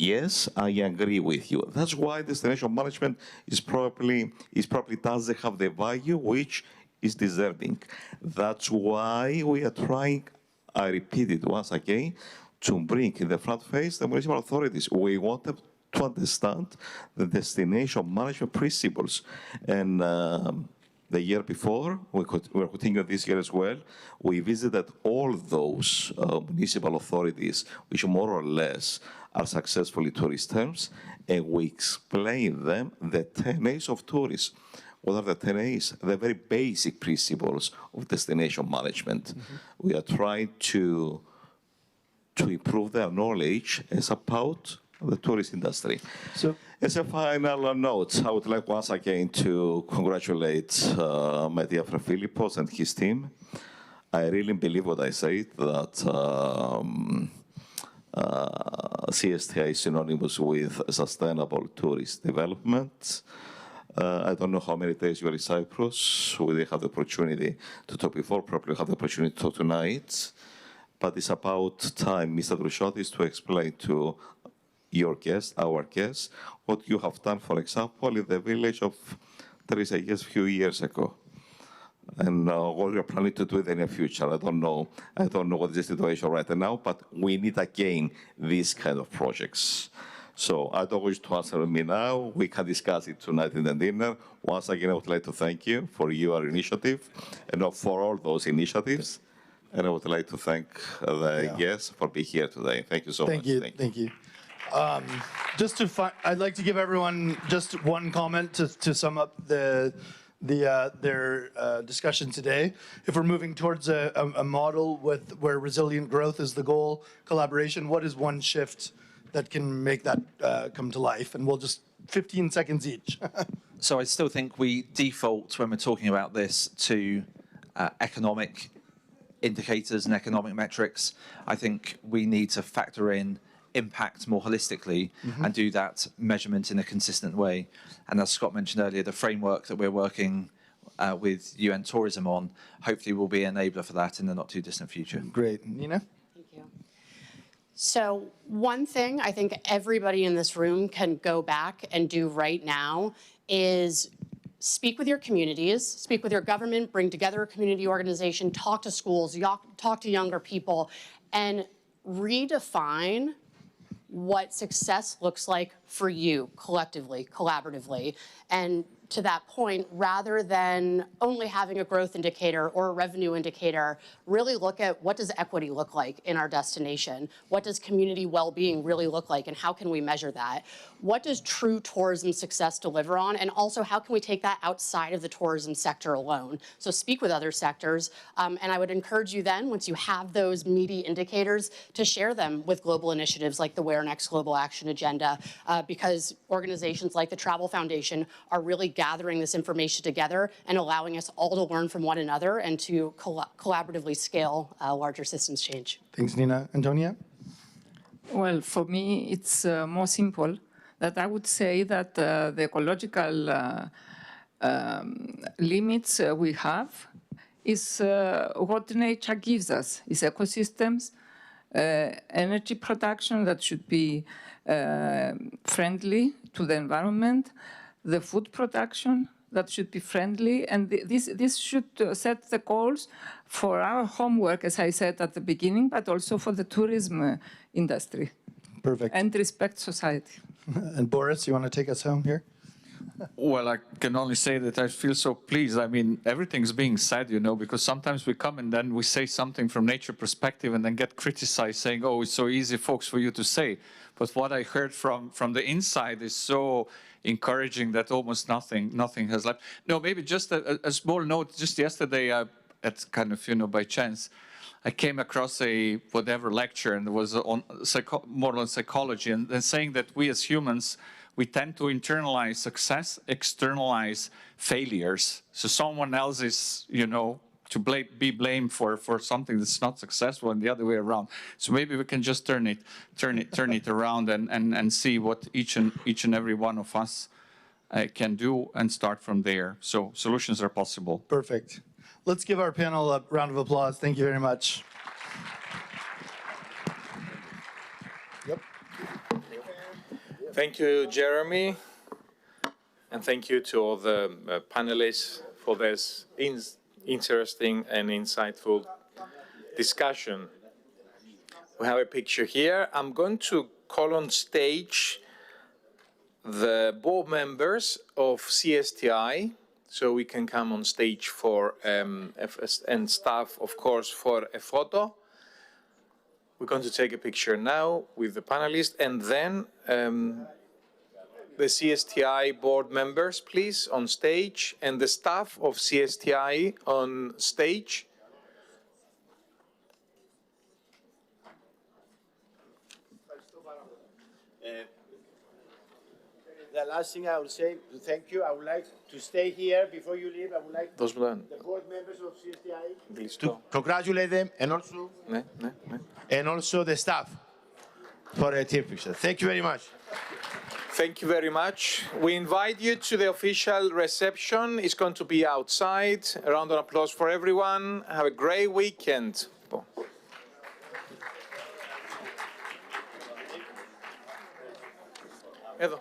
Yes, I agree with you. That's why destination management is probably doesn't have the value which is deserving. That's why we are trying, I repeat it once again, to bring in the front face the municipal authorities. We want them to understand the destination management principles. And the year before, we're continuing this year as well, we visited all those municipal authorities which more or less are successful in tourist terms, and we explain them the 10 A's of tourism. What are the 10 A's? The very basic principles of destination management. We are trying to improve their knowledge as about the tourist industry. So, As a final note, I would like once again to congratulate my dear friend Philippos and his team. I really believe what I say, that CSTI is synonymous with sustainable tourist development. I don't know how many days you are in Cyprus. We didn't have the opportunity to talk before, probably have the opportunity to talk tonight. But it's about time, Mr. Drushotis, to explain to your guests, our guests, what you have done, for example, in the village of Teresa a few years ago. And what you're planning to do in the near future. I don't know what is the situation right now, but we need again these kind of projects. So I don't wish to answer me now. We can discuss it tonight in the dinner. Once again, I would like to thank you for your initiative and for all those initiatives. And I would like to thank the guests for being here today. Thank you so much. Thank you. I'd like to give everyone just one comment to sum up their discussion today. If we're moving towards a model where resilient growth is the goal, collaboration, what is one shift that can make that come to life? And we'll just 15 seconds each. So I still think we default when we're talking about this to economic indicators and economic metrics. I think we need to factor in impact more holistically and do that measurement in a consistent way. And as Scott mentioned earlier, the framework that we're working with UN Tourism on hopefully will be an enabler for that in the not too distant future. Great. Nina? Thank you. So one thing I think everybody in this room can go back and do right now is speak with your communities, speak with your government, bring together a community organization, talk to schools, talk to younger people, and redefine what success looks like for you collectively, collaboratively. And to that point, rather than only having a growth indicator or a revenue indicator, really look at what does equity look like in our destination? What does community well-being really look like, and how can we measure that? What does true tourism success deliver on? And also, how can we take that outside of the tourism sector alone? So speak with other sectors. And I would encourage you then, once you have those meaty indicators, to share them with global initiatives like the Where Next Global Action Agenda, because organizations like the Travel Foundation are really gathering this information together and allowing us all to learn from one another and to collaboratively scale larger systems change. Thanks, Nina. Antonia? Well, for me, it's more simple. That I would say that the ecological limits we have is what nature gives us, is ecosystems, energy production that should be friendly to the environment, the food production that should be friendly, and this should set the goals for our homework, as I said at the beginning, but also for the tourism industry. Perfect. And respect society. And Boris, you want to take us home here? Well, I can only say that I feel so pleased. I mean, everything's being said, you know, because sometimes we come and then we say something from nature perspective and then get criticized saying, oh, it's so easy, folks, for you to say. But what I heard from the inside is so encouraging that almost nothing has left. No, maybe just a small note. Just yesterday, at kind of, you know, by chance, I came across a whatever lecture, and it was on more on psychology, and saying that we as humans, we tend to internalize success, externalize failures. So someone else is, you know, to be blamed for something that's not successful, and the other way around. So maybe we can just turn it around and see what each and every one of us can do and start from there. So solutions are possible. Perfect. Let's give our panel a round of applause. Thank you very much. Yep. Thank you, Jeremy. And thank you to all the panelists for this interesting and insightful discussion. We have a picture here. I'm going to call on stage the board members of CSTI, so we can come on stage for and staff, of course, for a photo. We're going to take a picture now with the panelists, and then the CSTI board members, please, on stage, and the staff of CSTI on stage. the last thing I will say to thank you, I would like to stay here before you leave. I would like the board members of CSTI to congratulate them and also the staff for a team picture. Thank you very much. Thank you very much. We invite you to the official reception. It's going to be outside. A round of applause for everyone. Have a great weekend. Εδώ.